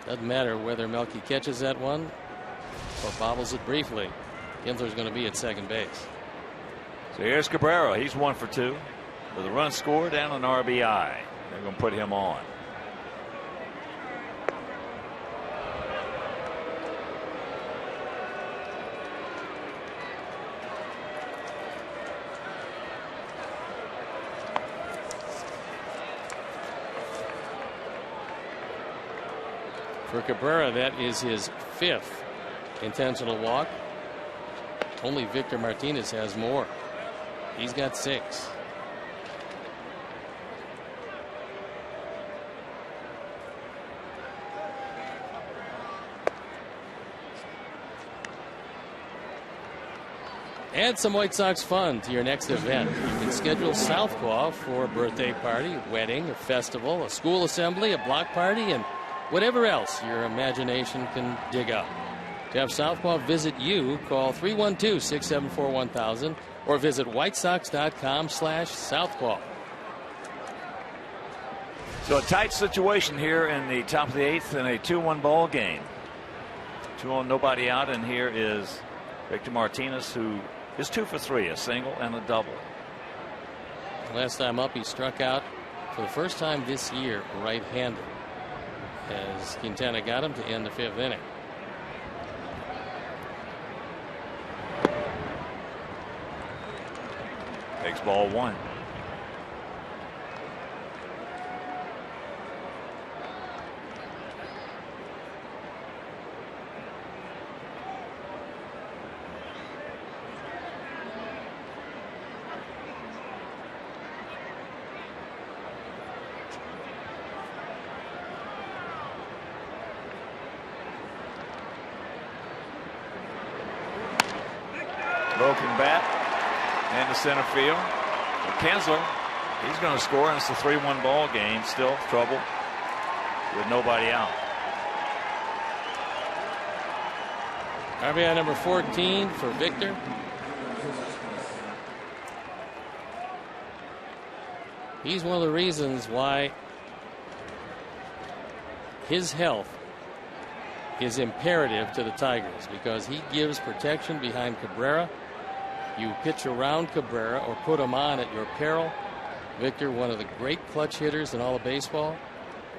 Doesn't matter whether Melky catches that one or bobbles it briefly. Kinsler's going to be at second base. So here's Cabrera. He's 1 for 2 with a run scored and an RBI. They're going to put him on. For Cabrera, that is his 5th intentional walk. Only Victor Martinez has more. He's got 6. Add some White Sox fun to your next event. You can schedule Southpaw for a birthday party, a wedding, a festival, a school assembly, a block party, and whatever else your imagination can dig up. To have Southpaw visit you, call 312-674-1000 or visit whitesox.com/Southpaw. So a tight situation here in the top of the 8th in a 2-1 ball game. 2 on, nobody out, and here is Victor Martinez, who is 2 for 3, a single and a double. Last time up, he struck out for the first time this year right-handed, as Quintana got him to end the 5th inning. Takes ball 1. Broken bat into center field. Kinsler, he's going to score, and it's a 3-1 ball game. Still trouble with nobody out. RBI number 14 for Victor. He's one of the reasons why his health is imperative to the Tigers, because he gives protection behind Cabrera. You pitch around Cabrera or put him on at your peril. Victor, one of the great clutch hitters in all of baseball.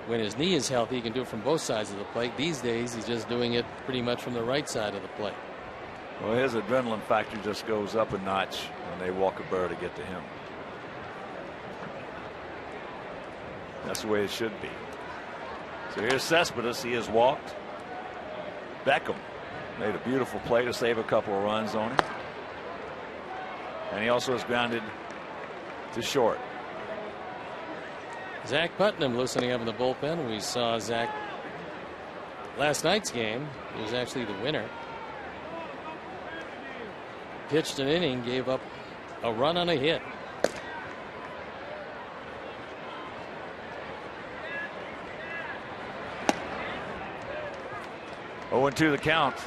When his knee is healthy, he can do it from both sides of the plate. These days, he's just doing it pretty much from the right side of the plate. Well, his adrenaline factor just goes up a notch when they walk Cabrera to get to him. That's the way it should be. So here's Cespedes. He has walked. Beckham made a beautiful play to save a couple of runs on him. And he also is grounded to short. Zach Putnam loosening up in the bullpen. We saw Zach last night's game. He was actually the winner. Pitched an inning, gave up a run on a hit. Oh, 2 the count.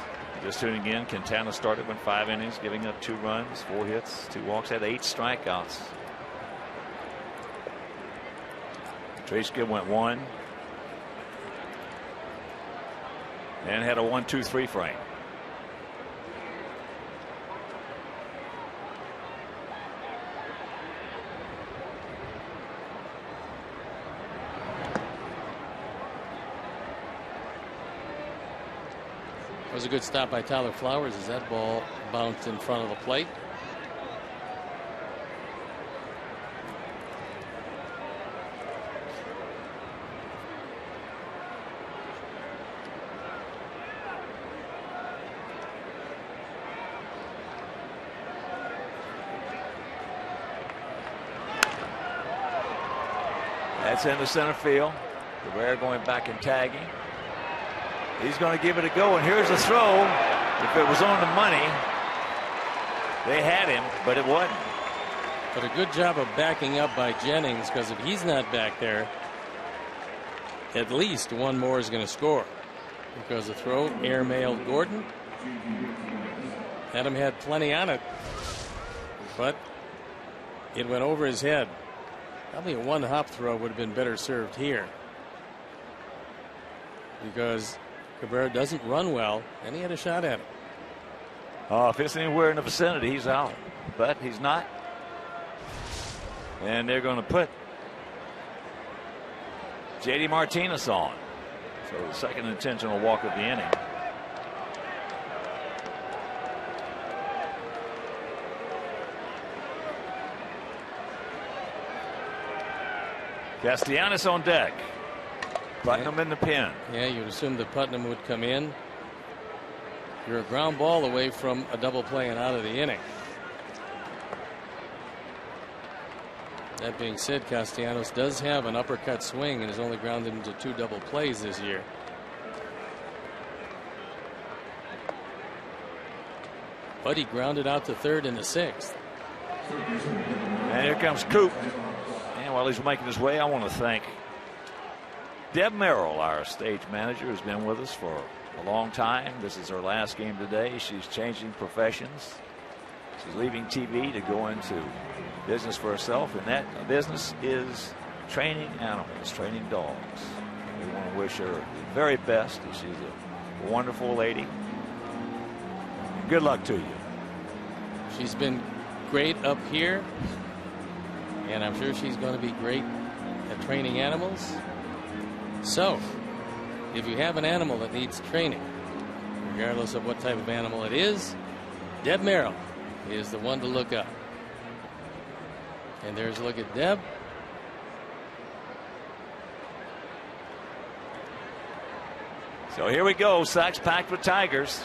Just tuning in, Quintana started, went 5 innings, giving up 2 runs, 4 hits, 2 walks, had 8 strikeouts. Treska went 1 and had a 1-2-3 frame. It was a good stop by Tyler Flowers as that ball bounced in front of the plate. That's into center field. Cabrera going back and tagging. He's going to give it a go, and here's a throw. If it was on the money, they had him, but it wasn't. But a good job of backing up by Jennings, because if he's not back there, at least one more is going to score. Because the throw airmailed Gordon, Adam had plenty on it, but it went over his head. Probably a one-hop throw would have been better served here, because Cabrera doesn't run well, and he had a shot at it. If it's anywhere in the vicinity, he's out, but he's not. And they're going to put J.D. Martinez on. So the second intentional walk of the inning. Castellanos on deck. Putnam in the pen. Yeah, you'd assume that Putnam would come in. You're a ground ball away from a double play and out of the inning. That being said, Castellanos does have an uppercut swing and has only grounded into 2 double plays this year. But he grounded out to third in the 6th. And here comes Coop. And while he's making his way, I want to thank Deb Merrill, our stage manager, who's been with us for a long time. This is her last game today. She's changing professions. She's leaving TV to go into business for herself, and that business is training animals, training dogs. We want to wish her the very best. She's a wonderful lady. Good luck to you. She's been great up here, and I'm sure she's going to be great at training animals. So, if you have an animal that needs training, regardless of what type of animal it is, Deb Merrill is the one to look up. And there's a look at Deb. So here we go. Sacks packed with Tigers.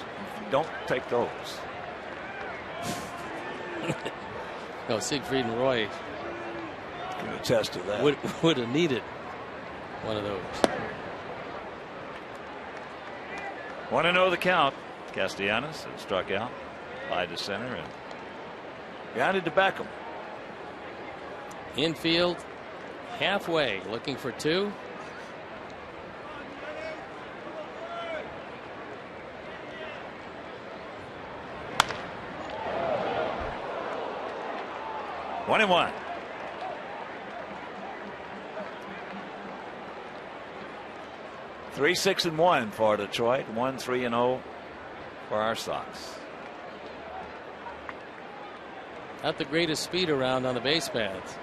Don't take those. No, Siegfried and Roy can attest to that. Would have needed one of those. 1-0 the count. Castellanos struck out by the center and grounded to Beckham. Infield, halfway, looking for 2. One and one. Three, 6-1 for Detroit. 1-3-0 for our Sox. Not the greatest speed around on the base paths.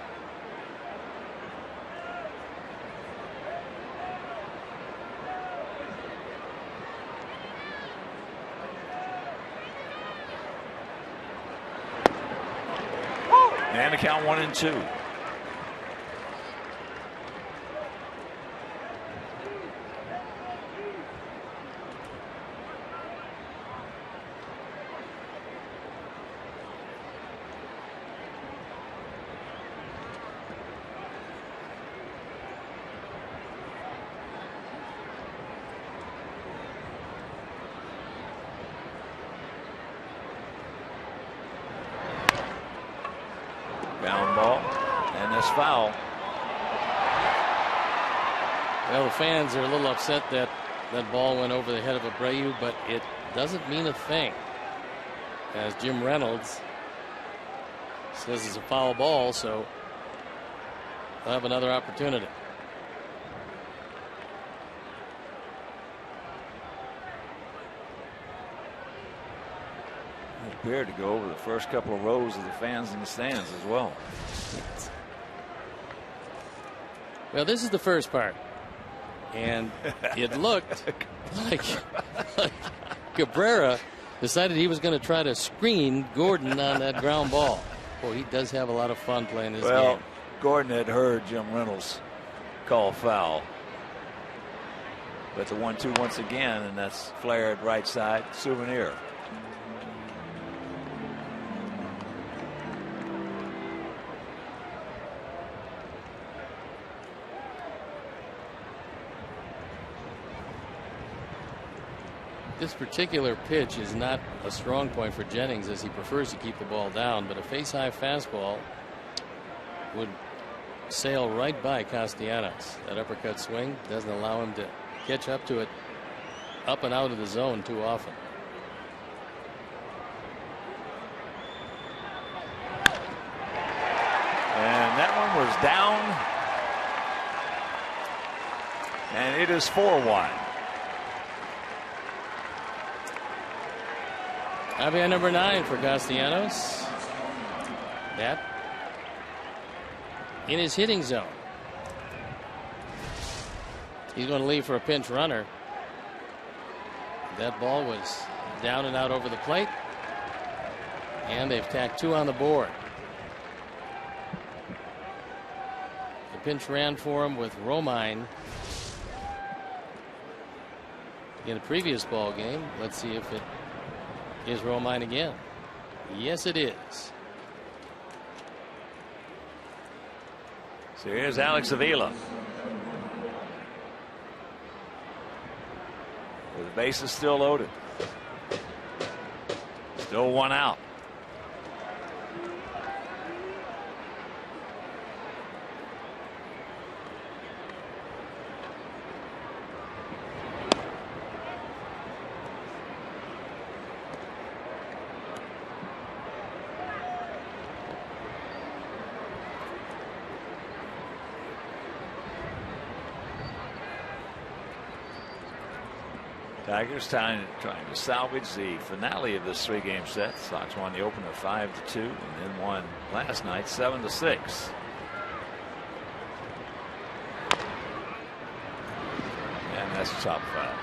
And the count 1-2. Ground ball, and this foul. Well, the fans are a little upset that that ball went over the head of Abreu, but it doesn't mean a thing, as Jim Reynolds says it's a foul ball, so they'll have another opportunity. Appeared to go over the first couple of rows of the fans in the stands as well. Well, this is the first part, and it looked like Cabrera decided he was going to try to screen Gordon on that ground ball. Boy, he does have a lot of fun playing this game. Gordon had heard Jim Reynolds call foul, but the 1-2 once again, and that's flared right side. Souvenir. This particular pitch is not a strong point for Jennings, as he prefers to keep the ball down, but a face-high fastball would sail right by Castellanos. That uppercut swing doesn't allow him to catch up to it up and out of the zone too often. And that one was down. And it is 4-1. RBI number 9 for Castellanos. That in his hitting zone. He's going to leave for a pinch runner. That ball was down and out over the plate. And they've tacked 2 on the board. The pinch ran for him with Romine in the previous ball game. Let's see if it is Romine again. Yes, it is. So here's Alex Avila. The base is still loaded. Still 1 out. Tigers trying to salvage the finale of this 3-game set. Sox won the opener 5-2 and then won last night 7-6. And that's a top foul.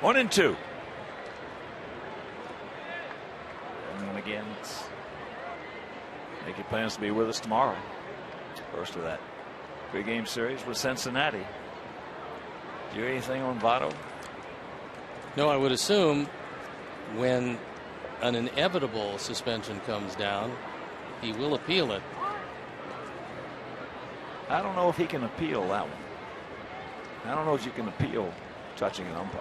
One and two. And again, Yankee plans to be with us tomorrow. First of that 3-game series with Cincinnati. Do you hear anything on Votto? No, I would assume when an inevitable suspension comes down, he will appeal it. I don't know if he can appeal that one. I don't know if you can appeal touching an umpire.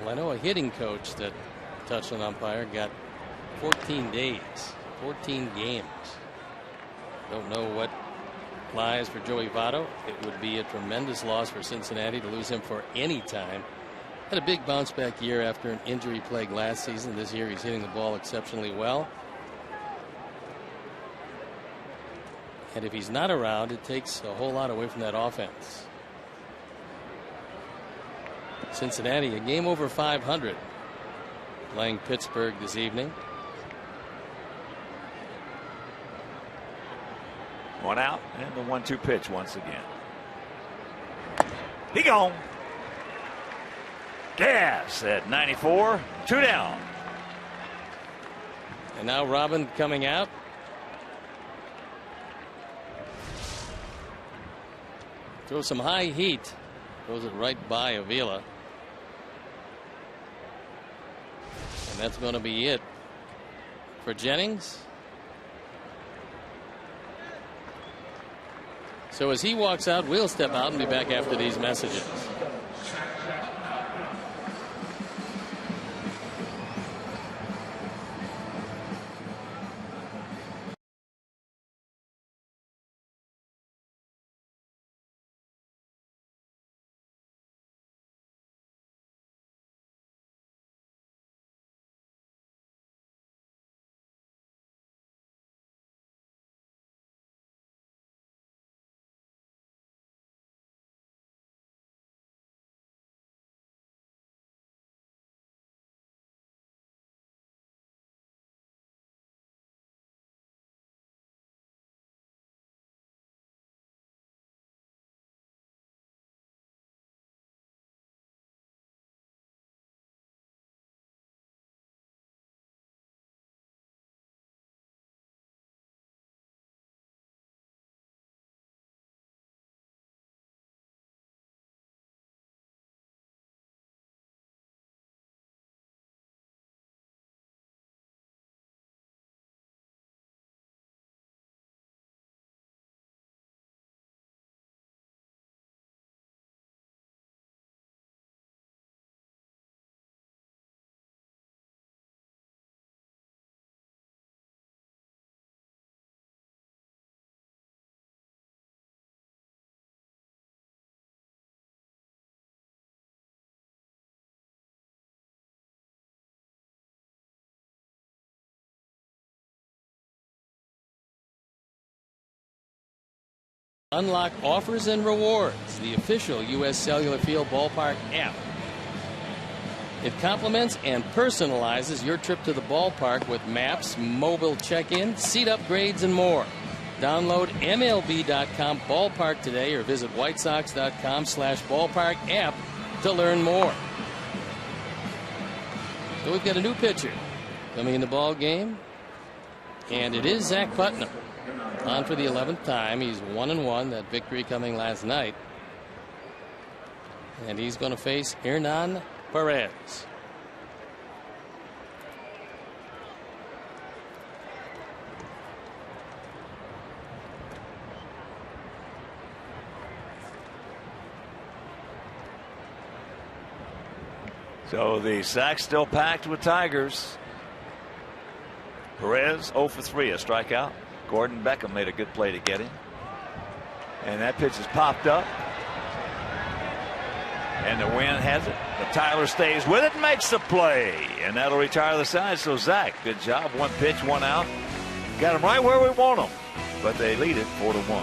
Well, I know a hitting coach that touched an umpire got 14 days, 14 games. Don't know what lies for Joey Votto. It would be a tremendous loss for Cincinnati to lose him for any time. Had a big bounce back year after an injury plague last season. This year he's hitting the ball exceptionally well. And if he's not around, it takes a whole lot away from that offense. Cincinnati a game over 500 playing Pittsburgh this evening. 1 out and the 1-2 pitch once again. He gone. Gas at 94. 2 down. And now Robin coming out. Throws some high heat. Throws it right by Avila. And that's going to be it for Jennings. So as he walks out, we'll step out and be back after these messages. Unlock offers and rewards, the official U.S. Cellular Field Ballpark app. It complements and personalizes your trip to the ballpark with maps, mobile check-in, seat upgrades, and more. Download MLB.com Ballpark today or visit WhiteSox.com/ballpark app to learn more. So we've got a new pitcher coming in the ball game, and it is Zach Putnam. On for the 11th time. He's 1-1. That victory coming last night. And he's going to face Hernan Perez. So the sack still packed with Tigers. Perez 0 for 3, a strikeout. Gordon Beckham made a good play to get him. And that pitch is popped up. And the wind has it. But Tyler stays with it and makes the play. And that'll retire the side. So Zach, good job. 1 pitch, 1 out. Got him right where we want him. But they lead it 4-1.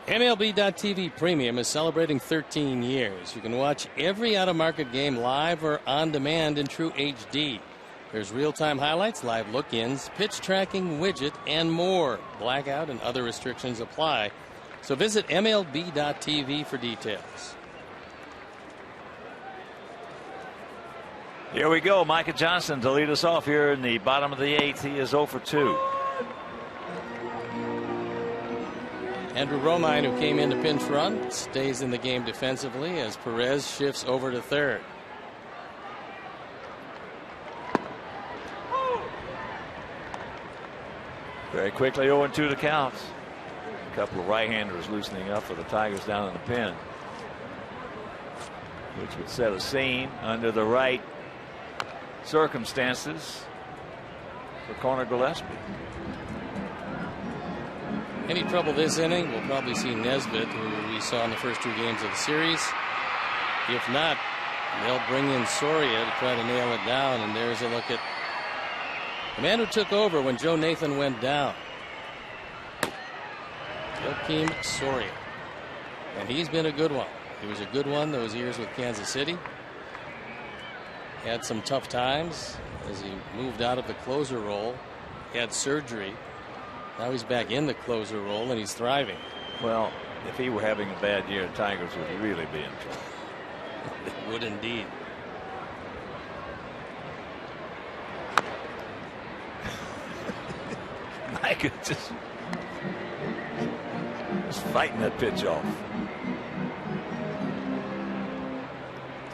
MLB.TV Premium is celebrating 13 years. You can watch every out-of-market game live or on demand in true HD. There's real-time highlights, live look-ins, pitch tracking widget, and more. Blackout and other restrictions apply. So visit MLB.TV for details. Here we go. Micah Johnson to lead us off here in the bottom of the 8th. He is 0 for 2. Andrew Romine, who came in to pinch run, stays in the game defensively as Perez shifts over to third. Very quickly 0-2 the count. A couple of right-handers loosening up for the Tigers down in the pen, which would set a scene under the right circumstances for Conor Gillespie. Any trouble this inning, we'll probably see Nesbitt, who we saw in the first 2 games of the series. If not, they'll bring in Soria to try to nail it down. And there's a look at the man who took over when Joe Nathan went down, Joakim Soria. And he's been a good one. He was a good one those years with Kansas City. Had some tough times as he moved out of the closer role. Had surgery. Now he's back in the closer role and he's thriving. Well, if he were having a bad year, Tigers would really be in trouble. It would indeed. Micah just fighting that pitch off.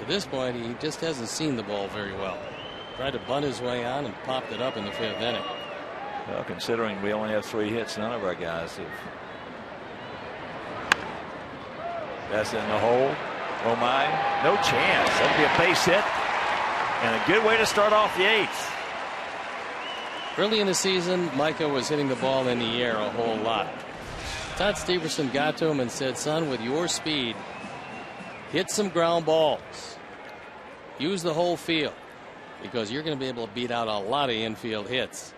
To this point, he just hasn't seen the ball very well. Tried to bunt his way on and popped it up in the 5th inning. Well, considering we only have 3 hits, none of our guys have. That's in the hole. Romine, no chance. That'd be a base hit and a good way to start off the 8th. Early in the season, Micah was hitting the ball in the air a whole lot. Todd Steverson got to him and said, son, with your speed, hit some ground balls. Use the whole field because you're going to be able to beat out a lot of infield hits.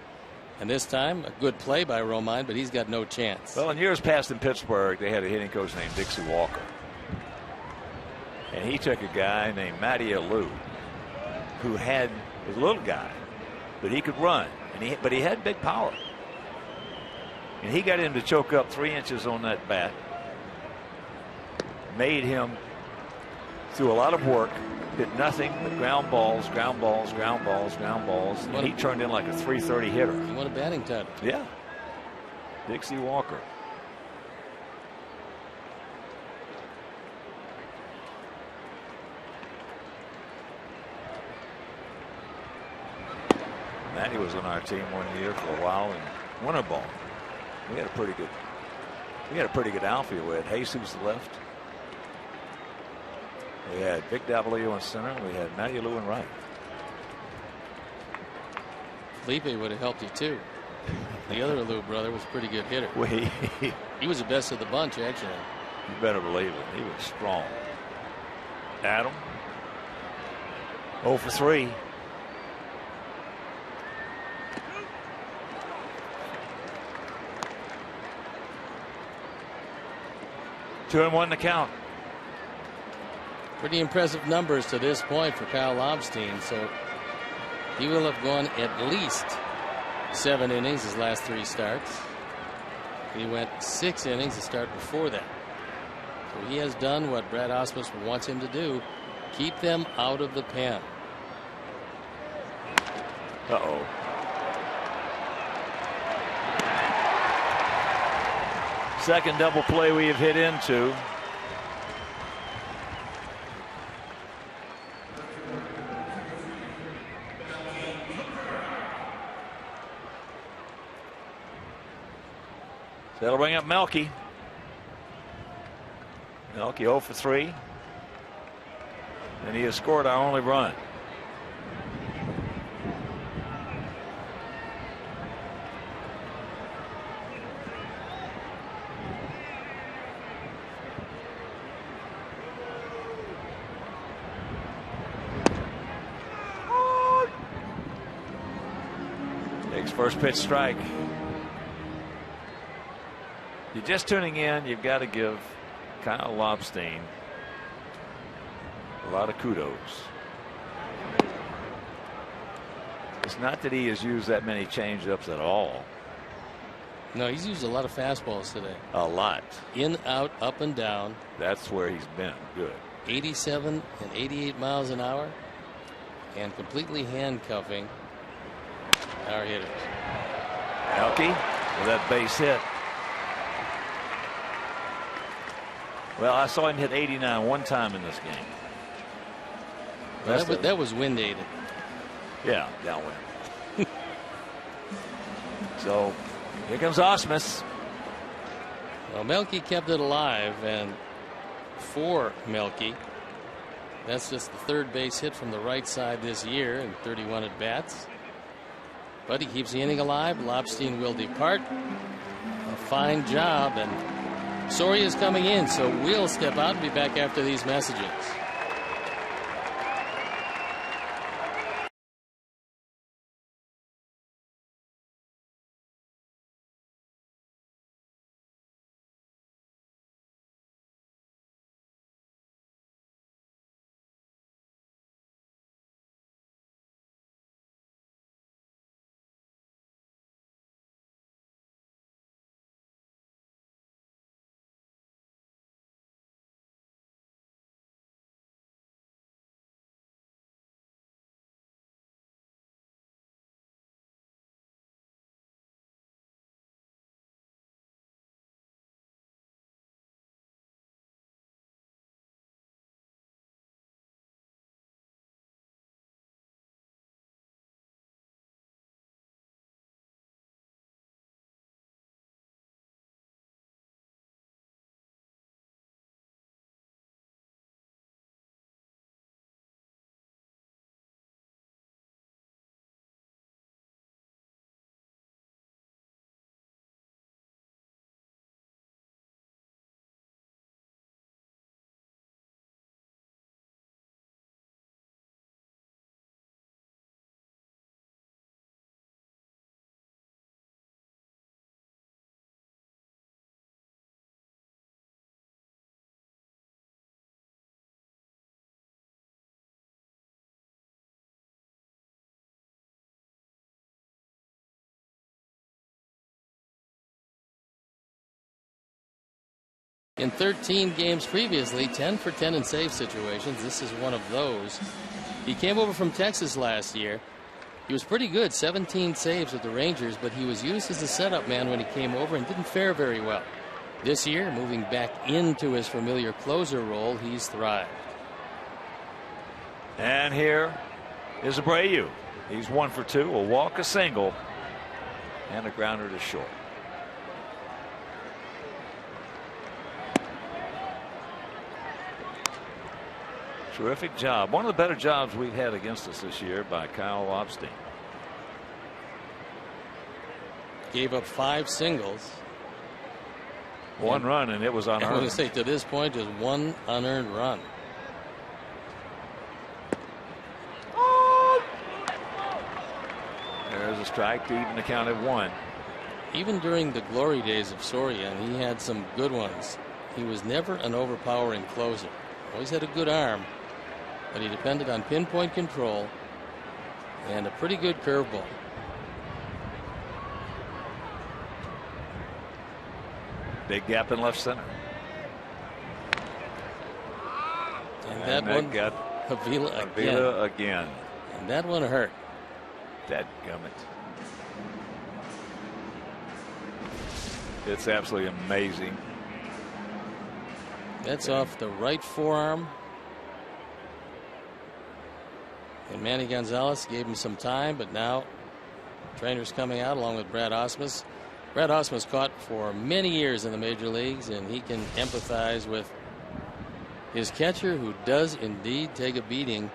And this time, a good play by Romine, but he's got no chance. Well, in years past in Pittsburgh, they had a hitting coach named Dixie Walker. And he took a guy named Matty Lou, who was a little guy, but he could run. But he had big power. And he got him to choke up 3 inches on that bat. Made him, through a lot of work, hit nothing but ground balls, ground balls, ground balls, ground balls. And he turned in like a .330 hitter. He won a batting title. Yeah. Dixie Walker. Matty was on our team one year for a while in winter ball. We had a pretty good outfield. We had Jesus to the left. We had Vic Davalillo in center. We had Matty Lou in right. Felipe would have helped you too. The other Lou brother was a pretty good hitter. He was the best of the bunch, actually. You better believe it. He was strong. Adam 0 for 3. Two and 1 to count. Pretty impressive numbers to this point for Kyle Lobstein. So he will have gone at least 7 innings his last 3 starts. He went 6 innings to start before that. So he has done what Brad Ausmus wants him to do. Keep them out of the pen. Uh-oh. Second double play we have hit into. That'll bring up Melky. Melky 0 for 3. And he has scored our only run. First pitch strike. You're just tuning in. You've got to give Kyle Lobstein a lot of kudos. It's not that he has used that many changeups at all. No, he's used a lot of fastballs today. A lot. In, out, up and down. That's where he's been good. 87 and 88 miles an hour. And completely handcuffing our hitters. Melky with that base hit. Well, I saw him hit 89 one time in this game. That was wind aided. Yeah, downwind. So here comes Ausmus. Well, Melky kept it alive, and for Melky, that's just the 3rd base hit from the right side this year in 31 at bats. But he keeps the inning alive. Lobstein will depart. A fine job, and Soria is coming in, so we'll step out and be back after these messages. In 13 games previously, 10 for 10 in save situations. This is one of those. He came over from Texas last year. He was pretty good, 17 saves with the Rangers, but he was used as a setup man when he came over and didn't fare very well. This year, moving back into his familiar closer role, he's thrived. And here is Abreu. He's 1 for 2, a walk, a single, and a grounder to short. Terrific job. One of the better jobs we've had against us this year by Kyle Lobstein. Gave up 5 singles. 1 run, and it was unearned. I want to say to this point, just 1 unearned run. There's a strike to even the count at 1. Even during the glory days of Soria, and he had some good ones, he was never an overpowering closer. Always had a good arm, but he depended on pinpoint control and a pretty good curveball. Big gap in left center. And that one got Avila again. And that one hurt. Dadgummit. It's absolutely amazing. That's off the right forearm. And Manny Gonzalez gave him some time, but now trainer's coming out along with Brad Ausmus. Brad Ausmus caught for many years in the major leagues, and he can empathize with his catcher, who does indeed take a beating.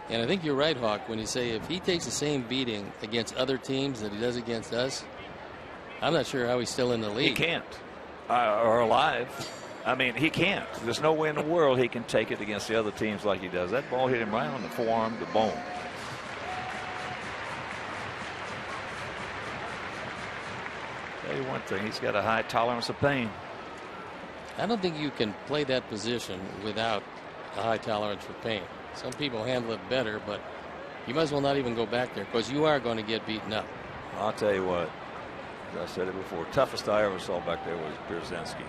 And I think you're right, Hawk, when you say if he takes the same beating against other teams that he does against us, I'm not sure how he's still in the league. He can't. Or alive. I mean, he can't. There's no way in the world he can take it against the other teams like he does. That ball hit him right on the forearm, the bone. Tell you one thing, he's got a high tolerance of pain. I don't think you can play that position without a high tolerance for pain. Some people handle it better, but you might as well not even go back there because you are going to get beaten up. I'll tell you what, as I said it before, toughest I ever saw back there was Pierzynski.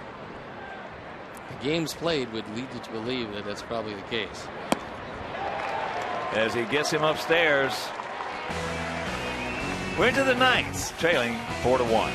The games played would lead you to believe that that's probably the case. As he gets him upstairs, we're into the ninth, trailing 4-1.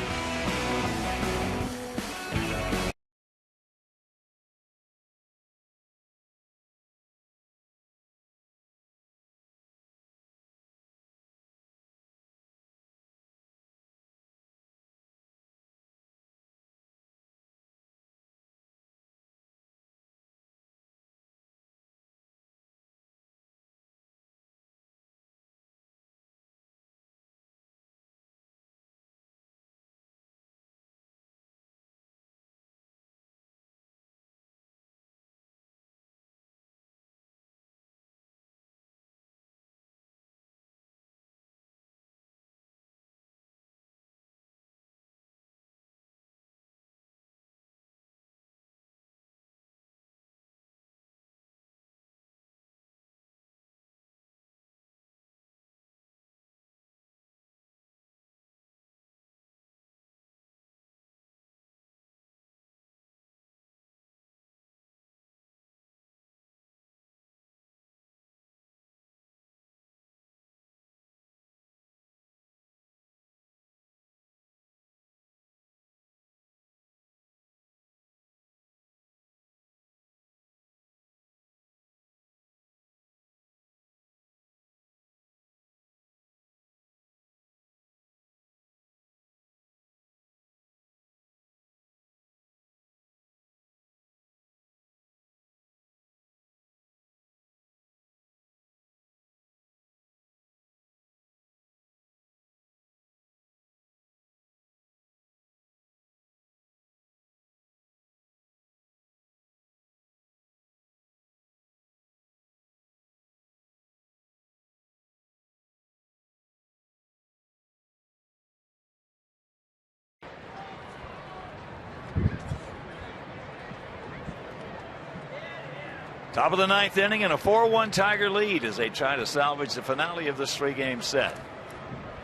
Top of the ninth inning and a 4-1 Tiger lead as they try to salvage the finale of this 3-game set.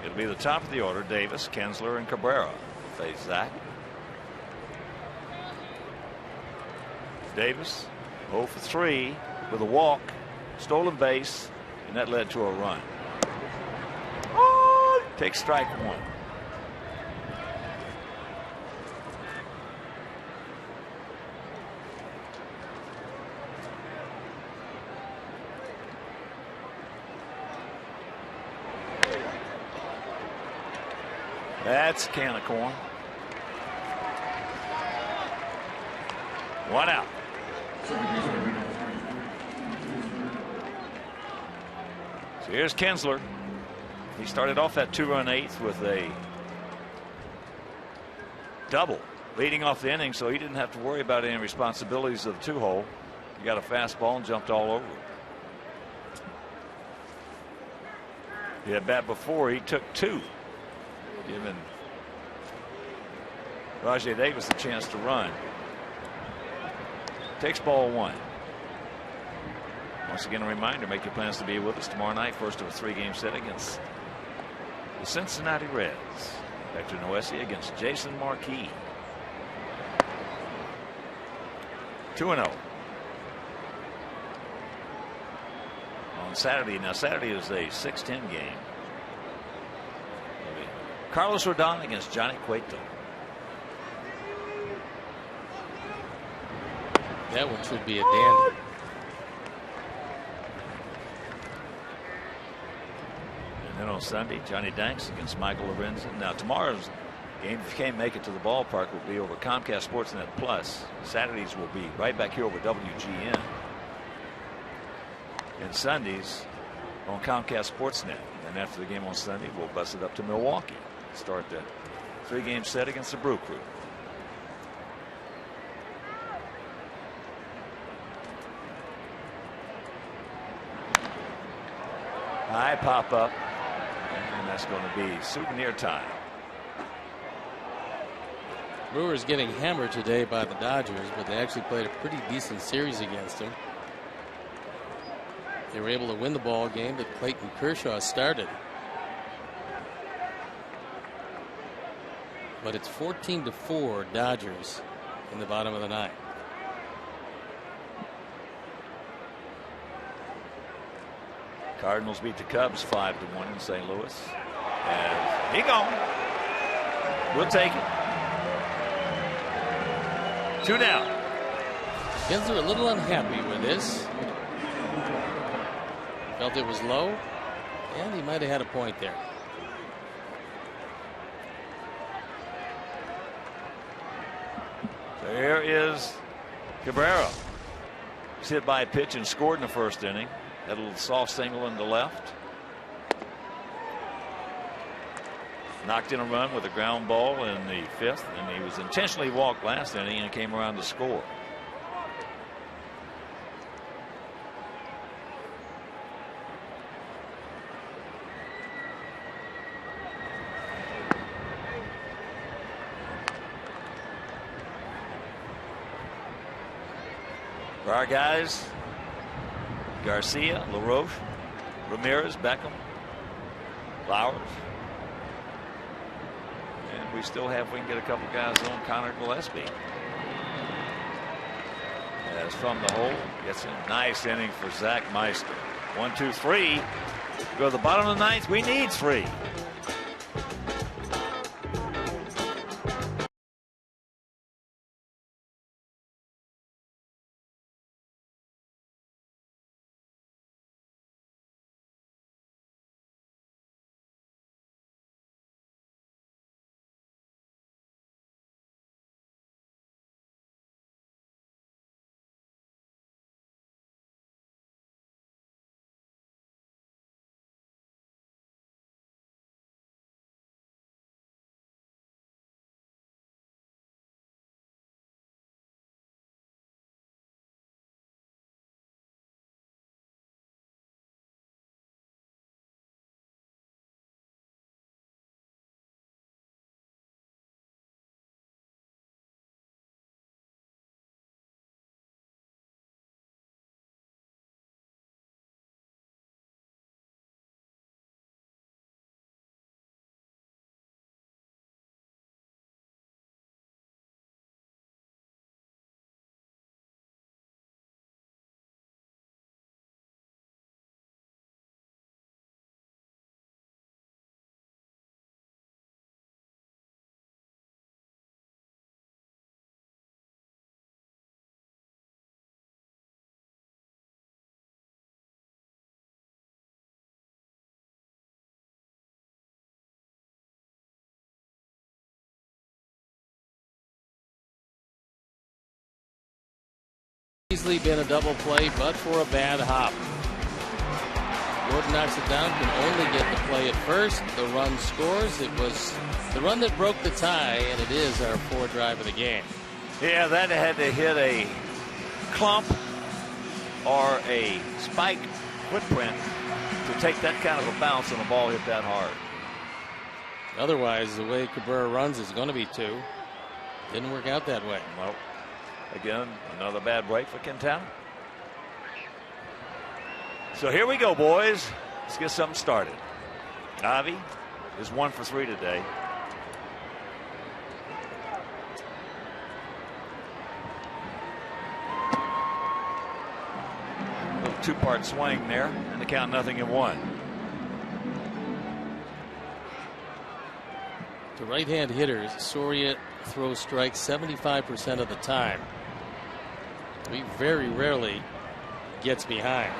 It'll be the top of the order. Davis, Kinsler, and Cabrera face Zach. Davis 0 for 3 with a walk, stolen base, and that led to a run. Takes strike one. That's a can of corn. One out. So here's Kinsler. He started off that 2-run eighth with a double leading off the inning, so he didn't have to worry about any responsibilities of the 2-hole. He got a fastball and jumped all over it. He had bat before, he took 2, giving Rajai Davis a chance to run. Takes ball 1. Once again, a reminder, make your plans to be with us tomorrow night, first of a 3-game set against the Cincinnati Reds. Hector Noesi against Jason Marquis. 2-0 on Saturday. Now Saturday is a 6:10 game. Carlos Rodon against Johnny Cueto. That one should be a dandy. And then on Sunday, Johnny Danks against Michael Lorenzen. Now tomorrow's game, if you can't make it to the ballpark, will be over Comcast Sportsnet Plus. Saturdays will be right back here over WGN. And Sundays on Comcast Sportsnet. And after the game on Sunday, we'll bust it up to Milwaukee. Start the 3-game set against the Brew Crew. High pop up, and that's going to be souvenir time. Brewers getting hammered today by the Dodgers, but they actually played a pretty decent series against them. They were able to win the ball game that Clayton Kershaw started. But it's 14-4 Dodgers in the bottom of the 9th. Cardinals beat the Cubs 5-1 in St. Louis. And he gone. We'll take it. 2 down. Kinsler a little unhappy with this. Felt it was low, and he might have had a point there. There is Cabrera. He's hit by a pitch and scored in the first inning. Had a little soft single in the left. Knocked in a run with a ground ball in the 5th, and he was intentionally walked last inning and came around to score. For our guys, Garcia, LaRoche, Ramirez, Beckham, Flowers. And we still have, we can get a couple guys on, Connor Gillespie. As from the hole, gets a nice inning for Zach Meister. 1, 2, 3. Go to the bottom of the 9th. We need 3. easily been a double play, but for a bad hop. Gordon knocks it down, can only get the play at first. The run scores. It was the run that broke the tie, and it is our 4th drive of the game. Yeah, that had to hit a clump or a spike footprint to take that kind of a bounce and the ball hit that hard. Otherwise, the way Cabrera runs is going to be 2. Didn't work out that way. Well, again, another bad break for Quintana. So here we go, boys. Let's get something started. Avi is 1 for 3 today. Little 2-part swing there, and the count 0-1. To right-hand hitters, Soria throws strikes 75% of the time. He very rarely gets behind.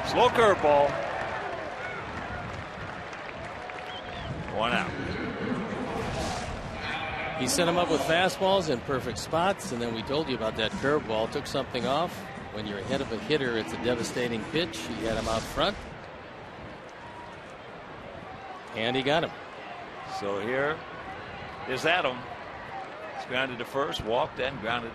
Slow curveball. 1 out. He set him up with fastballs in perfect spots, and then we told you about that curveball. Took something off. When you're ahead of a hitter, it's a devastating pitch. He had him out front, and he got him. So here is Adam. He's grounded to first, walked, and grounded.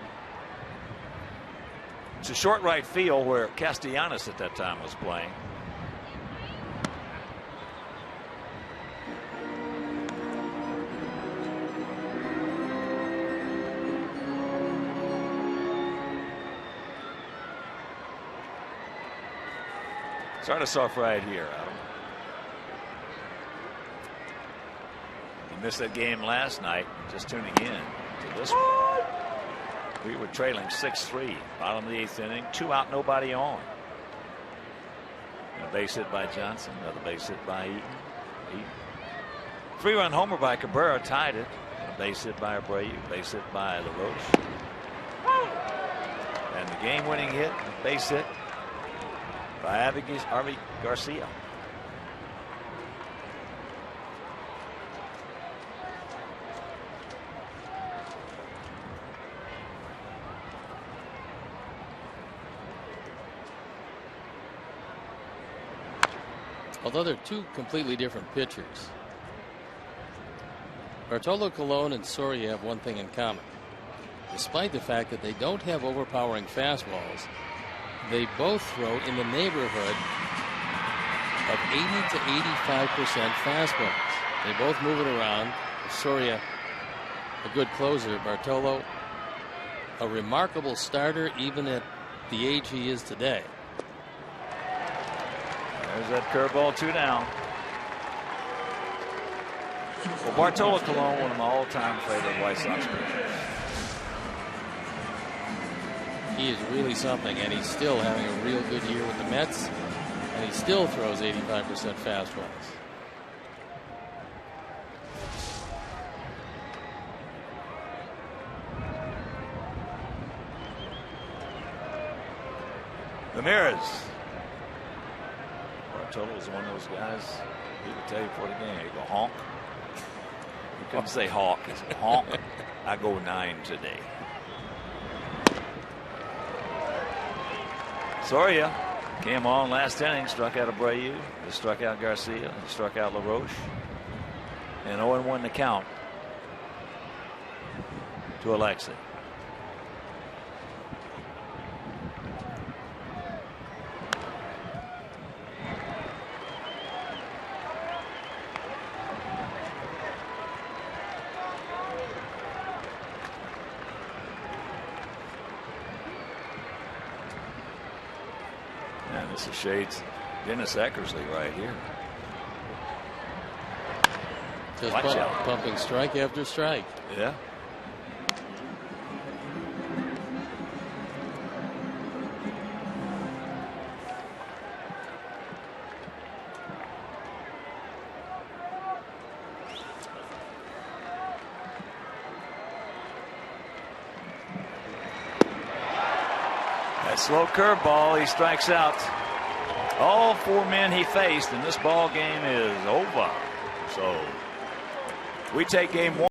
It's a short right field where Castellanos at that time was playing. Start us off right here, Adam. You missed that game last night, just tuning in to this one. We were trailing 6-3, bottom of the 8th inning, 2 out, nobody on. And a base hit by Johnson, another base hit by Eaton. 3-run homer by Cabrera tied it. A base hit by Abreu, base hit by LaRoche. And the game-winning hit, a base hit by Avi Garcia. Although they're 2 completely different pitchers, Bartolo Colon and Soria have one thing in common. Despite the fact that they don't have overpowering fastballs, they both throw in the neighborhood of 80 to 85% fastballs. They both move it around. Soria, a good closer. Bartolo, a remarkable starter, even at the age he is today. There's that curveball, 2 down. Well, Bartolo Colon, one of my all-time favorite White Sox pitchers. He is really something, and he's still having a real good year with the Mets, and he still throws 85% fastballs. Ramirez. Bartolo was one of those guys, he would tell you before the game, he go honk. You couldn't say hawk, he said honk. I go 9 today. Soria came on last inning, struck out Abreu, he struck out Garcia, he struck out LaRoche, and 0-1 the count to Alexi. This is shades Dennis Eckersley right here. Just Watch out. pumping strike after strike. Yeah. slow curveball. He strikes out all 4 men he faced, and this ball game is over. So we take game 1.